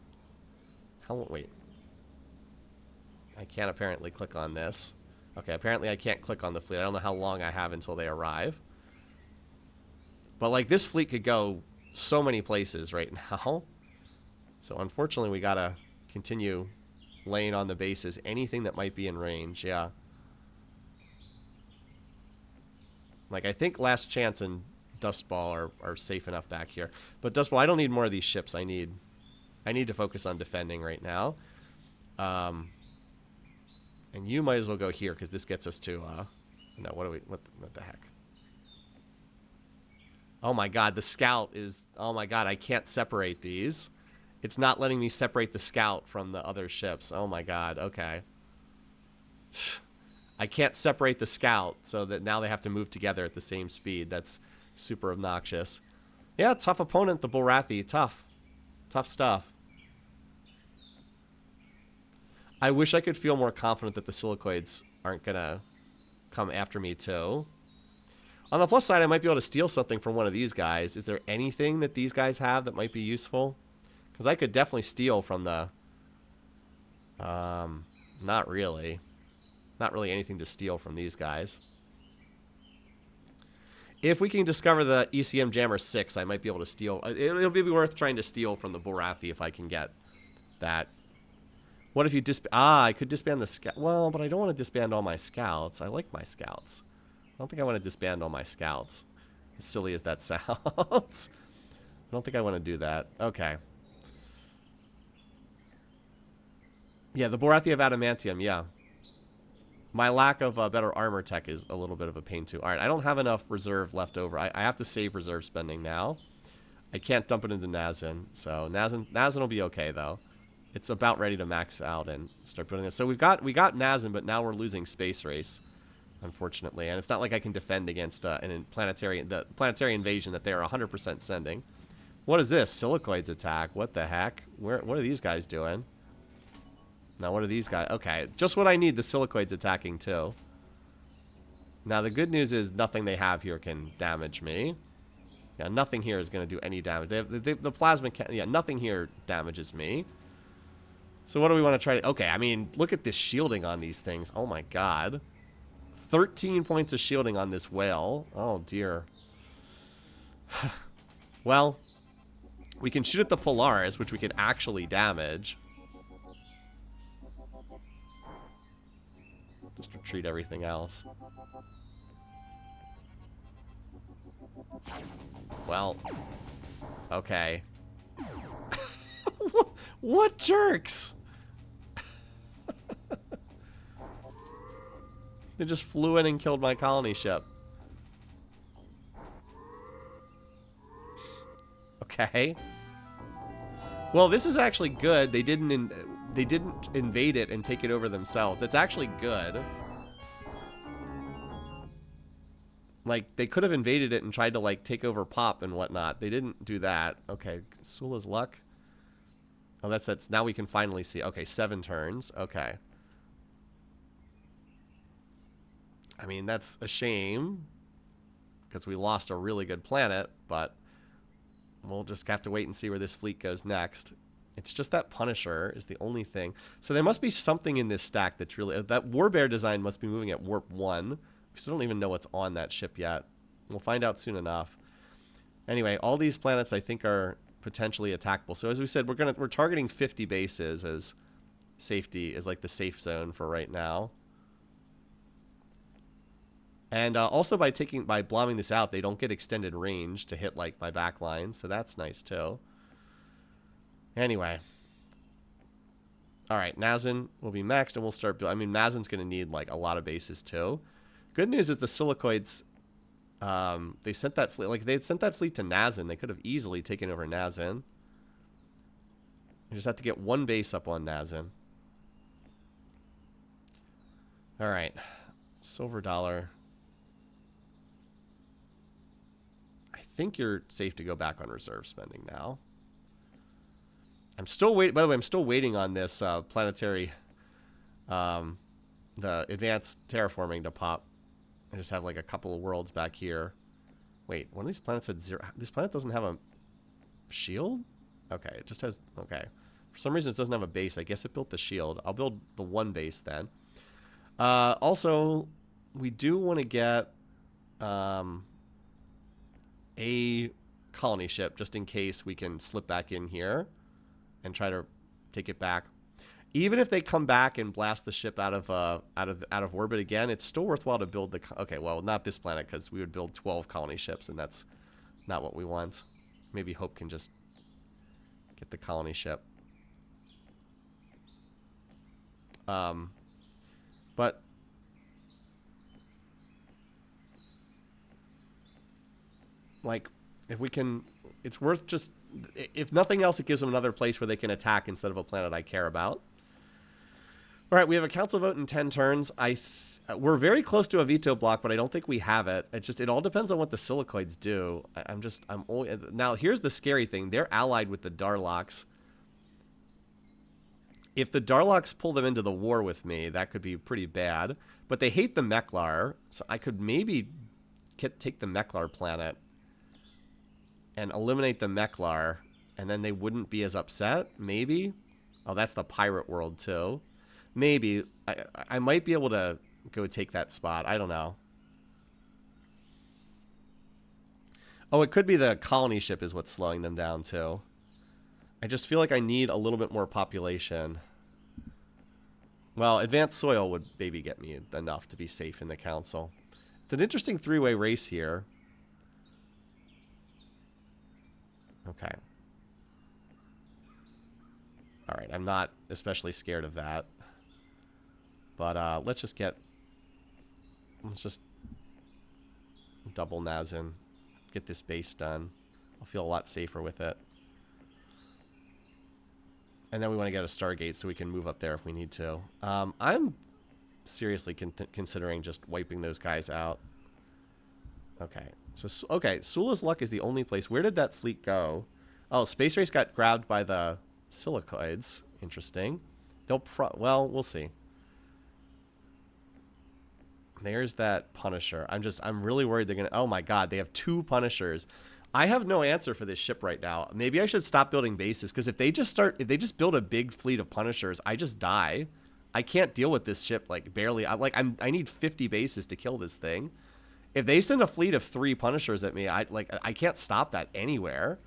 Wait. I can't apparently click on this. Okay, apparently I can't click on the fleet. I don't know how long I have until they arrive. But, like, this fleet could go so many places right now. So, unfortunately, we gotta continue laying on the bases. Anything that might be in range, yeah. Like, I think Last Chance and Dustball are safe enough back here. But Dustball, I don't need more of these ships. I need to focus on defending right now. And you might as well go here, because this gets us to, no, what the heck? Oh my god, the scout is... Oh my god, I can't separate these. It's not letting me separate the scout from the other ships. Oh my god, okay. I can't separate the scout, so that now they have to move together at the same speed. That's super obnoxious. Yeah, tough opponent, the Bulrathi. Tough. Tough stuff. I wish I could feel more confident that the silicoids aren't gonna come after me, too. On the plus side, I might be able to steal something from one of these guys. Is there anything that these guys have that might be useful? Because I could definitely steal from the... not really. Not really anything to steal from these guys. If we can discover the ECM Jammer 6, I might be able to steal... It'll be worth trying to steal from the Bulrathi if I can get that. What if you I could disband the scout. Well, but I don't want to disband all my scouts. I like my scouts. I don't think I want to disband all my scouts. As silly as that sounds. I don't think I want to do that. Okay. Yeah, the Bulrathi of Adamantium, yeah. My lack of better armor tech is a little bit of a pain, too. All right, I don't have enough reserve left over. I have to save reserve spending now. I can't dump it into Nazin. So Nazin will be okay, though. It's about ready to max out and start putting it. So we got Nazin, but now we're losing Space Race, unfortunately. And it's not like I can defend against the planetary invasion that they are 100% sending. What is this? Silicoids attack. What the heck? What are these guys doing? Now, what are these guys? Okay, just what I need, the silicoids attacking, too. Now, the good news is nothing they have here can damage me. Yeah, nothing here is going to do any damage. The plasma... Yeah, nothing here damages me. So what do we want to try to... Okay, I mean, look at this shielding on these things. Oh, my God. 13 points of shielding on this whale. Oh, dear. Well, we can shoot at the Polaris, which we can actually damage. Just retreat everything else. Well, okay. What jerks? They just flew in and killed my colony ship. Okay. Well, this is actually good. They didn't invade it and take it over themselves. That's actually good. Like, they could have invaded it and tried to, like, take over Pop and whatnot. They didn't do that. Okay, Sula's luck. Oh, that's now we can finally see. Okay, 7 turns. Okay. I mean, that's a shame because we lost a really good planet, but we'll just have to wait and see where this fleet goes next. It's just that Punisher is the only thing. So there must be something in this stack that's really... That Warbear design must be moving at warp 1. We still don't even know what's on that ship yet. We'll find out soon enough. Anyway, all these planets I think are potentially attackable. So as we said, we're targeting 50 bases as safety, as like the safe zone for right now. And also by bombing this out, they don't get extended range to hit like my back line, so that's nice too. Anyway. Alright, Nazin will be maxed and we'll start... I mean, Nazin's going to need like a lot of bases too. Good news is the Silicoids, they sent that fleet... Like, they had sent that fleet to Nazin. They could have easily taken over Nazin. You just have to get one base up on Nazin. Alright. Silver Dollar... I think you're safe to go back on reserve spending now. I'm still waiting. By the way, I'm still waiting on this planetary, the advanced terraforming to pop. I just have like a couple of worlds back here. Wait, one of these planets had 0. This planet doesn't have a shield? Okay, it just has... Okay. For some reason, it doesn't have a base. I guess it built the shield. I'll build the one base then. Also, we do want to get... a colony ship just in case we can slip back in here and try to take it back. Even if they come back and blast the ship out of orbit again, it's still worthwhile to build the... Okay, well, not this planet because we would build 12 colony ships and that's not what we want. Maybe Hope can just get the colony ship. But like, if we can, it's worth just, if nothing else, it gives them another place where they can attack instead of a planet I care about. All right, we have a council vote in 10 turns. We're very close to a veto block, but I don't think we have it. It all depends on what the Silicoids do. Now, here's the scary thing. They're allied with the Darlocks. If the Darlocks pull them into the war with me, that could be pretty bad. But they hate the Meklar, so I could maybe take the Meklar planet and eliminate the Meklar, and then they wouldn't be as upset, maybe? Oh, that's the pirate world, too. Maybe. I might be able to go take that spot. I don't know. Oh, it could be the colony ship is what's slowing them down, too. I just feel like I need a little bit more population. Well, advanced soil would maybe get me enough to be safe in the council. It's an interesting three-way race here. Okay. Alright, I'm not especially scared of that. But let's just double Nazin. Get this base done. I'll feel a lot safer with it. And then we want to get a Stargate so we can move up there if we need to. I'm seriously considering just wiping those guys out. Okay. So, okay, Sula's Luck is the only place. Where did that fleet go? Oh, Space Race got grabbed by the Silicoids. Interesting. Well, we'll see. There's that Punisher. I'm really worried they're gonna... Oh my god, they have 2 Punishers. I have no answer for this ship right now. Maybe I should stop building bases, because if they just build a big fleet of Punishers, I just die. I can't deal with this ship, like, barely. I need 50 bases to kill this thing. If they send a fleet of 3 Punishers at me, I can't stop that anywhere.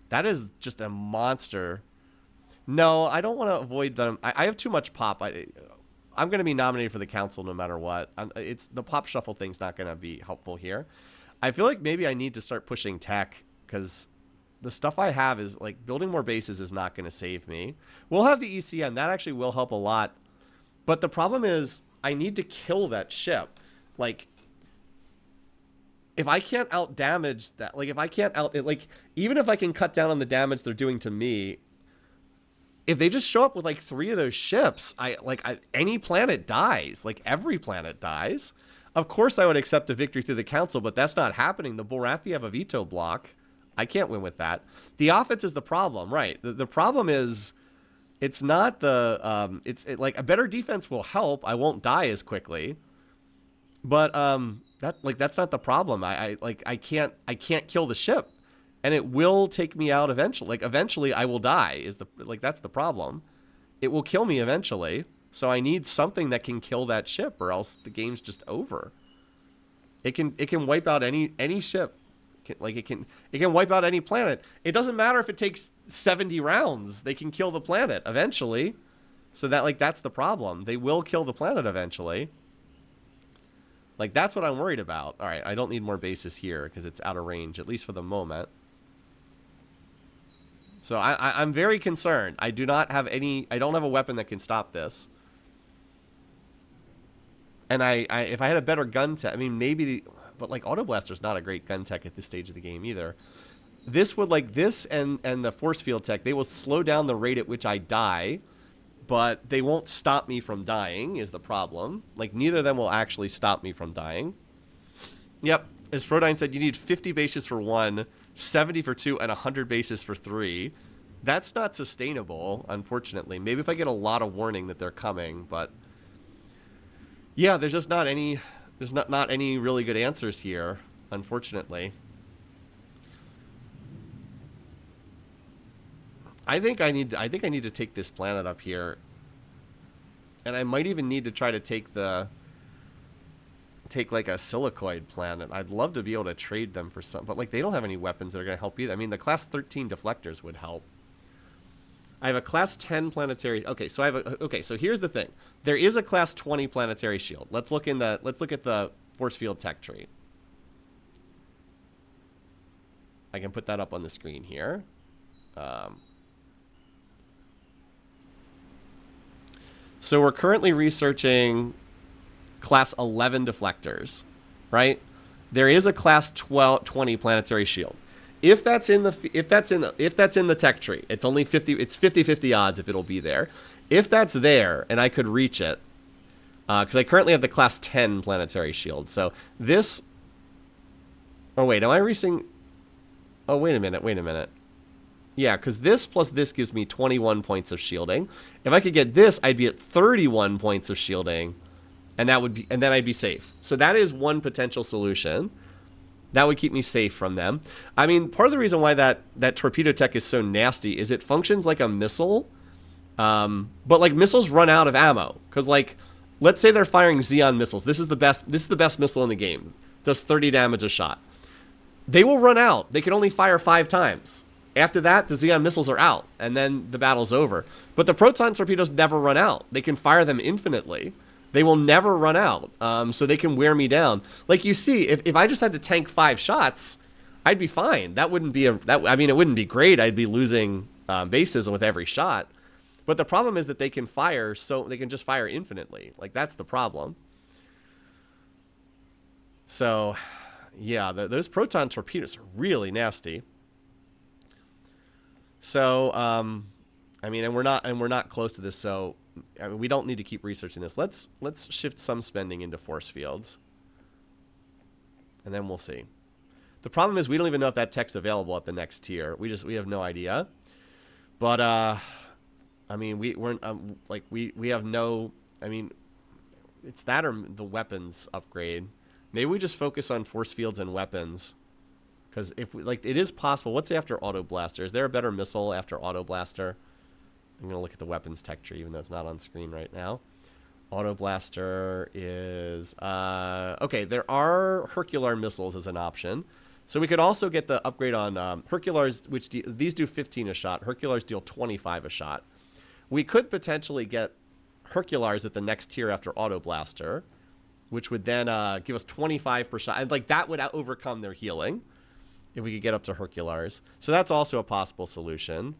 That is just a monster. No, I don't want to avoid them. I have too much pop. I'm going to be nominated for the council no matter what. The pop shuffle thing's not going to be helpful here. I feel like maybe I need to start pushing tech, because the stuff I have is, like, building more bases is not going to save me. We'll have the ECM. That actually will help a lot. But the problem is I need to kill that ship. Like, if I can't out-damage that, like, even if I can cut down on the damage they're doing to me, if they just show up with, like, 3 of those ships, any planet dies. Like, every planet dies. Of course I would accept a victory through the council, but that's not happening. The Borathi have a veto block. I can't win with that. The offense is the problem, right? The problem is it's not the like a better defense will help. I won't die as quickly. But that's not the problem. I can't kill the ship. And it will take me out eventually. Like eventually I will die that's the problem. It will kill me eventually. So I need something that can kill that ship or else the game's just over. It can wipe out any ship. It can wipe out any planet. It doesn't matter if it takes 70 rounds. They can kill the planet eventually. So that's the problem. They will kill the planet eventually. Like, that's what I'm worried about. All right, I don't need more bases here because it's out of range, at least for the moment. So I'm very concerned. I don't have a weapon that can stop this. And if I had a better gun tech, I mean, maybe, but like Auto Blaster's not a great gun tech at this stage of the game either. This would, like, this and the force field tech, they will slow down the rate at which I die, but they won't stop me from dying is the problem. Like, neither of them will actually stop me from dying. Yep, as Frodine said, you need 50 bases for 1, 70 for 2, and 100 bases for 3. That's not sustainable, unfortunately. Maybe if I get a lot of warning that they're coming, but yeah, there's just not any really good answers here, unfortunately. I think I need to take this planet up here. And I might even need to try to take like a silicoid planet. I'd love to be able to trade them for some, but like they don't have any weapons that are going to help either. I mean, the class 13 deflectors would help. I have a class 10 planetary. Okay, so here's the thing. There is a class 20 planetary shield. Let's look at the force field tech tree. I can put that up on the screen here. So we're currently researching class 11 deflectors, right? There is a class 20 planetary shield. If that's in the tech tree, it's only 50-50 odds if it'll be there. If that's there and I could reach it, because I currently have the class 10 planetary shield. So this. Oh wait, am I reaching? Oh wait a minute. Yeah, because this plus this gives me 21 points of shielding. If I could get this, I'd be at 31 points of shielding, and then I'd be safe. So that is one potential solution. That would keep me safe from them. I mean, part of the reason why that torpedo tech is so nasty is it functions like a missile, but like missiles run out of ammo. Because like, let's say they're firing Xeon missiles. This is the best missile in the game. Does 30 damage a shot. They will run out. They can only fire 5 times. After that, the Xeon missiles are out, and then the battle's over. But the proton torpedoes never run out. They can fire them infinitely. They will never run out, so they can wear me down. Like you see, if I just had to tank 5 shots, I'd be fine. That wouldn't be it wouldn't be great. I'd be losing bases with every shot. But the problem is that they can fire, so they can just fire infinitely. Like, that's the problem. So, yeah, those proton torpedoes are really nasty. So, I mean, and we're not close to this, so I mean, we don't need to keep researching this. Let's shift some spending into force fields, and then we'll see. The problem is we don't even know if that tech's available at the next tier. We have no idea. But I mean, we have no. I mean, it's that or the weapons upgrade. Maybe we just focus on force fields and weapons. Because if it is possible. What's after Auto Blaster? Is there a better missile after Auto Blaster? I'm gonna look at the weapons tech tree, even though it's not on screen right now. Auto Blaster is okay. There are Hercular missiles as an option, so we could also get the upgrade on Herculars, which these do 15 a shot. Herculars deal 25 a shot. We could potentially get Herculars at the next tier after Auto Blaster, which would then give us 25 per shot. And like that would overcome their healing. If we could get up to Herculars. So that's also a possible solution.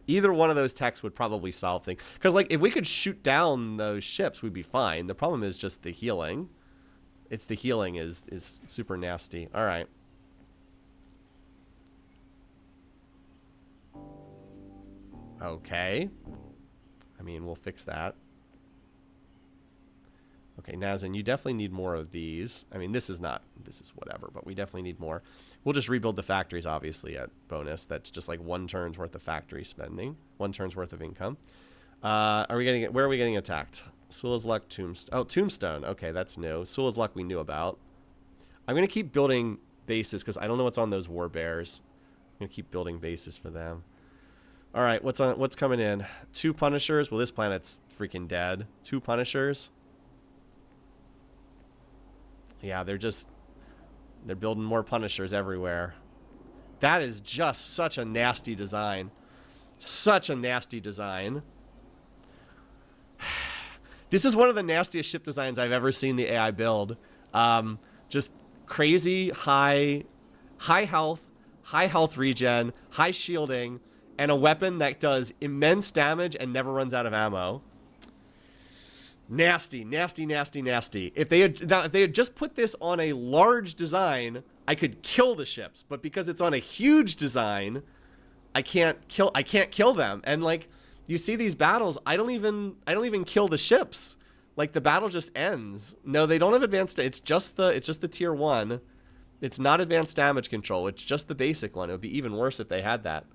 Either one of those techs would probably solve things. Because like if we could shoot down those ships, we'd be fine. The problem is just the healing. It's the healing is super nasty. All right. Okay. I mean, we'll fix that. Okay, Nazin, you definitely need more of these. I mean, this is whatever, but we definitely need more. We'll just rebuild the factories, obviously, at bonus. That's just like 1 turn's worth of factory spending, 1 turn's worth of income. Where are we getting attacked? Sula's Luck, Tombstone. Oh, Tombstone. Okay, that's new. Sula's Luck we knew about. I'm going to keep building bases because I don't know what's on those war bears. I'm going to keep building bases for them. All right, what's coming in? 2 Punishers. Well, this planet's freaking dead. 2 Punishers. Yeah, they're building more Punishers everywhere. That is just such a nasty design. Such a nasty design. This is one of the nastiest ship designs I've ever seen the AI build. Just crazy high health regen, high shielding, and a weapon that does immense damage and never runs out of ammo. Nasty, nasty, nasty, nasty. If they had just put this on a large design, I could kill the ships. But because it's on a huge design, I can't kill them. And like you see these battles, I don't even kill the ships. Like the battle just ends. No, they don't have advanced. It's just the tier 1. It's not advanced damage control. It's just the basic one. It would be even worse if they had that.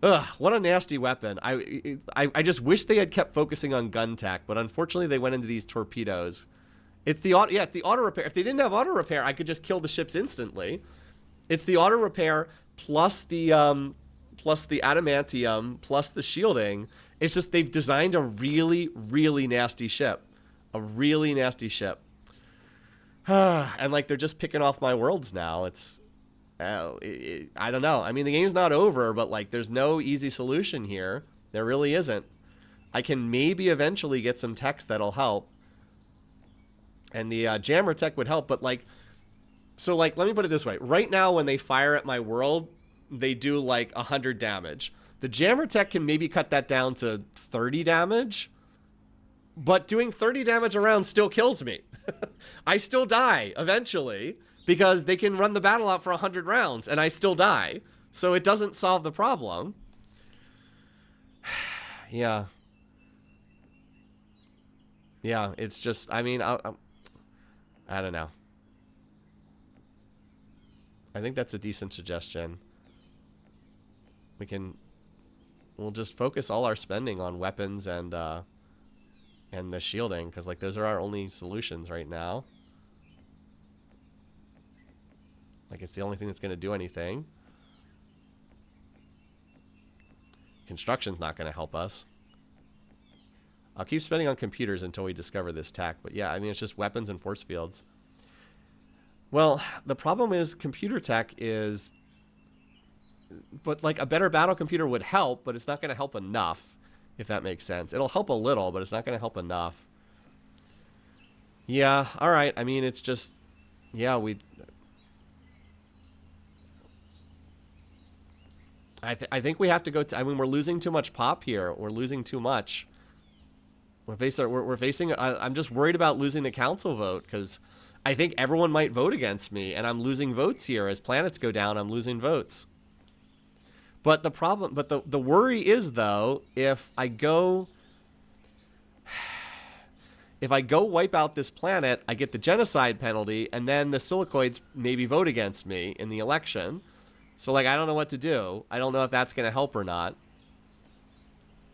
Ugh, what a nasty weapon. I just wish they had kept focusing on gun tech, but unfortunately they went into these torpedoes. It's the auto repair. If they didn't have auto repair, I could just kill the ships instantly. It's the auto repair plus the adamantium plus the shielding. It's just they've designed a really, really nasty ship. A really nasty ship. And like they're just picking off my worlds now. It's I don't know. I mean, the game's not over, but like there's no easy solution here. There really isn't. I can maybe eventually get some techs that'll help. And the jammer tech would help, but like, so like, let me put it this way. Right now, when they fire at my world, they do like 100 damage. The jammer tech can maybe cut that down to 30 damage, but doing 30 damage around still kills me. I still die eventually because they can run the battle out for 100 rounds and I still die. So it doesn't solve the problem. Yeah. Yeah, it's just, I mean, I don't know. I think that's a decent suggestion. We'll just focus all our spending on weapons and the shielding, because like those are our only solutions right now. Like it's the only thing that's going to do anything. Construction's not going to help us. I'll keep spending on computers until we discover this tech. But yeah, I mean, it's just weapons and force fields. Well, the problem is computer tech is... But like a better battle computer would help, but it's not going to help enough, if that makes sense. It'll help a little, but it's not going to help enough. Yeah, all right. I mean, it's just... Yeah, I think we have to go... I mean, we're losing too much pop here. We're losing too much. We're facing... I'm just worried about losing the council vote, because I think everyone might vote against me, and I'm losing votes here. As planets go down, I'm losing votes. But the problem... But the worry is, though, if I go wipe out this planet, I get the genocide penalty, and then the silicoids maybe vote against me in the election. So, like, I don't know what to do. I don't know if that's going to help or not.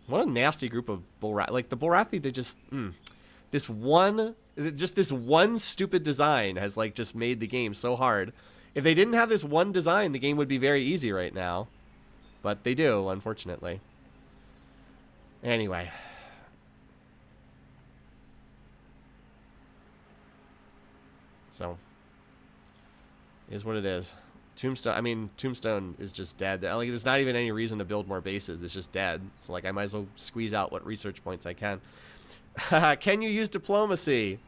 What a nasty group of Bullrathi. Like, the Bullrathi, they just... This one stupid design has, like, just made the game so hard. If they didn't have this one design, the game would be very easy right now. But they do, unfortunately. Anyway. So, is what it is. Tombstone is just dead. Like, there's not even any reason to build more bases. It's just dead. So, like, I might as well squeeze out what research points I can. Can you use diplomacy?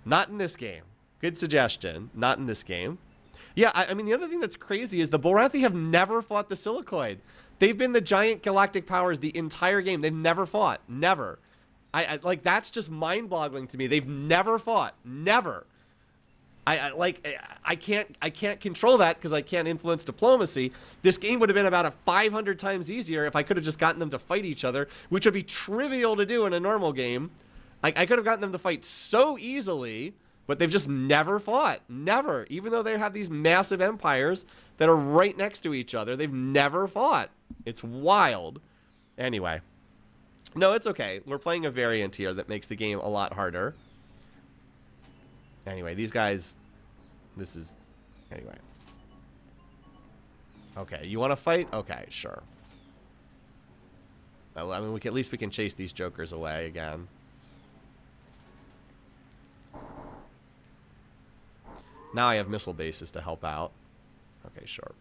Not in this game. Good suggestion. Not in this game. Yeah, I mean, the other thing that's crazy is the Bullrathi have never fought the Silicoid. They've been the giant galactic powers the entire game. They've never fought. Never. Like, that's just mind-boggling to me. They've never fought. Never. I can't control that because I can't influence diplomacy. This game would have been about 500 times easier if I could have just gotten them to fight each other, which would be trivial to do in a normal game. Like, I could have gotten them to fight so easily, but they've just never fought. Never. Even though they have these massive empires that are right next to each other, they've never fought. It's wild. Anyway. No, it's okay. We're playing a variant here that makes the game a lot harder. Anyway, these guys... This is... Anyway. Okay, you want to fight? Okay, sure. I mean, at least we can chase these jokers away again. Now I have missile bases to help out. Okay, sure.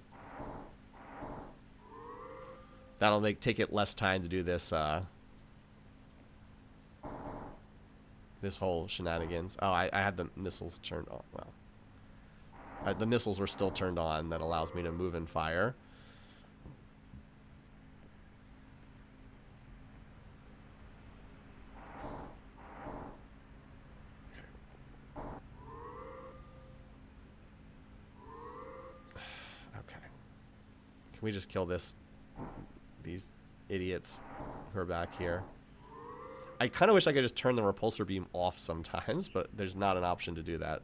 That'll take it less time to do this, this whole shenanigans. Oh, I had the missiles turned on. Well, the missiles were still turned on. That allows me to move and fire. Okay. Can we just kill these idiots who are back here? I kind of wish I could just turn the repulsor beam off sometimes, but there's not an option to do that.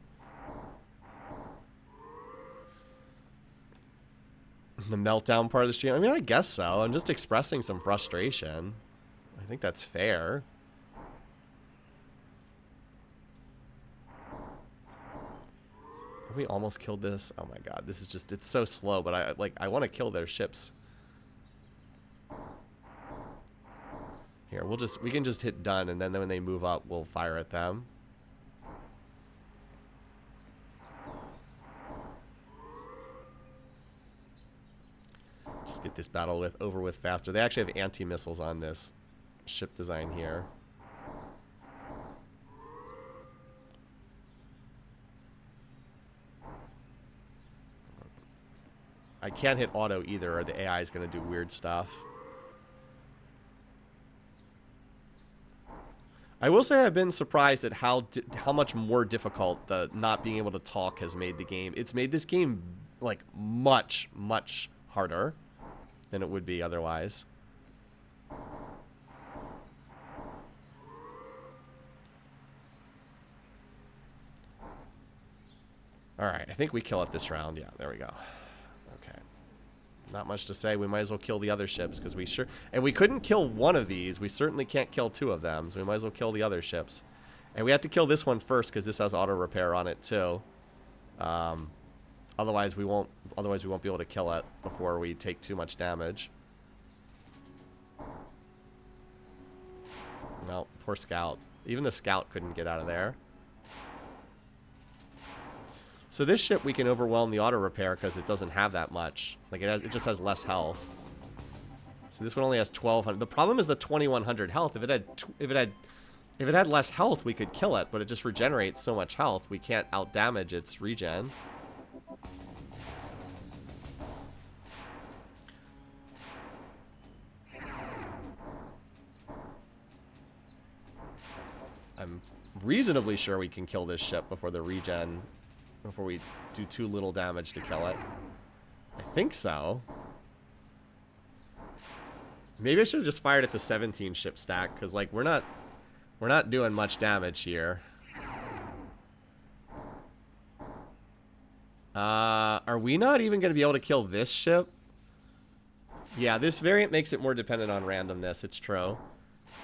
The meltdown part of the stream? I mean, I guess so. I'm just expressing some frustration. I think that's fair. Have we almost killed this? Oh my god, this is just, it's so slow, but I want to kill their ships. Here, we can just hit done, and then when they move up, we'll fire at them. Just get this battle over with faster. They actually have anti-missiles on this ship design here. I can't hit auto either, or the AI is going to do weird stuff. I will say I've been surprised at how much more difficult the not being able to talk has made the game. It's made this game, like, much, much harder than it would be otherwise. Alright, I think we kill it this round. Yeah, there we go. Okay. Not much to say. We might as well kill the other ships, because we sure... And we couldn't kill one of these. We certainly can't kill two of them, so we might as well kill the other ships. And we have to kill this one first, because this has auto repair on it, too. Otherwise we won't be able to kill it before we take too much damage. No, poor scout. Even the scout couldn't get out of there. So this ship we can overwhelm the auto repair because it doesn't have that much. Like it just has less health. So this one only has 1200. The problem is the 2100 health. If it had less health, we could kill it, but it just regenerates so much health we can't out damage its regen. I'm reasonably sure we can kill this ship before the regen, before we do too little damage to kill it. I think so. Maybe I should have just fired at the 17 ship stack, because like we're not doing much damage here. Are we not even going to be able to kill this ship? Yeah, this variant makes it more dependent on randomness. It's true.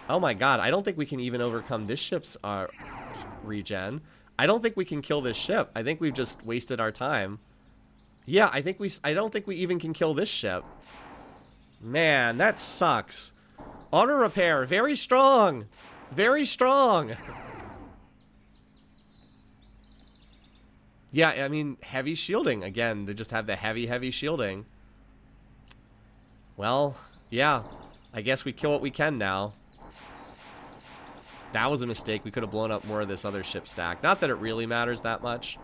Oh my god, I don't think we can even overcome this ship's regen. I don't think we can kill this ship. I think we've just wasted our time. Yeah, I don't think we even can kill this ship. Man, that sucks. Auto repair, very strong. Very strong. Yeah, I mean, heavy shielding. Again, they just have the heavy shielding. Well, yeah. I guess we kill what we can now. That was a mistake. We could have blown up more of this other ship stack. Not that it really matters that much.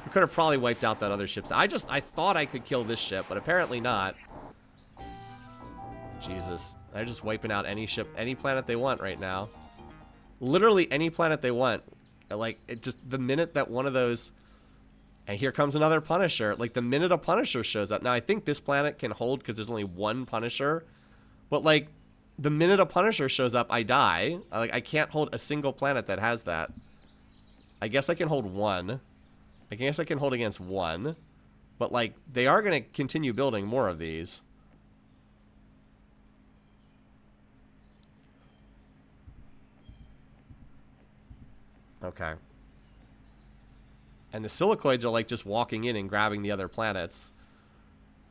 We could have probably wiped out that other ship stack. I thought I could kill this ship, but apparently not. Jesus. They're just wiping out any ship, any planet they want right now. Literally any planet they want. Like, it just, the minute that one of those... And here comes another Punisher. Like, the minute a Punisher shows up... Now, I think this planet can hold because there's only one Punisher. But, like, the minute a Punisher shows up, I die. Like, I can't hold a single planet that has that. I guess I can hold one. I guess I can hold against one. But, like, they are going to continue building more of these. Okay. And the silicoids are, like, just walking in and grabbing the other planets.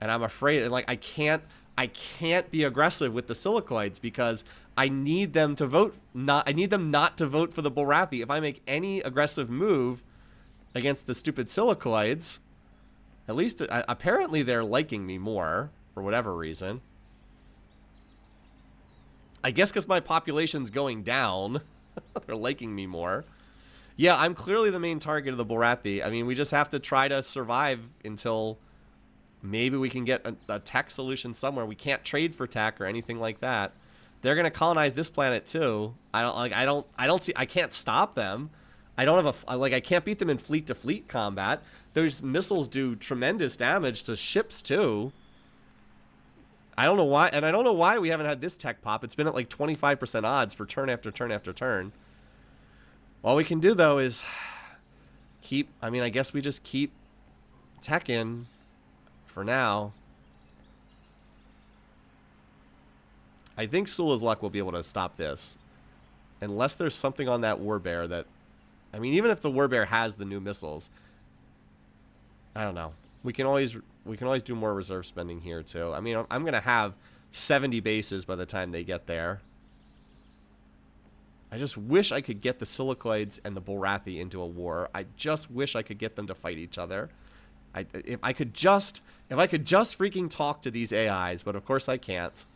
And I'm afraid, like, I can't be aggressive with the silicoids because I need them to vote I need them not to vote for the Borathi. If I make any aggressive move against the stupid silicoids, at least apparently they're liking me more for whatever reason. I guess because my population's going down, they're liking me more. Yeah, I'm clearly the main target of the Borathi. I mean, we just have to try to survive until maybe we can get a tech solution somewhere. We can't trade for tech or anything like that. They're gonna colonize this planet too. I can't stop them. I don't have I can't beat them in fleet to fleet combat. Those missiles do tremendous damage to ships too. I don't know why, and I don't know why we haven't had this tech pop. It's been at like 25% odds for turn after turn after turn. All we can do though is keep. I mean, I guess we just keep tech in for now. I think Sula's luck will be able to stop this, unless there's something on that Warbear that, I mean, even if the Warbear has the new missiles, I don't know. We can always do more reserve spending here too. I mean, I'm gonna have 70 bases by the time they get there. I just wish I could get the silicoids and the Borathi into a war. I just wish I could get them to fight each other. If I could just freaking talk to these AIs, but of course I can't.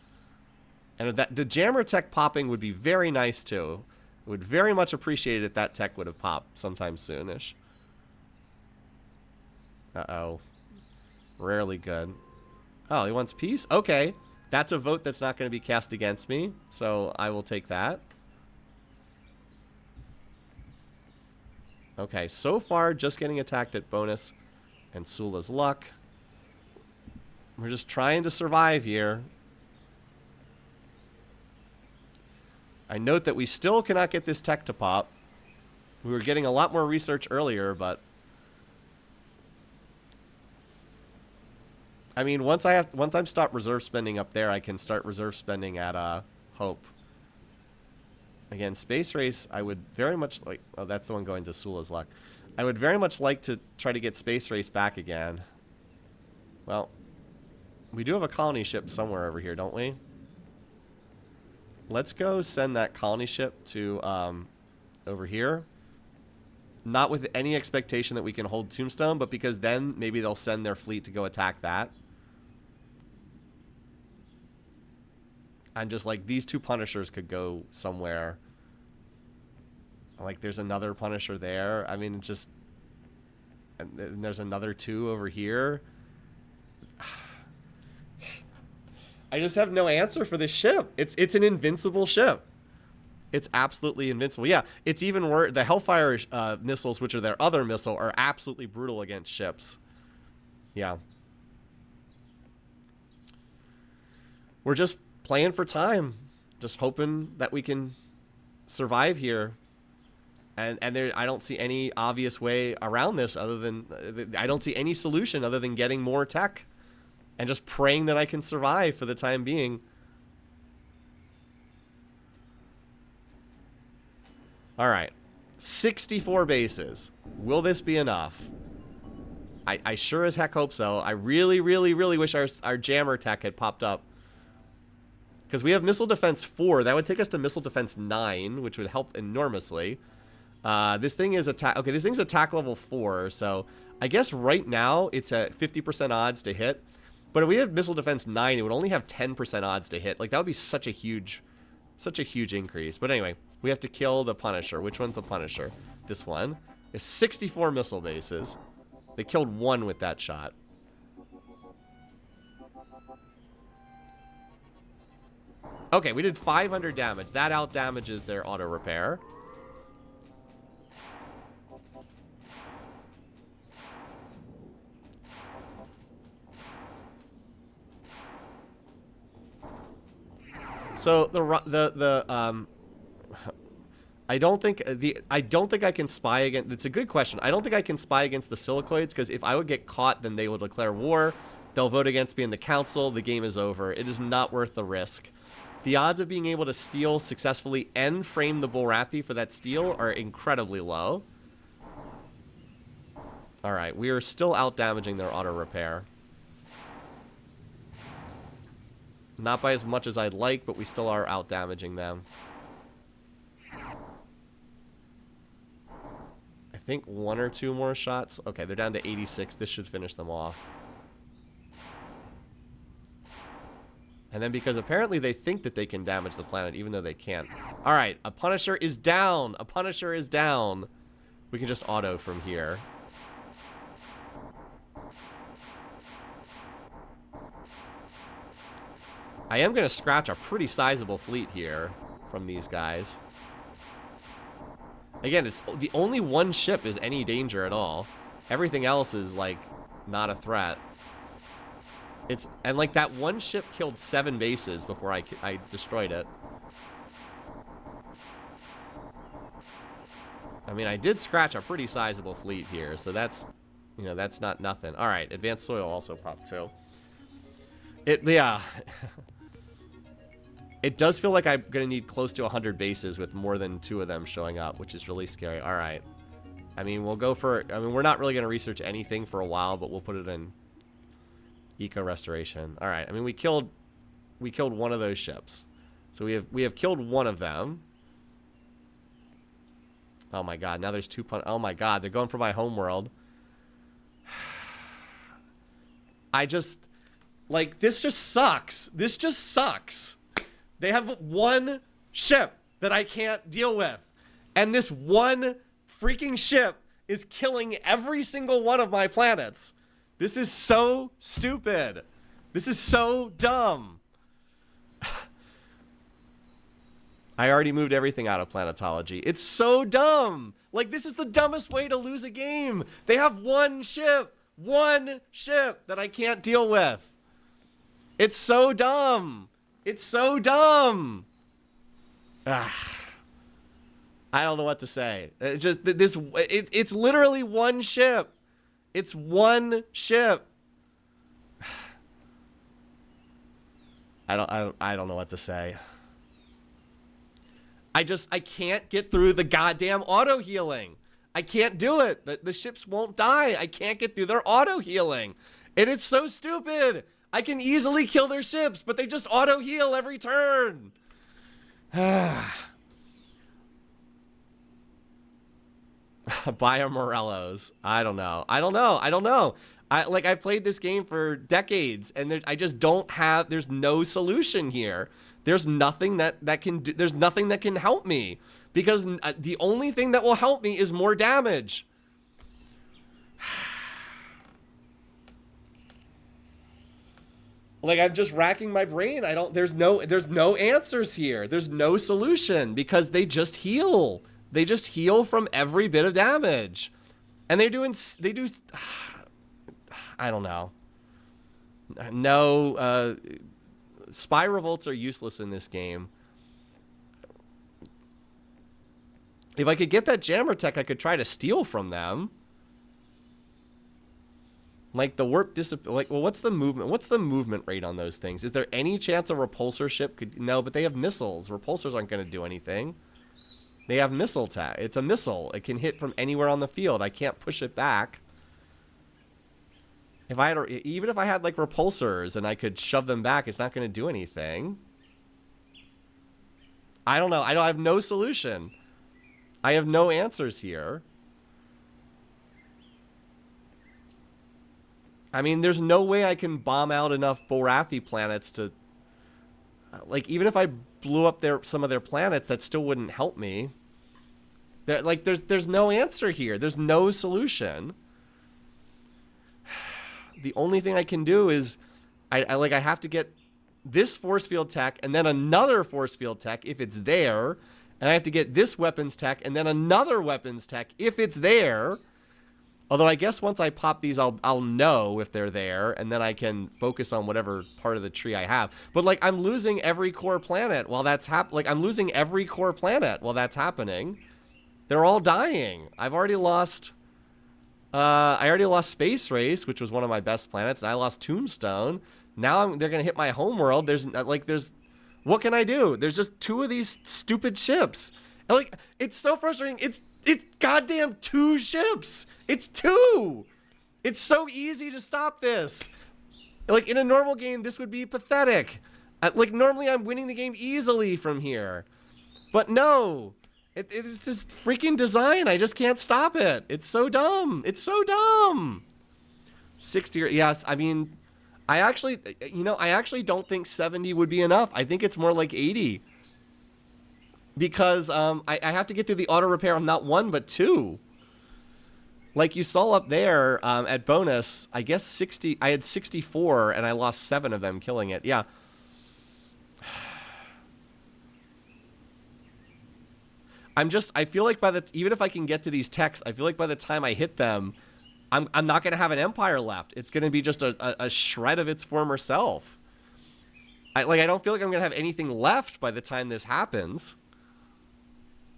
And the jammer tech popping would be very nice too. I would very much appreciate it if that tech would have popped sometime soonish. Uh-oh. Rarely good. Oh, he wants peace? Okay. That's a vote that's not going to be cast against me, so I will take that. Okay, so far just getting attacked at bonus and Sula's luck. We're just trying to survive here. I note that we still cannot get this tech to pop. We were getting a lot more research earlier, but I mean, once I'm stopped reserve spending up there, I can start reserve spending at Hope. Again, Space Race, I would very much like... Oh, that's the one going to Sula's luck. I would very much like to try to get Space Race back again. Well, we do have a colony ship somewhere over here, don't we? Let's go send that colony ship to over here. Not with any expectation that we can hold Tombstone, but because then maybe they'll send their fleet to go attack that. And just like these two Punishers could go somewhere. Like there's another Punisher there. I mean, just... And there's another two over here. I just have no answer for this ship. It's an invincible ship. It's absolutely invincible. Yeah, it's even worse. The Hellfire missiles, which are their other missile, are absolutely brutal against ships. Yeah. We're just playing for time. Just hoping that we can survive here. And there, I don't see any obvious way around this other than... I don't see any solution other than getting more tech. And just praying that I can survive for the time being. Alright. 64 bases. Will this be enough? I sure as heck hope so. I really, really, really wish our jammer tech had popped up. Because we have Missile Defense 4. That would take us to Missile Defense 9, which would help enormously. This thing is attack... Okay, this thing's attack level 4, so... I guess right now it's at 50% odds to hit. But if we have Missile Defense 9, it would only have 10% odds to hit. Like, that would be such a huge increase. But anyway, we have to kill the Punisher. Which one's the Punisher? This one. There's 64 missile bases. They killed one with that shot. Okay, we did 500 damage. That out-damages their auto-repair. So I don't think I can spy against. It's a good question. I don't think I can spy against the silicoids because if I would get caught, then they will declare war. They'll vote against me in the council. The game is over. It is not worth the risk. The odds of being able to steal successfully and frame the Bullrathi for that steal are incredibly low. All right, we are still out damaging their auto repair. Not by as much as I'd like, but we still are out damaging them. I think 1 or 2 more shots. Okay, they're down to 86. This should finish them off. And then because apparently they think that they can damage the planet even though they can't. All right, a Punisher is down. A Punisher is down. We can just auto from here. I am going to scratch a pretty sizable fleet here from these guys. Again, it's the only one ship is any danger at all. Everything else is, like, not a threat. And, like, that one ship killed 7 bases before I destroyed it. I mean, I did scratch a pretty sizable fleet here, so that's, you know, that's not nothing. All right, advanced soil also popped too. Yeah. It does feel like I'm going to need close to 100 bases with more than 2 of them showing up, which is really scary. All right. I mean, we'll go for... I mean, we're not really going to research anything for a while, but we'll put it in eco restoration. All right. I mean, we killed one of those ships. So we have killed one of them. Oh my god, now there's 2 oh my god, they're going for my homeworld. I just... Like, this just sucks. This just sucks. They have one ship that I can't deal with. And this one freaking ship is killing every single one of my planets. This is so stupid. This is so dumb. I already moved everything out of planetology. It's so dumb. Like, this is the dumbest way to lose a game. They have one ship that I can't deal with. It's so dumb. It's so dumb. I don't know what to say. It's just this. It's literally one ship. It's one ship. I don't know what to say. I can't get through the goddamn auto healing. I can't do it. The ships won't die. I can't get through their auto healing. And it's so stupid. I can easily kill their ships, but they just auto heal every turn. Biomorellos. I don't know. I've played this game for decades, and I just don't have. There's no solution here. There's nothing that can do. There's nothing that can help me because the only thing that will help me is more damage. Like, I'm just racking my brain. There's no answers here. There's no solution because they just heal. They just heal from every bit of damage. And they do, I don't know. No, spy revolts are useless in this game. If I could get that jammer tech, I could try to steal from them. Like the warp like, well, what's the movement? What's the movement rate on those things? Is there any chance a repulsor ship could? No, but they have missiles. Repulsors aren't going to do anything. They have missile tech. It's a missile. It can hit from anywhere on the field. I can't push it back. If I had, even if I had like repulsors and I could shove them back, it's not going to do anything. I don't know. I have no solution. I have no answers here. I mean, there's no way I can bomb out enough Bullrathi planets to... Like, even if I blew up some of their planets, that still wouldn't help me. There's no answer here. There's no solution. The only thing I can do is... I have to get this force field tech and then another force field tech if it's there. And I have to get this weapons tech and then another weapons tech if it's there. Although I guess once I pop these, I'll know if they're there, and then I can focus on whatever part of the tree I have. But like I'm losing every core planet while that's I'm losing every core planet while that's happening. They're all dying. I already lost Space Race, which was one of my best planets, and I lost Tombstone. Now they're gonna hit my homeworld. What can I do? There's just two of these stupid ships. And like, it's so frustrating. It's goddamn two ships. It's two. It's so easy to stop this. Like in a normal game, this would be pathetic. Like normally, I'm winning the game easily from here, but no. It's this freaking design. I just can't stop it. It's so dumb. It's so dumb. 60, yes. I mean, I actually don't think 70 would be enough. I think it's more like 80. Because I have to get through the auto repair on not one, but two. Like you saw up there at bonus, I guess 60, I had 64 and I lost 7 of them killing it. Yeah. I feel like even if I can get to these techs, I feel like by the time I hit them, I'm not going to have an empire left. It's going to be just a shred of its former self. I don't feel like I'm going to have anything left by the time this happens.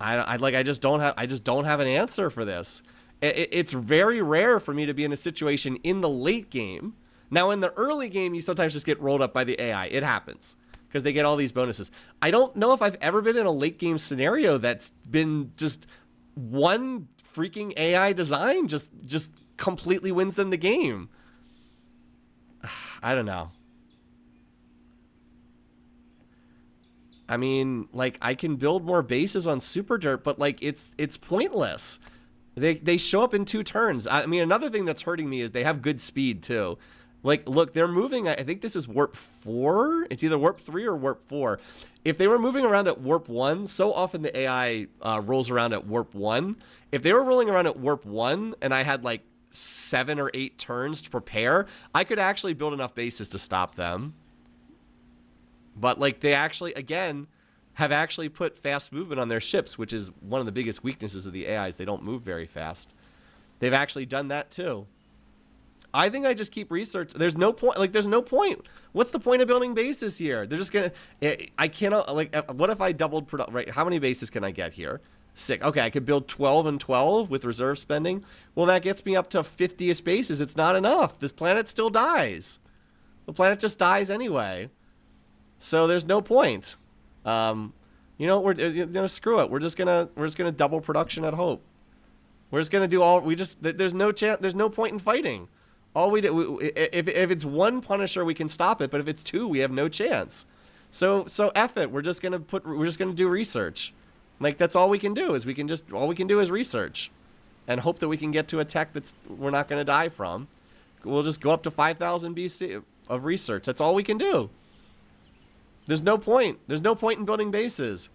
I just don't have an answer for this. It's very rare for me to be in a situation in the late game. Now in the early game, you sometimes just get rolled up by the AI. It happens. Because they get all these bonuses. I don't know if I've ever been in a late game scenario that's been just one freaking AI design just completely wins them the game. I don't know. I mean, like I can build more bases on Super Dirt, but like it's pointless. They show up in 2 turns. I mean, another thing that's hurting me is they have good speed too. Like, look, they're moving. I think this is warp 4. It's either warp 3 or warp 4. If they were moving around at warp 1, so often the AI rolls around at warp 1. If they were rolling around at warp 1 and I had like 7 or 8 turns to prepare, I could actually build enough bases to stop them. But like they actually, again, have actually put fast movement on their ships, which is one of the biggest weaknesses of the AIs. They don't move very fast. They've actually done that too. I think I just keep research. There's no point. Like, there's no point. What's the point of building bases here? They're just gonna. I cannot. Like, what if I doubled production? Right? How many bases can I get here? 6. Okay, I could build 12 and 12 with reserve spending. Well, that gets me up to 50ish bases. It's not enough. This planet still dies. The planet just dies anyway. So there's no point. Screw it. We're just gonna double production at Hope. We're just gonna do all. There's no chance. There's no point in fighting. All we do, if it's 1 Punisher, we can stop it. But if it's 2, we have no chance. So F it. We're just gonna do research. Like that's all we can do. All we can do is research, and hope that we can get to a tech we're not gonna die from. We'll just go up to 5,000 BC of research. That's all we can do. There's no point. There's no point in building bases.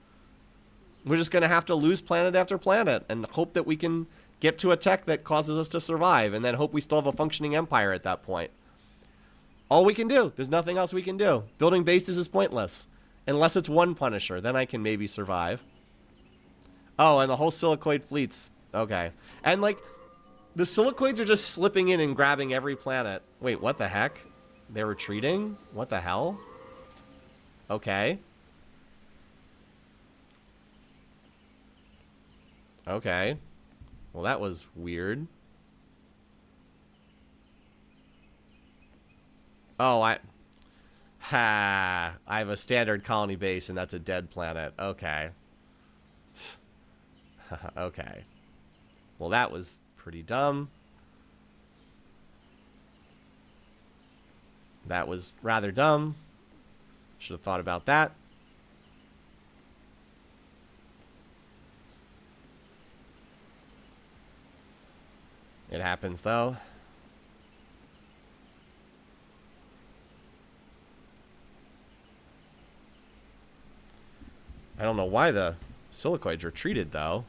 We're just gonna have to lose planet after planet and hope that we can get to a tech that causes us to survive, and then hope we still have a functioning empire at that point. All we can do. There's nothing else we can do. Building bases is pointless. Unless it's 1 Punisher. Then I can maybe survive. Oh, and the whole Silicoid fleet's... Okay. And, like, the Silicoids are just slipping in and grabbing every planet. Wait, what the heck? They're retreating? What the hell? Okay. Okay. Well, that was weird. Oh, I have a standard colony base, and that's a dead planet. Okay. Okay. Well, that was pretty dumb. That was rather dumb. Should have thought about that. It happens, though. I don't know why the Silicoids retreated, though.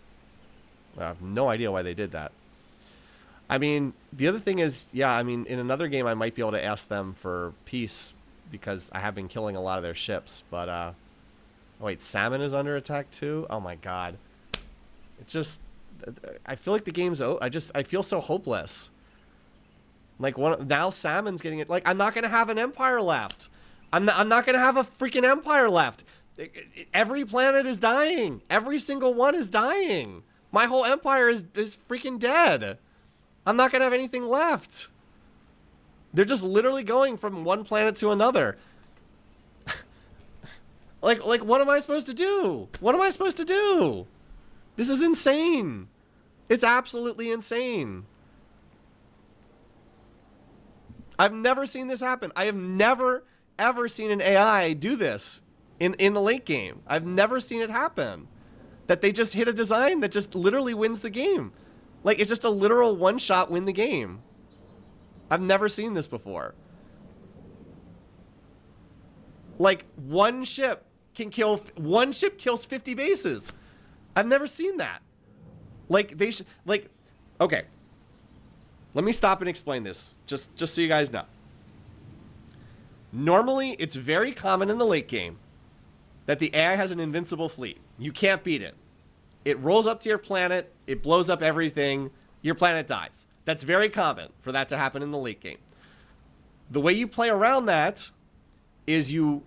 I have no idea why they did that. I mean, the other thing is, yeah, I mean, in another game, I might be able to ask them for peace because I have been killing a lot of their ships. But, oh, wait, Salmon is under attack, too? Oh, my God. It's just... I feel like the game's I feel so hopeless. Like now Salmon's getting it. Like I'm not gonna have an empire left. I'm not gonna have a freaking empire left. Every planet is dying. Every single one is dying. My whole empire is freaking dead. I'm not gonna have anything left. They're just literally going from one planet to another. like what am I supposed to do? What am I supposed to do? This is insane. It's absolutely insane. I've never seen this happen. I have never, ever seen an AI do this in the late game. I've never seen it happen. That they just hit a design that just literally wins the game. Like, it's just a literal one-shot win the game. I've never seen this before. Like, one ship kills 50 bases. I've never seen that. Like, okay. Let me stop and explain this, just so you guys know. Normally, it's very common in the late game that the AI has an invincible fleet. You can't beat it. It rolls up to your planet, it blows up everything, your planet dies. That's very common for that to happen in the late game. The way you play around that is you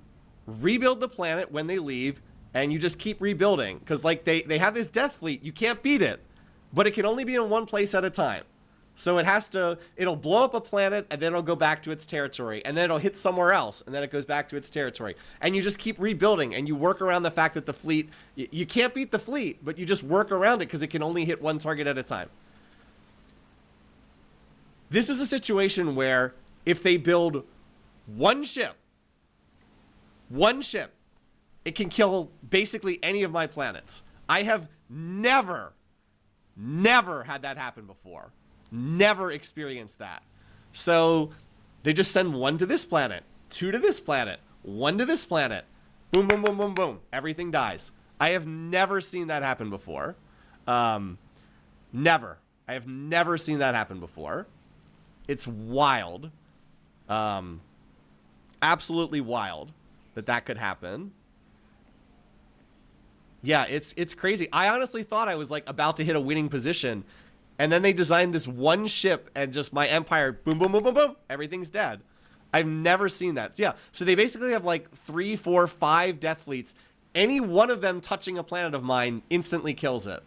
rebuild the planet when they leave, and you just keep rebuilding. Because like they have this death fleet, you can't beat it, but it can only be in one place at a time. So it'll blow up a planet, and then it'll go back to its territory, and then it'll hit somewhere else, and then it goes back to its territory. And you just keep rebuilding, and you work around the fact that the fleet, you can't beat the fleet, but you just work around it because it can only hit one target at a time. This is a situation where if they build one ship, it can kill basically any of my planets. I have never had that happen before. Never experienced that. So they just send one to this planet, two to this planet, one to this planet. Boom, boom, boom, boom, boom. Everything dies. I have never seen that happen before. Never. I have never seen that happen before. It's wild. Absolutely wild that could happen. Yeah, it's crazy. I honestly thought I was like about to hit a winning position. And then they designed this one ship and just my empire, boom, boom, boom, boom, boom. Everything's dead. I've never seen that. Yeah. So they basically have like 3, 4, 5 death fleets. Any one of them touching a planet of mine instantly kills it.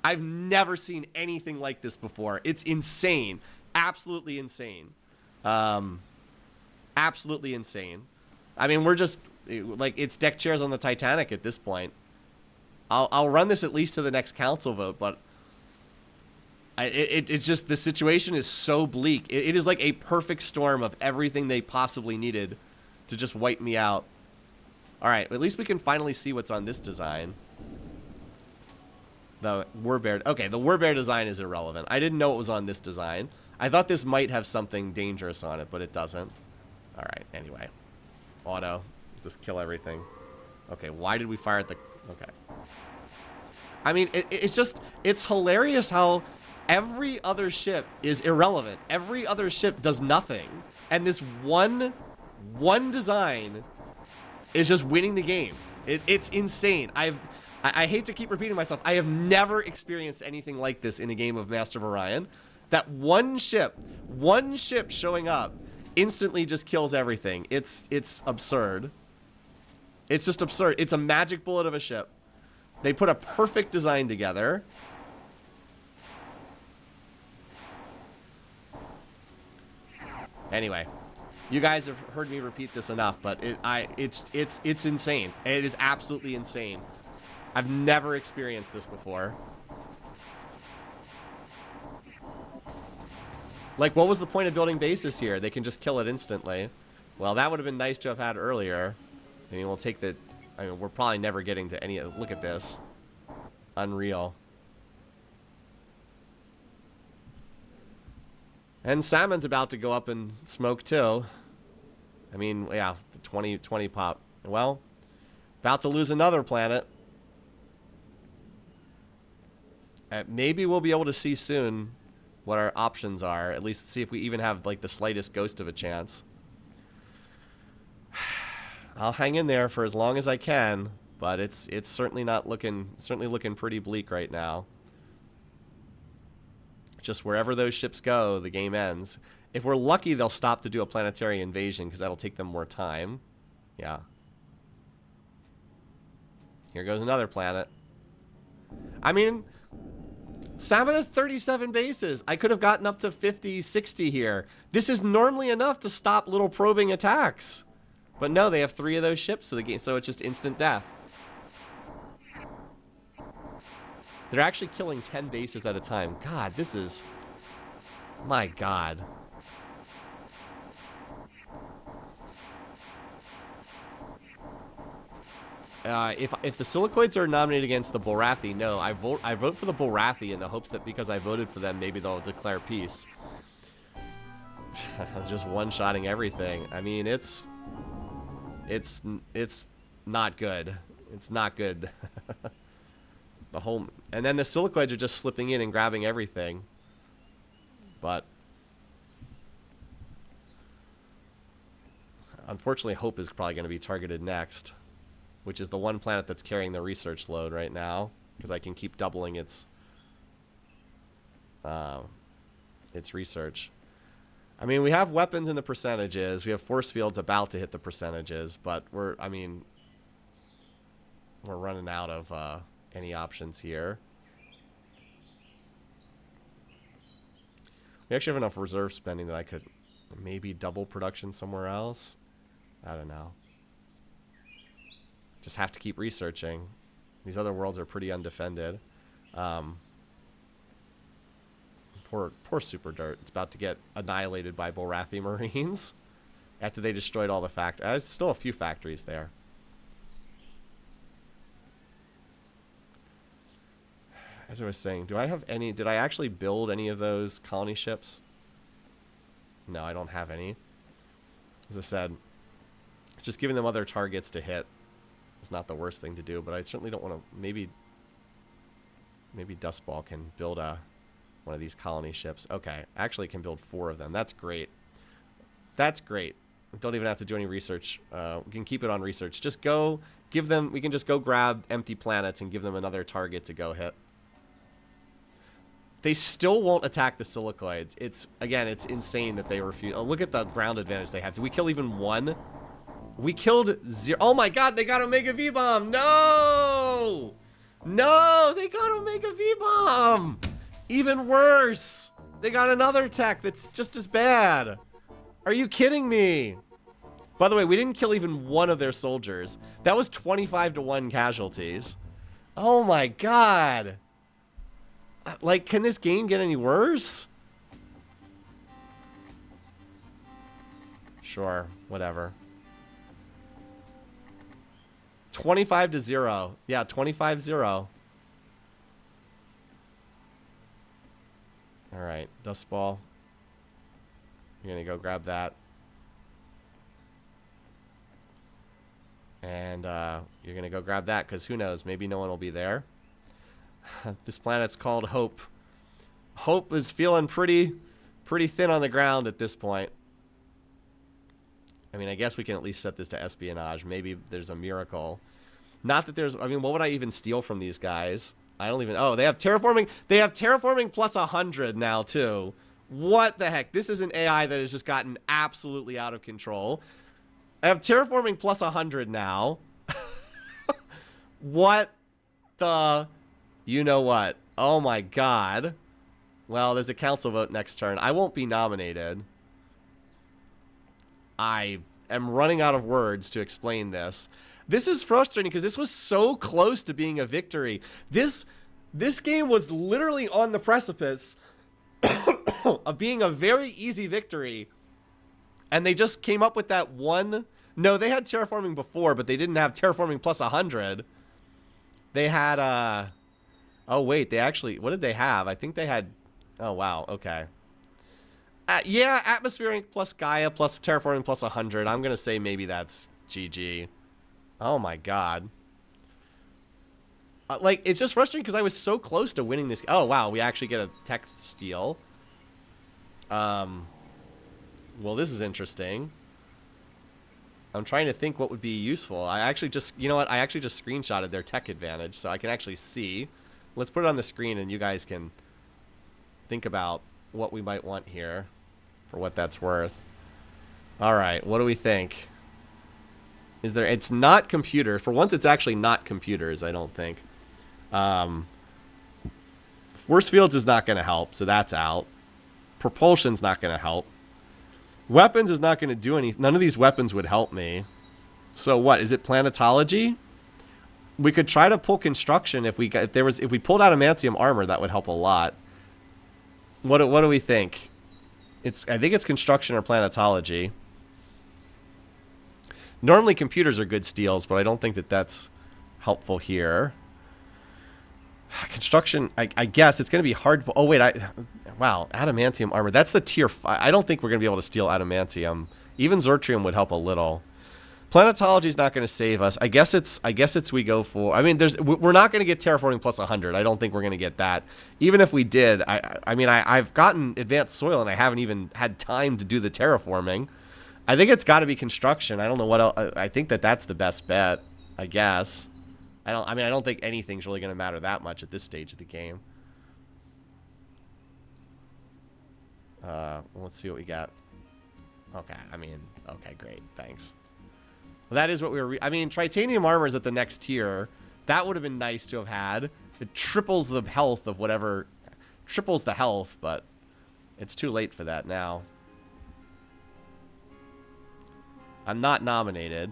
I've never seen anything like this before. It's insane. Absolutely insane. Absolutely insane. I mean, we're just like, it's deck chairs on the Titanic at this point. I'll run this at least to the next council vote, but it's just, the situation is so bleak. It is like a perfect storm of everything they possibly needed to just wipe me out. All right, at least we can finally see what's on this design. The Warbear. Okay, the Warbear design is irrelevant. I didn't know it was on this design. I thought this might have something dangerous on it, but it doesn't. All right, anyway. Auto. Just kill everything. Okay, why did we fire at the... Okay. I mean, it's just... It's hilarious how every other ship is irrelevant. Every other ship does nothing. And this one design is just winning the game. It's insane. I hate to keep repeating myself. I have never experienced anything like this in a game of Master of Orion. That one ship showing up instantly just kills everything. It's absurd. It's just absurd. It's a magic bullet of a ship. They put a perfect design together. Anyway, you guys have heard me repeat this enough, but it's insane. It is absolutely insane. I've never experienced this before. Like, what was the point of building bases here? They can just kill it instantly. Well, that would have been nice to have had earlier. I mean, we'll take the... I mean, we're probably never getting to any... Look at this. Unreal. And Salmon's about to go up in smoke, too. I mean, yeah, the 20 pop. Well, about to lose another planet. Maybe we'll be able to see soon what our options are. At least see if we even have, like, the slightest ghost of a chance. I'll hang in there for as long as I can, but it's certainly not looking... certainly looking pretty bleak right now. just wherever those ships go, the game ends. If we're lucky, they'll stop to do a planetary invasion because that'll take them more time. Yeah. Here goes another planet. I mean, Salmon has 37 bases. I could have gotten up to 50, 60 here. This is normally enough to stop little probing attacks. But no, they have 3 of those ships, so it's just instant death. They're actually killing 10 bases at a time. God, this is... My God. If the Silicoids are nominated against the Borathi, no, I vote for the Borathi in the hopes that because I voted for them, maybe they'll declare peace. Just one-shotting everything. I mean, it's not good. It's not good. And then the Silicoids are just slipping in and grabbing everything. But unfortunately, Hope is probably going to be targeted next, which is the one planet that's carrying the research load right now, because I can keep doubling its research. I mean, we have weapons in the percentages. We have force fields about to hit the percentages, but we're running out of any options here. We actually have enough reserve spending that I could maybe double production somewhere else. I don't know. Just have to keep researching. These other worlds are pretty undefended. Poor Super Dirt. It's about to get annihilated by Borathi Marines after they destroyed all the factories. There's still a few factories there. As I was saying, do I have any... Did I actually build any of those colony ships? No, I don't have any. As I said, just giving them other targets to hit is not the worst thing to do, but I certainly don't want to... Maybe Dustball can build one of these colony ships. Okay, actually can build 4 of them. That's great. That's great. We don't even have to do any research. We can keep it on research. Just go give them... We can just go grab empty planets and give them another target to go hit. They still won't attack the Silicoids. It's insane that they refuse. Oh, look at the ground advantage they have. Did we kill even 1? We killed 0. Oh my God, they got Omega V-Bomb. No! No, they got Omega V-Bomb. Even worse. They got another tech that's just as bad. Are you kidding me? By the way, we didn't kill even 1 of their soldiers. That was 25-to-1 casualties. Oh my God. Like, can this game get any worse? Sure, whatever. 25-0. Yeah, 25-0. Alright, Dustball. You're gonna go grab that. And you're gonna go grab that, because who knows, maybe no one will be there. This planet's called Hope. Hope is feeling pretty thin on the ground at this point. I mean, I guess we can at least set this to espionage. Maybe there's a miracle. Not that there's... I mean, what would I even steal from these guys? I don't even... Oh, they have terraforming. They have terraforming plus 100 now, too. What the heck? This is an AI that has just gotten absolutely out of control. I have terraforming plus 100 now. What the... You know what? Oh my God. Well, there's a council vote next turn. I won't be nominated. I am running out of words to explain this. This is frustrating because this was so close to being a victory. This game was literally on the precipice of being a very easy victory. And they just came up with that one. No, they had terraforming before, but they didn't have terraforming plus 100. They had oh, wait, they actually... What did they have? I think they had... Oh, wow, okay. Yeah, atmospheric plus Gaia plus terraforming plus 100. I'm going to say maybe that's GG. Oh, my God. Like, it's just frustrating because I was so close to winning this... Oh, wow, we actually get a tech steal. Well, this is interesting. I'm trying to think what would be useful. I actually just... You know what? I actually just screenshotted their tech advantage, so I can actually see... Let's put it on the screen and you guys can think about what we might want here for what that's worth. All right, what do we think? Is there? It's not computer. For once, it's actually not computers, I don't think. Force fields is not going to help, so that's out. Propulsion's not going to help. Weapons is not going to do anything. None of these weapons would help me. So what? Is it planetology? We could try to pull construction if we pulled adamantium armor, that would help a lot. What do we think? I think it's construction or planetology. Normally computers are good steals, but I don't think that that's helpful here. Construction, I guess it's going to be hard. Oh wait, wow, adamantium armor. That's the tier 5. I don't think we're going to be able to steal adamantium. Even Zortrium would help a little. Planetology is not going to save us. I guess it's we go for. I mean, we're not going to get terraforming plus 100. I don't think we're going to get that. Even if we did, I've gotten advanced soil and I haven't even had time to do the terraforming. I think it's got to be construction. I don't know what else. I think that's the best bet. I guess. I don't think anything's really going to matter that much at this stage of the game. Let's see what we got. Okay, okay, great, thanks. Well, that is what we were... titanium armor is at the next tier. That would have been nice to have had. It triples the health of whatever... Triples the health, but it's too late for that now. I'm not nominated.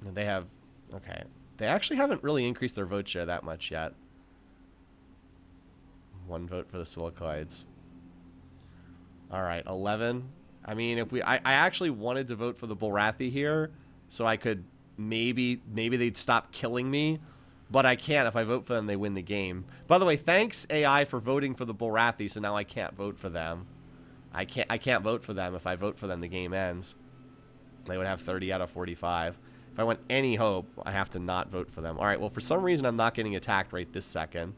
They have... Okay. They actually haven't really increased their vote share that much yet. 1 vote for the silicoids. Alright, 11. I actually wanted to vote for the Bulrathi here, so I could maybe they'd stop killing me, but I can't. If I vote for them, they win the game. By the way, thanks AI for voting for the Bulrathi, so now I can't vote for them. I can't vote for them. If I vote for them, the game ends. They would have 30 out of 45. If I want any hope, I have to not vote for them. Alright, well, for some reason, I'm not getting attacked right this second.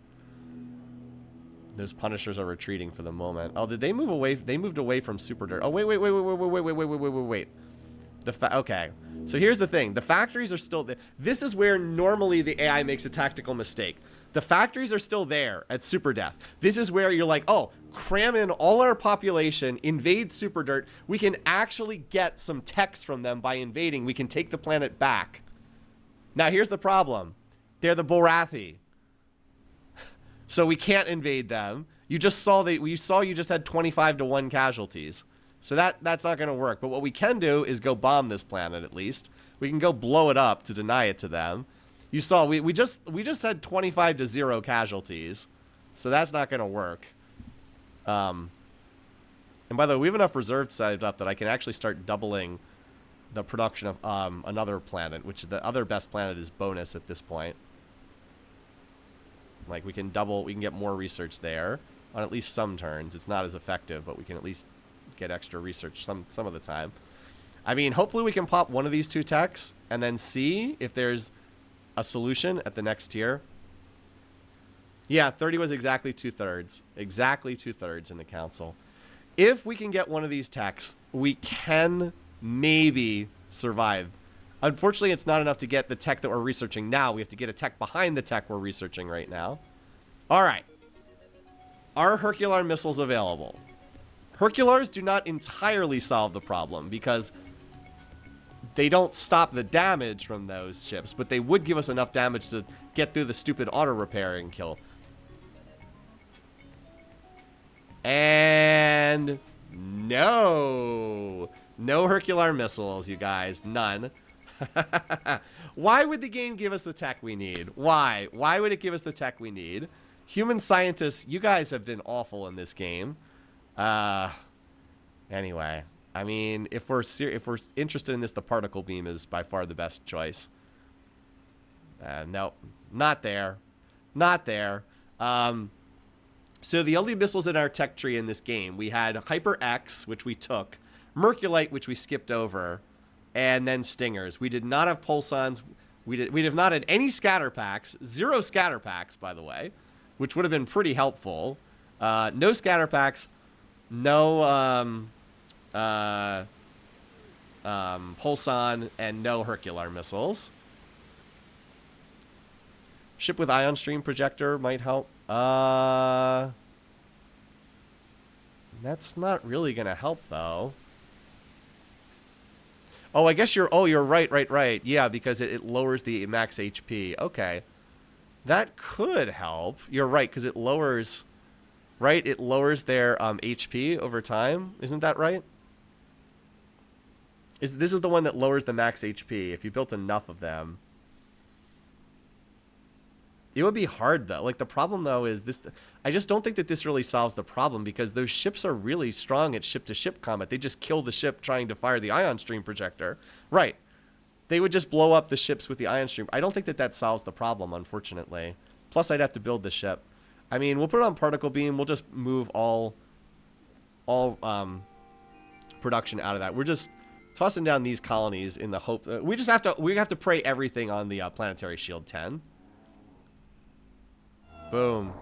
Those Punishers are retreating for the moment. Oh, did they move away? They moved away from Super Dirt. Oh, wait. Okay. So here's the thing. The factories are still there. This is where normally the AI makes a tactical mistake. The factories are still there at Super Death. This is where you're like, oh, cram in all our population, invade Super Dirt. We can actually get some techs from them by invading. We can take the planet back. Now, here's the problem. They're the Bulrathi. So we can't invade them. You just saw you just had 25 to 1 casualties. So that's not going to work. But what we can do is go bomb this planet at least. We can go blow it up to deny it to them. You saw we just had 25 to 0 casualties. So that's not going to work. And by the way, we have enough reserves saved up that I can actually start doubling the production of another planet, which the other best planet is bonus at this point. Like we can get more research there on at least some turns. It's not as effective, but we can at least get extra research some of the time. Hopefully we can pop one of these 2 techs and then see if there's a solution at the next tier. Yeah, 30 was exactly 2/3. Exactly 2/3 in the council. If we can get one of these techs, we can maybe survive. Unfortunately, it's not enough to get the tech that we're researching now. We have to get a tech behind the tech we're researching right now. All right. Are Hercular missiles available? Herculars do not entirely solve the problem because they don't stop the damage from those ships, but they would give us enough damage to get through the stupid auto repair and kill. And no Hercular missiles, you guys. None. Why would the game give us the tech we need? Why would it give us the tech we need? Human scientists, you guys have been awful in this game. Anyway, if we're interested in this, the particle beam is by far the best choice. No, not there. So the only missiles in our tech tree in this game, we had Hyper X, which we took, Merculite, which we skipped over, and then Stingers. We did not have Pulsons. We have not had any scatter packs. 0 scatter packs, by the way, which would have been pretty helpful. No scatter packs. No Pulson, and no Hercular missiles. Ship with ion stream projector might help. That's not really going to help, though. Oh, I guess you're right. Yeah, because it lowers the max HP. Okay. That could help. You're right, because it lowers... Right? It lowers their HP over time. Isn't that right? This is the one that lowers the max HP. If you built enough of them. It would be hard, though. Like, the problem, though, is this... I just don't think that this really solves the problem, because those ships are really strong at ship-to-ship combat. They just kill the ship trying to fire the ion stream projector. Right. They would just blow up the ships with the ion stream. I don't think that that solves the problem, unfortunately. Plus, I'd have to build the ship. I mean, we'll put it on particle beam. We'll just move all production out of that. We're just tossing down these colonies in the hope... we have to pray everything on the planetary shield 10. Boom.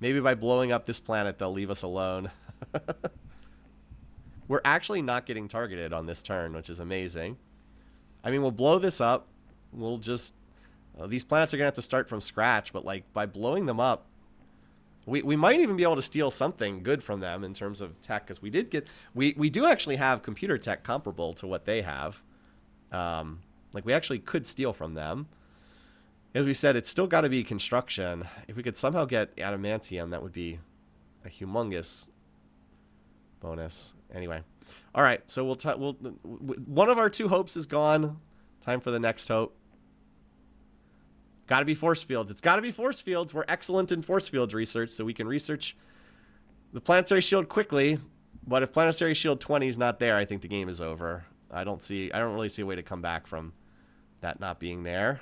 Maybe by blowing up this planet, they'll leave us alone. We're actually not getting targeted on this turn, which is amazing. I mean, we'll blow this up. We'll just... these planets are going to have to start from scratch, but like by blowing them up, we might even be able to steal something good from them in terms of tech, because we do actually have computer tech comparable to what they have. Like we actually could steal from them. As we said, it's still got to be construction. If we could somehow get adamantium, that would be a humongous bonus. Anyway, all right. So one of our two hopes is gone. Time for the next hope. Got to be force fields. It's got to be force fields. We're excellent in force fields research, so we can research the planetary shield quickly. But if planetary shield 20 is not there, I think the game is over. I don't really see a way to come back from that not being there.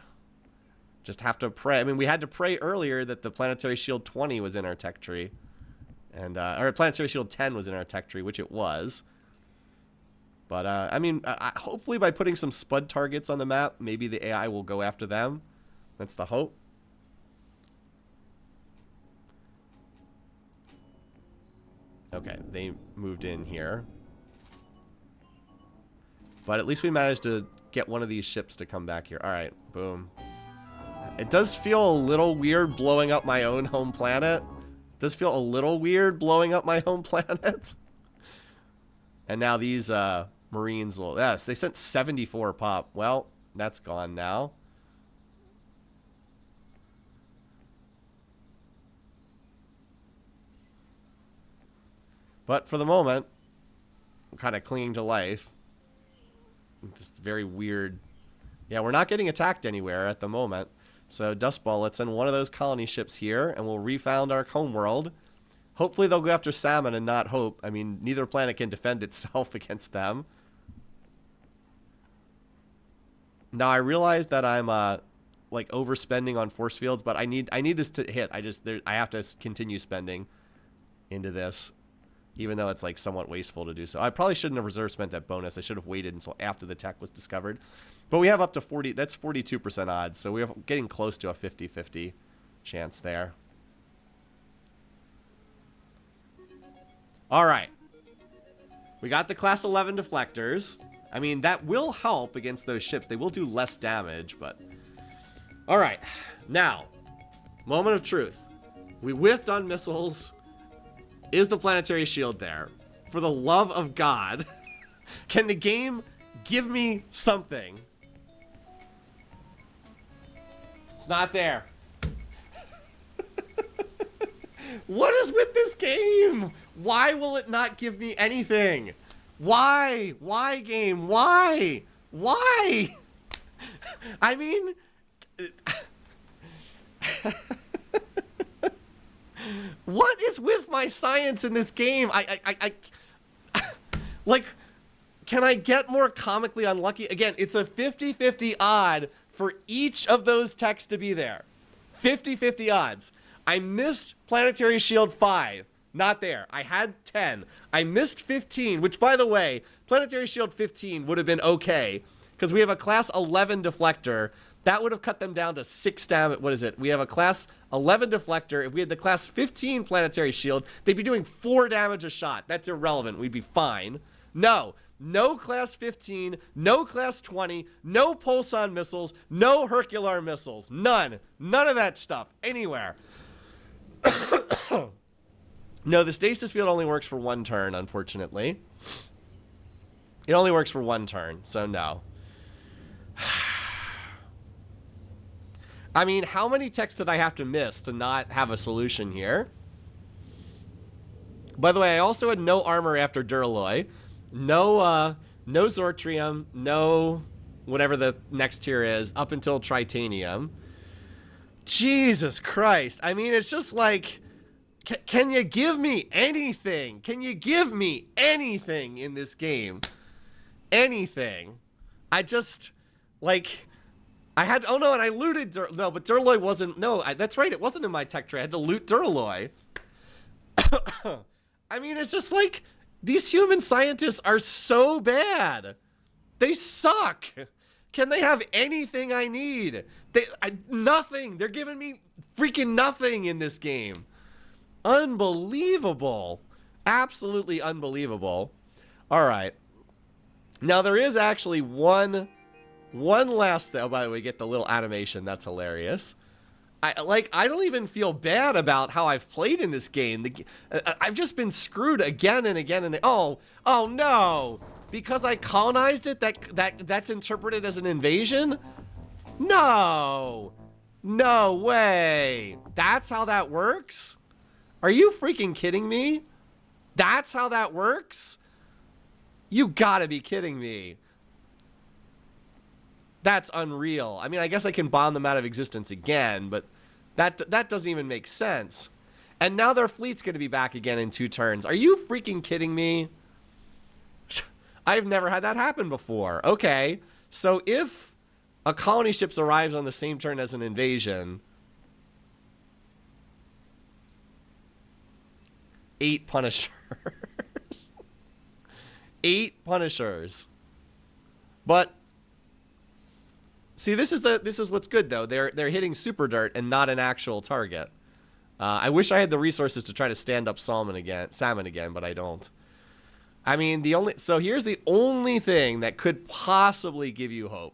Just have to pray. I mean, we had to pray earlier that the planetary shield 20 was in our tech tree, and or planetary shield 10 was in our tech tree, which it was. But I mean, hopefully by putting some spud targets on the map, maybe the AI will go after them. That's the hope. Okay, they moved in here. But at least we managed to get one of these ships to come back here. All right, boom. It does feel a little weird blowing up my own home planet. It does feel a little weird blowing up my home planet. And now these Marines will... Yes, they sent 74 pop. Well, that's gone now. But for the moment, I'm kind of clinging to life. This very weird... Yeah, we're not getting attacked anywhere at the moment. So Dustball, let's send one of those colony ships here, and we'll refound our homeworld. Hopefully they'll go after Salmon and not Hope. I mean, neither planet can defend itself against them. Now, I realize that I'm like overspending on force fields, but I need this to hit. I have to continue spending into this, even though it's like somewhat wasteful to do so. I probably shouldn't have reserve spent that bonus. I should have waited until after the tech was discovered. But we have up to 40. That's 42% odds, so we're getting close to a 50-50 chance there. All right. We got the class 11 deflectors. I mean, that will help against those ships. They will do less damage, but... All right. Now, moment of truth. We whiffed on missiles. Is the planetary shield there? For the love of God, can the game give me something? It's not there. What is with this game? Why will it not give me anything? Why? Why, game? Why? Why? I mean... What is with my science in this game? Like, can I get more comically unlucky? Again, it's a 50-50 odd for each of those techs to be there. 50-50 odds. I missed Planetary Shield 5. Not there. I had 10. I missed 15, which, by the way, Planetary Shield 15 would have been okay, because we have a Class 11 deflector. That would have cut them down to 6 damage. What is it? We have a Class 11 deflector. If we had the Class 15 Planetary Shield, they'd be doing 4 damage a shot. That's irrelevant. We'd be fine. No. no Class 15, no Class 20, no Pulsar missiles, no Hercular missiles. None. None of that stuff anywhere. No, the stasis field only works for one turn, unfortunately. It only works for one turn, so no. I mean, how many techs did I have to miss to not have a solution here? By the way, I also had no armor after Duralloy. No Zortrium, no whatever the next tier is, up until Tritanium. Jesus Christ. I mean, it's just like, can you give me anything? Can you give me anything in this game? Anything. I just, like, I had, oh no, and I looted, no, but Duralloy wasn't, no, that's right, it wasn't in my tech tray. I had to loot Duralloy. I mean, it's just like, these human scientists are so bad. They suck. Can they have anything I need? Nothing. They're giving me freaking nothing in this game. Unbelievable. Absolutely unbelievable. All right. Now, there is actually one last thing. Oh, by the way, get the little animation. That's hilarious. I don't even feel bad about how I've played in this game. I've just been screwed again and again and oh no, because I colonized it. That's interpreted as an invasion. No way. That's how that works. Are you freaking kidding me? That's how that works. You gotta be kidding me. That's unreal. I mean, I guess I can bomb them out of existence again, but that doesn't even make sense. And now their fleet's going to be back again in 2 turns. Are you freaking kidding me? I've never had that happen before. Okay, so if a colony ship arrives on the same turn as an invasion, 8 Punishers. 8 Punishers. But see, this is what's good though. They're hitting super dirt and not an actual target. I wish I had the resources to try to stand up salmon again, but I don't. I mean, so here's the only thing that could possibly give you hope,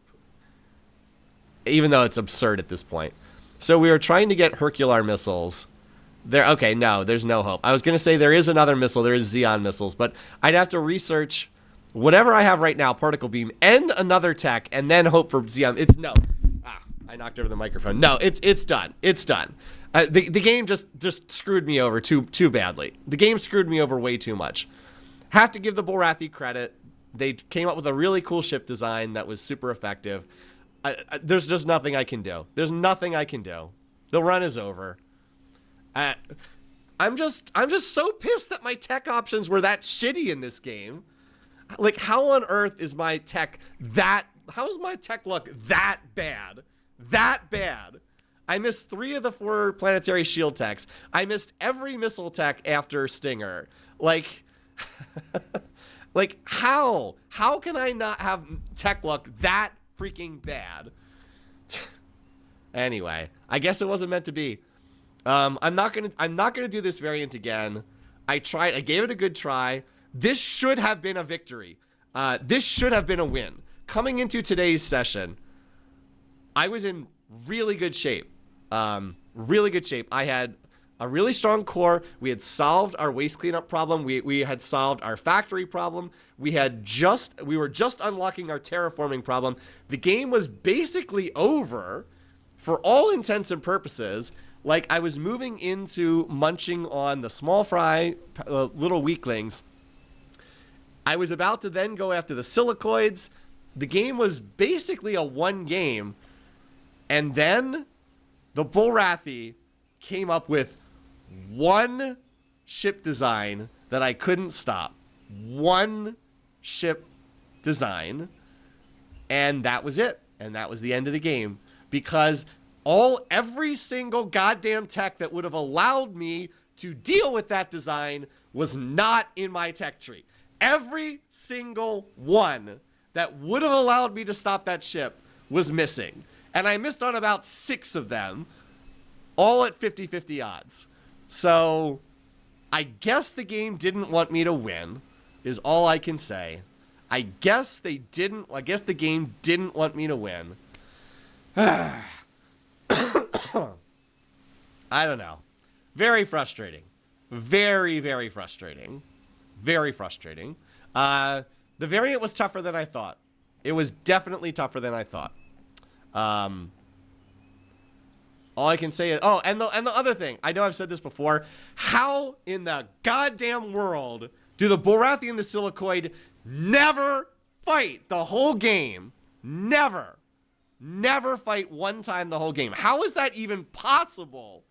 even though it's absurd at this point. So we were trying to get Hercular missiles. Okay, no, there's no hope. I was gonna say there is another missile. There is Xeon missiles, but I'd have to research whatever I have right now, particle beam, and another tech, and then hope for Xeon. It's no. I knocked over the microphone. No, it's done. It's done. The game just screwed me over too badly. The game screwed me over way too much. Have to give the Borathi credit. They came up with a really cool ship design that was super effective. There's just nothing I can do. There's nothing I can do. The run is over. I'm just so pissed that my tech options were that shitty in this game. Like, how on earth is my tech how is my tech luck that bad? That bad. I missed 3 of the 4 planetary shield techs. I missed every missile tech after Stinger. Like, like how? How can I not have tech luck that freaking bad? Anyway, I guess it wasn't meant to be. I'm not gonna do this variant again. I tried. I gave it a good try. This should have been a victory. This should have been a win. Coming into today's session, I was in really good shape. Really good shape. I had a really strong core. We had solved our waste cleanup problem. We had solved our factory problem. We were just unlocking our terraforming problem. The game was basically over for all intents and purposes. Like, I was moving into munching on the small fry little weaklings. I was about to then go after the silicoids. The game was basically a 1 game. And then the Borathi came up with 1 ship design that I couldn't stop. 1 ship design. And that was it. And that was the end of the game. Because every single goddamn tech that would have allowed me to deal with that design was not in my tech tree. Every single one that would have allowed me to stop that ship was missing. And I missed on about 6 of them, all at 50-50 odds. So I guess the game didn't want me to win, is all I can say. I guess they didn't. I guess the game didn't want me to win. I don't know. Very frustrating. Very, very frustrating. Very frustrating. The variant was tougher than I thought. It was definitely tougher than I thought. All I can say is, oh, and the other thing, I know I've said this before, how in the goddamn world do the Borathi and the Silicoid never fight the whole game? Never fight one time the whole game. How is that even possible?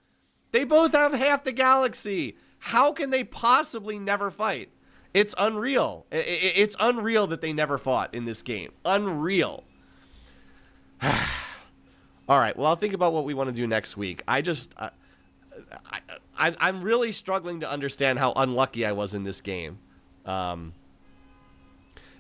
They both have half the galaxy. How can they possibly never fight? It's unreal. It's unreal that they never fought in this game. Unreal. All right, well, I'll think about what we want to do next week. I'm really struggling to understand how unlucky I was in this game.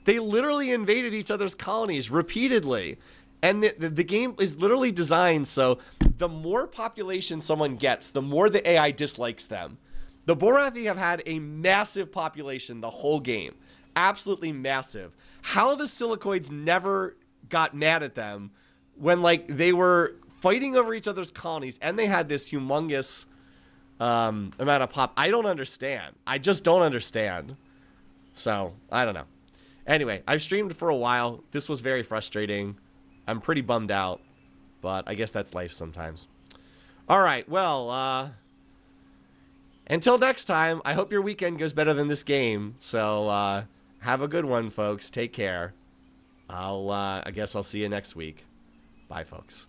They literally invaded each other's colonies repeatedly. And the game is literally designed so the more population someone gets, the more the AI dislikes them. The Borathi have had a massive population the whole game. Absolutely massive. How the Silicoids never got mad at them when, like, they were fighting over each other's colonies and they had this humongous amount of pop. I don't understand. I just don't understand. So, I don't know. Anyway, I've streamed for a while. This was very frustrating. I'm pretty bummed out, but I guess that's life sometimes. All right, well, until next time, I hope your weekend goes better than this game. So, have a good one, folks. Take care. I guess I'll see you next week. Bye, folks.